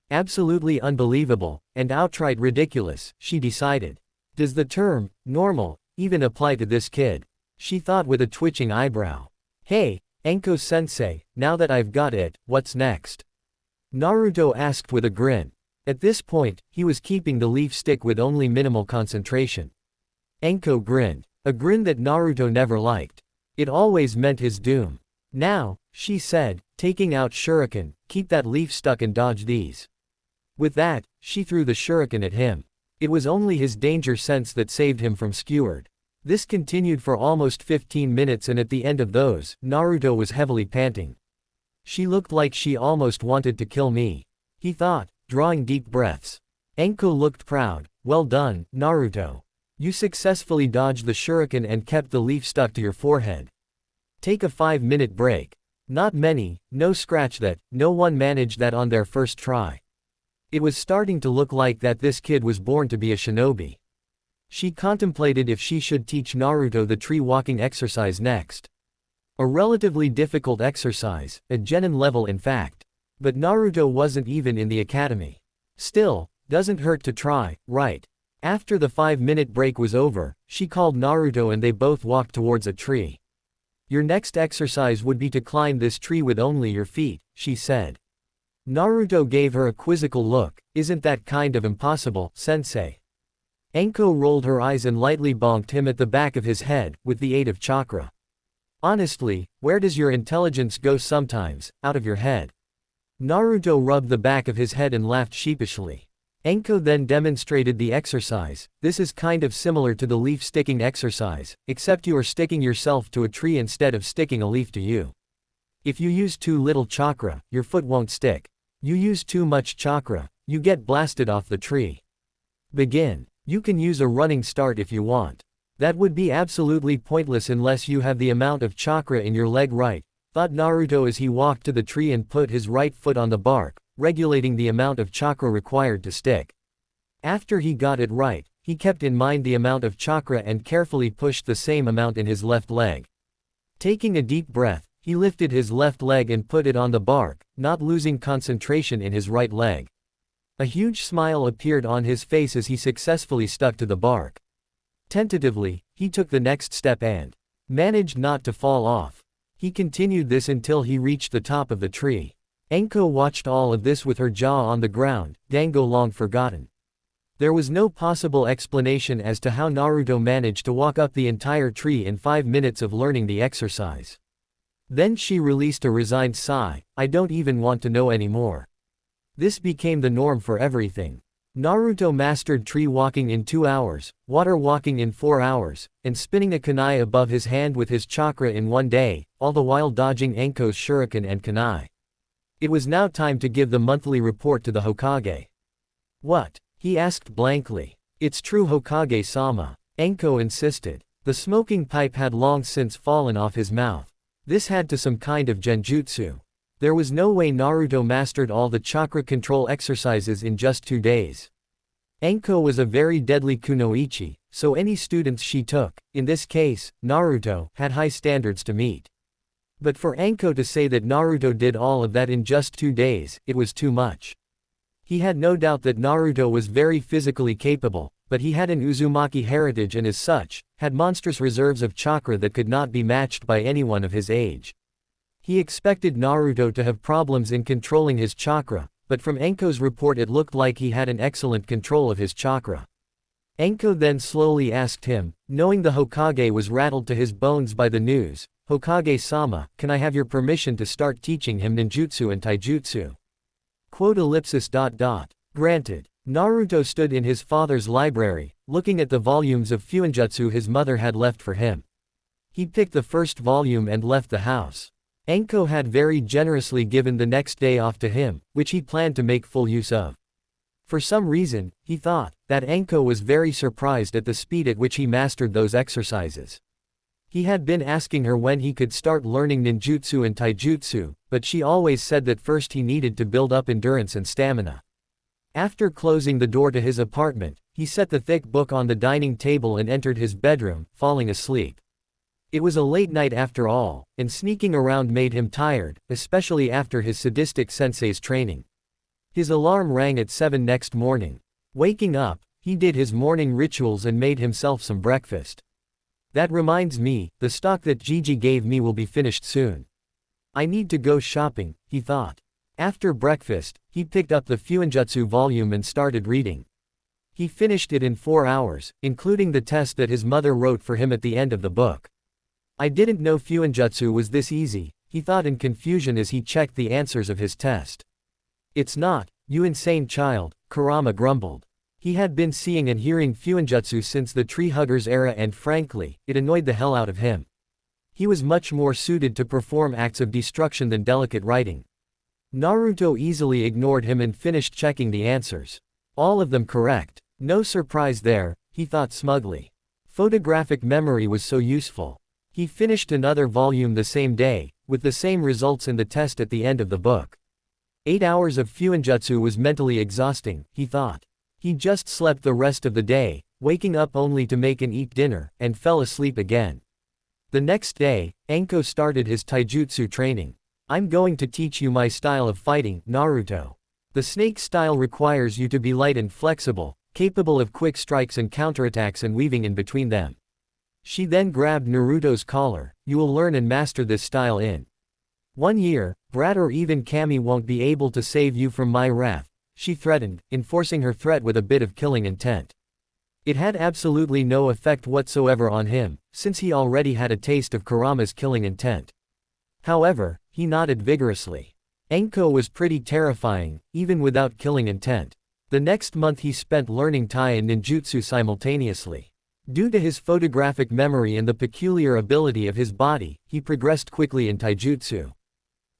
Absolutely unbelievable, and outright ridiculous, she decided. Does the term, normal, even apply to this kid? She thought with a twitching eyebrow. Hey, Anko-sensei, now that I've got it, what's next? Naruto asked with a grin. At this point, he was keeping the leaf stick with only minimal concentration. Anko grinned. A grin that Naruto never liked. It always meant his doom. Now, she said, taking out shuriken, keep that leaf stuck and dodge these. With that, she threw the shuriken at him. It was only his danger sense that saved him from skewered. This continued for almost 15 minutes, and at the end of those, Naruto was heavily panting. She looked like she almost wanted to kill me, he thought, drawing deep breaths. Anko looked proud. Well done, Naruto. You successfully dodged the shuriken and kept the leaf stuck to your forehead. Take a 5-minute break. Not many, no scratch that, no one managed that on their first try. It was starting to look like that this kid was born to be a shinobi. She contemplated if she should teach Naruto the tree walking exercise next. A relatively difficult exercise, a genin level in fact. But Naruto wasn't even in the academy. Still, doesn't hurt to try, right? After the 5-minute break was over, she called Naruto and they both walked towards a tree. Your next exercise would be to climb this tree with only your feet, she said. Naruto gave her a quizzical look. Isn't that kind of impossible, sensei? Anko rolled her eyes and lightly bonked him at the back of his head, with the aid of chakra. Honestly, where does your intelligence go sometimes, out of your head? Naruto rubbed the back of his head and laughed sheepishly. Anko then demonstrated the exercise. This is kind of similar to the leaf sticking exercise, except you are sticking yourself to a tree instead of sticking a leaf to you. If you use too little chakra, your foot won't stick. You use too much chakra, you get blasted off the tree. Begin. You can use a running start if you want. That would be absolutely pointless unless you have the amount of chakra in your leg right, thought Naruto as he walked to the tree and put his right foot on the bark, regulating the amount of chakra required to stick. After he got it right, he kept in mind the amount of chakra and carefully pushed the same amount in his left leg. Taking a deep breath, he lifted his left leg and put it on the bark, not losing concentration in his right leg. A huge smile appeared on his face as he successfully stuck to the bark. Tentatively, he took the next step and managed not to fall off. He continued this until he reached the top of the tree. Anko watched all of this with her jaw on the ground, Dango long forgotten. There was no possible explanation as to how Naruto managed to walk up the entire tree in 5 minutes of learning the exercise. Then she released a resigned sigh. I don't even want to know anymore. This became the norm for everything. Naruto mastered tree walking in 2 hours, water walking in 4 hours, and spinning a kunai above his hand with his chakra in 1 day, all the while dodging Anko's shuriken and kunai. It was now time to give the monthly report to the Hokage. What? He asked blankly. It's true, Hokage-sama. Anko insisted. The smoking pipe had long since fallen off his mouth. This had to some kind of genjutsu. There was no way Naruto mastered all the chakra control exercises in just 2 days. Anko was a very deadly kunoichi, so any students she took, in this case, Naruto, had high standards to meet. But for Anko to say that Naruto did all of that in just 2 days, it was too much. He had no doubt that Naruto was very physically capable, but he had an Uzumaki heritage and as such, had monstrous reserves of chakra that could not be matched by anyone of his age. He expected Naruto to have problems in controlling his chakra, but from Anko's report it looked like he had an excellent control of his chakra. Anko then slowly asked him, knowing the Hokage was rattled to his bones by the news, Hokage-sama, can I have your permission to start teaching him ninjutsu and taijutsu? Granted. Naruto stood in his father's library, looking at the volumes of fuinjutsu his mother had left for him. He picked the first volume and left the house. Anko had very generously given the next day off to him, which he planned to make full use of. For some reason, he thought that Anko was very surprised at the speed at which he mastered those exercises. He had been asking her when he could start learning ninjutsu and taijutsu, but she always said that first he needed to build up endurance and stamina. After closing the door to his apartment, he set the thick book on the dining table and entered his bedroom, falling asleep. It was a late night after all, and sneaking around made him tired, especially after his sadistic sensei's training. His alarm rang at 7 next morning. Waking up, he did his morning rituals and made himself some breakfast. That reminds me, the stock that Gigi gave me will be finished soon. I need to go shopping, he thought. After breakfast, he picked up the fuinjutsu volume and started reading. He finished it in 4 hours, including the test that his mother wrote for him at the end of the book. I didn't know fuinjutsu was this easy, he thought in confusion as he checked the answers of his test. It's not, you insane child, Kurama grumbled. He had been seeing and hearing fuinjutsu since the tree huggers era and frankly, it annoyed the hell out of him. He was much more suited to perform acts of destruction than delicate writing. Naruto easily ignored him and finished checking the answers. All of them correct. No surprise there, he thought smugly. Photographic memory was so useful. He finished another volume the same day, with the same results in the test at the end of the book. 8 hours of fuinjutsu was mentally exhausting, he thought. He just slept the rest of the day, waking up only to make and eat dinner, and fell asleep again. The next day, Anko started his taijutsu training. I'm going to teach you my style of fighting, Naruto. The snake style requires you to be light and flexible, capable of quick strikes and counterattacks and weaving in between them. She then grabbed Naruto's collar. You will learn and master this style in 1 year. Brat or even Kami won't be able to save you from my wrath, she threatened, enforcing her threat with a bit of killing intent. It had absolutely no effect whatsoever on him, since he already had a taste of Kurama's killing intent. However, he nodded vigorously. Anko was pretty terrifying, even without killing intent. The next month he spent learning Tai and ninjutsu simultaneously. Due to his photographic memory and the peculiar ability of his body, he progressed quickly in taijutsu.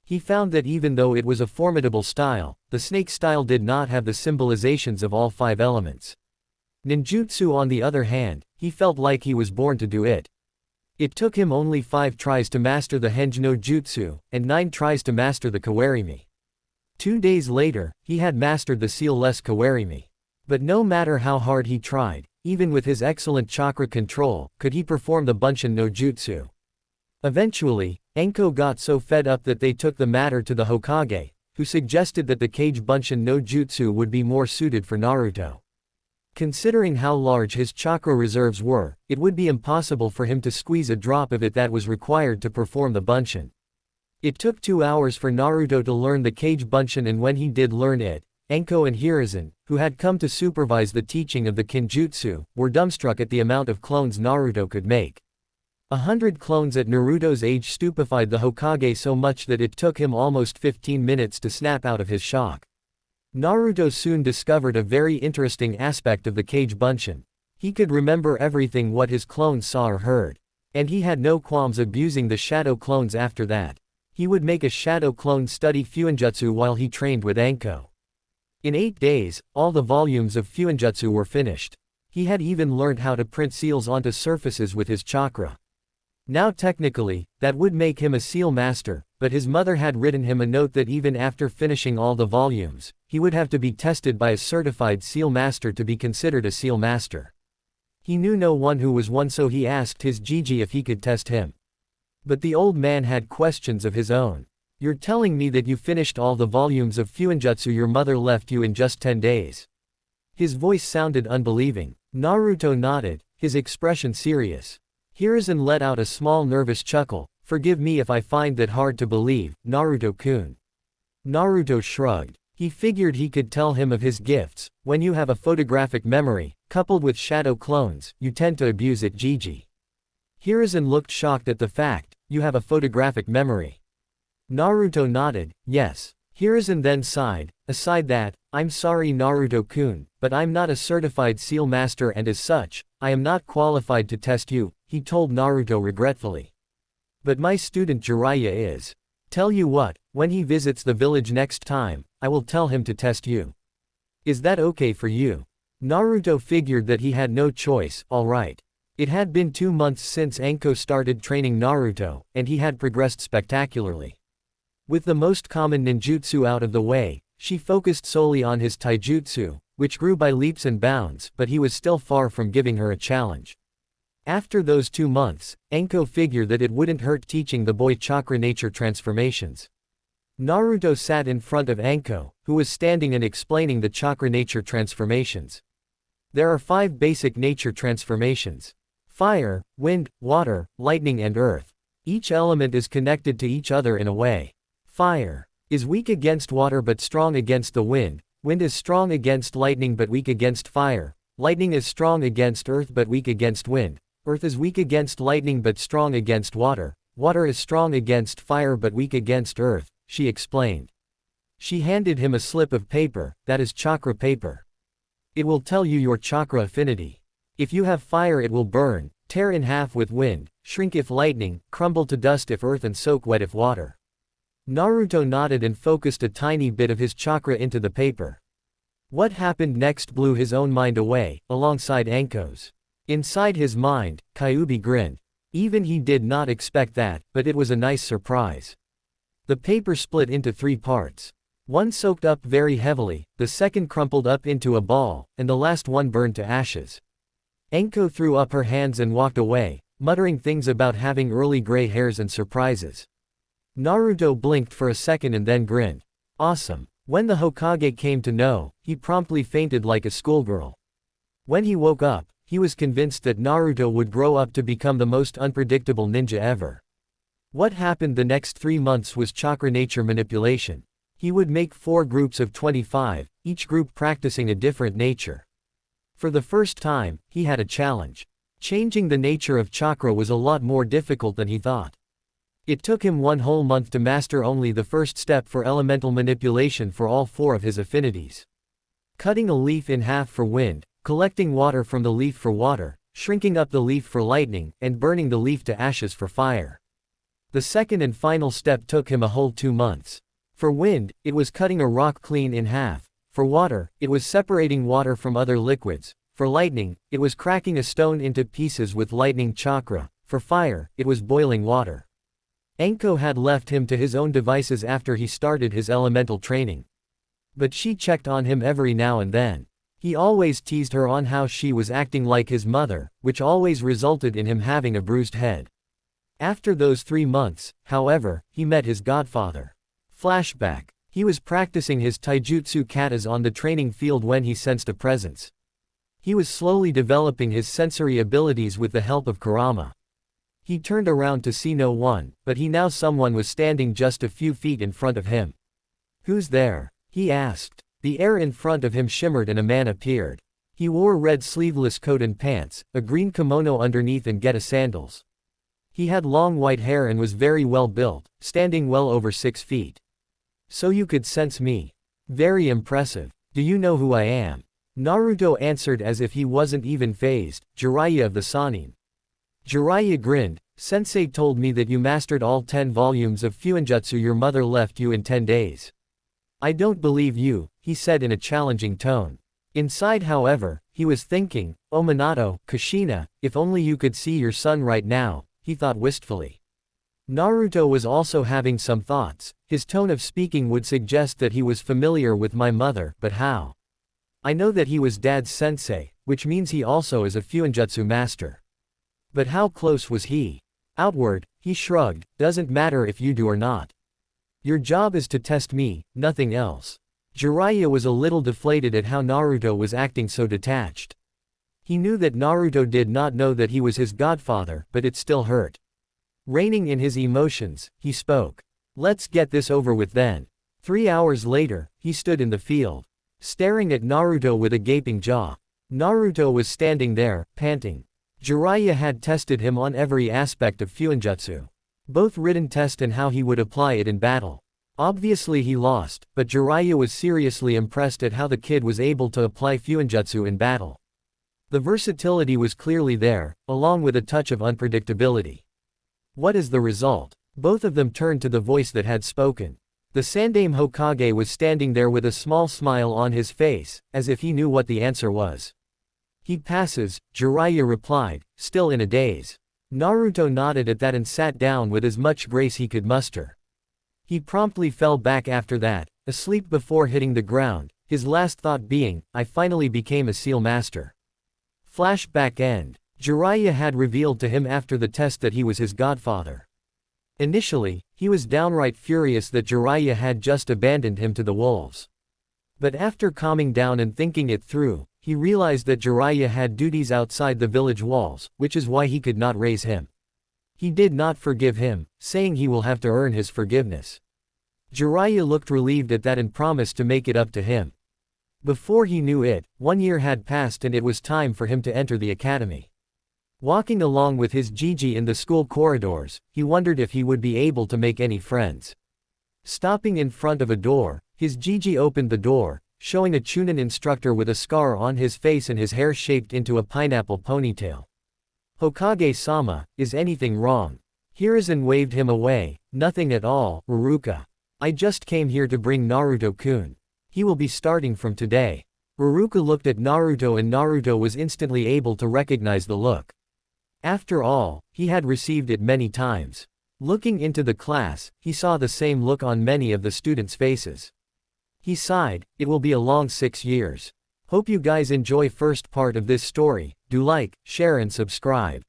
He found that even though it was a formidable style, the snake style did not have the symbolizations of all 5 elements. Ninjutsu on the other hand, he felt like he was born to do it. It took him only 5 tries to master the Henj no Jutsu, and 9 tries to master the Kawarimi. 2 days later, he had mastered the seal-less Kawarimi. But no matter how hard he tried, even with his excellent chakra control, could he perform the Bunshin no Jutsu. Eventually, Anko got so fed up that they took the matter to the Hokage, who suggested that the Kage Bunshin no Jutsu would be more suited for Naruto. Considering how large his chakra reserves were, it would be impossible for him to squeeze a drop of it that was required to perform the Bunshin. It took 2 hours for Naruto to learn the Kage Bunshin, and when he did learn it, Anko and Hiruzen, who had come to supervise the teaching of the Kinjutsu, were dumbstruck at the amount of clones Naruto could make. 100 clones at Naruto's age stupefied the Hokage so much that it took him almost 15 minutes to snap out of his shock. Naruto soon discovered a very interesting aspect of the Kage Bunshin. He could remember everything what his clones saw or heard. And he had no qualms abusing the shadow clones after that. He would make a shadow clone study Fuinjutsu while he trained with Anko. In 8 days, all the volumes of Fuinjutsu were finished. He had even learned how to print seals onto surfaces with his chakra. Now technically, that would make him a seal master, but his mother had written him a note that even after finishing all the volumes, he would have to be tested by a certified seal master to be considered a seal master. He knew no one who was one, so he asked his Gigi if he could test him. But the old man had questions of his own. You're telling me that you finished all the volumes of Fuinjutsu your mother left you in just 10 days? His voice sounded unbelieving. Naruto nodded, his expression serious. Hiruzen let out a small nervous chuckle. Forgive me if I find that hard to believe, Naruto-kun. Naruto shrugged. He figured he could tell him of his gifts. When you have a photographic memory, coupled with shadow clones, you tend to abuse it, Gigi. Hiruzen looked shocked at the fact, you have a photographic memory. Naruto nodded, yes. Hiruzen then sighed, aside that, I'm sorry Naruto-kun, but I'm not a certified seal master and as such, I am not qualified to test you, he told Naruto regretfully. But my student Jiraiya is. Tell you what, when he visits the village next time, I will tell him to test you. Is that okay for you? Naruto figured that he had no choice, alright. It had been 2 months since Anko started training Naruto, and he had progressed spectacularly. With the most common ninjutsu out of the way, she focused solely on his taijutsu, which grew by leaps and bounds, but he was still far from giving her a challenge. After those 2 months, Anko figured that it wouldn't hurt teaching the boy chakra nature transformations. Naruto sat in front of Anko, who was standing and explaining the chakra nature transformations. There are 5 basic nature transformations: fire, wind, water, lightning and earth. Each element is connected to each other in a way. Fire is weak against water but strong against the wind. Wind is strong against lightning but weak against fire. Lightning is strong against earth but weak against wind. Earth is weak against lightning but strong against water. Water is strong against fire but weak against earth, she explained. She handed him a slip of paper, that is chakra paper. It will tell you your chakra affinity. If you have fire it will burn, tear in half with wind, shrink if lightning, crumble to dust if earth and soak wet if water. Naruto nodded and focused a tiny bit of his chakra into the paper. What happened next blew his own mind away, alongside Anko's. Inside his mind, Kyuubi grinned. Even he did not expect that, but it was a nice surprise. The paper split into 3 parts. One soaked up very heavily, the second crumpled up into a ball, and the last one burned to ashes. Enko threw up her hands and walked away, muttering things about having early gray hairs and surprises. Naruto blinked for a second and then grinned. Awesome. When the Hokage came to know, he promptly fainted like a schoolgirl. When he woke up, he was convinced that Naruto would grow up to become the most unpredictable ninja ever. What happened the next 3 months was chakra nature manipulation. He would make 4 groups of 25, each group practicing a different nature. For the first time, he had a challenge. Changing the nature of chakra was a lot more difficult than he thought. It took him 1 whole month to master only the first step for elemental manipulation for all 4 of his affinities. Cutting a leaf in half for wind, collecting water from the leaf for water, shrinking up the leaf for lightning, and burning the leaf to ashes for fire. The second and final step took him a whole 2 months. For wind, it was cutting a rock clean in half. For water, it was separating water from other liquids. For lightning, it was cracking a stone into pieces with lightning chakra. For fire, it was boiling water. Enko had left him to his own devices after he started his elemental training. But she checked on him every now and then. He always teased her on how she was acting like his mother, which always resulted in him having a bruised head. After those 3 months, however, he met his godfather. Flashback. He was practicing his taijutsu katas on the training field when he sensed a presence. He was slowly developing his sensory abilities with the help of Kurama. He turned around to see no one, but now someone was standing just a few feet in front of him. "Who's there?" he asked. The air in front of him shimmered and a man appeared. He wore red sleeveless coat and pants, a green kimono underneath and geta sandals. He had long white hair and was very well built, standing well over 6 feet. "So you could sense me. Very impressive. Do you know who I am?" Naruto answered as if he wasn't even fazed, "Jiraiya of the Sannin." Jiraiya grinned. "Sensei told me that you mastered all 10 volumes of Fuinjutsu your mother left you in 10 days. I don't believe you," he said in a challenging tone. Inside, however, he was thinking, "Oh Minato, Kushina, if only you could see your son right now," he thought wistfully. Naruto was also having some thoughts. His tone of speaking would suggest that he was familiar with my mother, but how? I know that he was Dad's sensei, which means he also is a Fuinjutsu master. But how close was he? Outward, he shrugged, "Doesn't matter if you do or not. Your job is to test me, nothing else." Jiraiya was a little deflated at how Naruto was acting so detached. He knew that Naruto did not know that he was his godfather, but it still hurt. Reining in his emotions, he spoke. "Let's get this over with then." 3 hours later, he stood in the field, staring at Naruto with a gaping jaw. Naruto was standing there, panting. Jiraiya had tested him on every aspect of Fuinjutsu. Both written test and how he would apply it in battle. Obviously he lost, but Jiraiya was seriously impressed at how the kid was able to apply Fuinjutsu in battle. The versatility was clearly there, along with a touch of unpredictability. What is the result? Both of them turned to the voice that had spoken. The Sandaime Hokage was standing there with a small smile on his face, as if he knew what the answer was. "He passes," Jiraiya replied, still in a daze. Naruto nodded at that and sat down with as much grace he could muster. He promptly fell back after that, asleep before hitting the ground, his last thought being, "I finally became a seal master." Flashback end. Jiraiya had revealed to him after the test that he was his godfather. Initially, he was downright furious that Jiraiya had just abandoned him to the wolves. But after calming down and thinking it through, he realized that Jiraiya had duties outside the village walls, which is why he could not raise him. He did not forgive him, saying he will have to earn his forgiveness. Jiraiya looked relieved at that and promised to make it up to him. Before he knew it, 1 year had passed and it was time for him to enter the academy. Walking along with his Gigi in the school corridors, he wondered if he would be able to make any friends. Stopping in front of a door, his Gigi opened the door, showing a Chunin instructor with a scar on his face and his hair shaped into a pineapple ponytail. "Hokage-sama, is anything wrong?" Hiruzen waved him away. "Nothing at all, Ruruka. I just came here to bring Naruto-kun. He will be starting from today." Ruruka looked at Naruto and Naruto was instantly able to recognize the look. After all, he had received it many times. Looking into the class, he saw the same look on many of the students' faces. He sighed, "It will be a long 6 years. Hope you guys enjoy first part of this story. Do like, share and subscribe.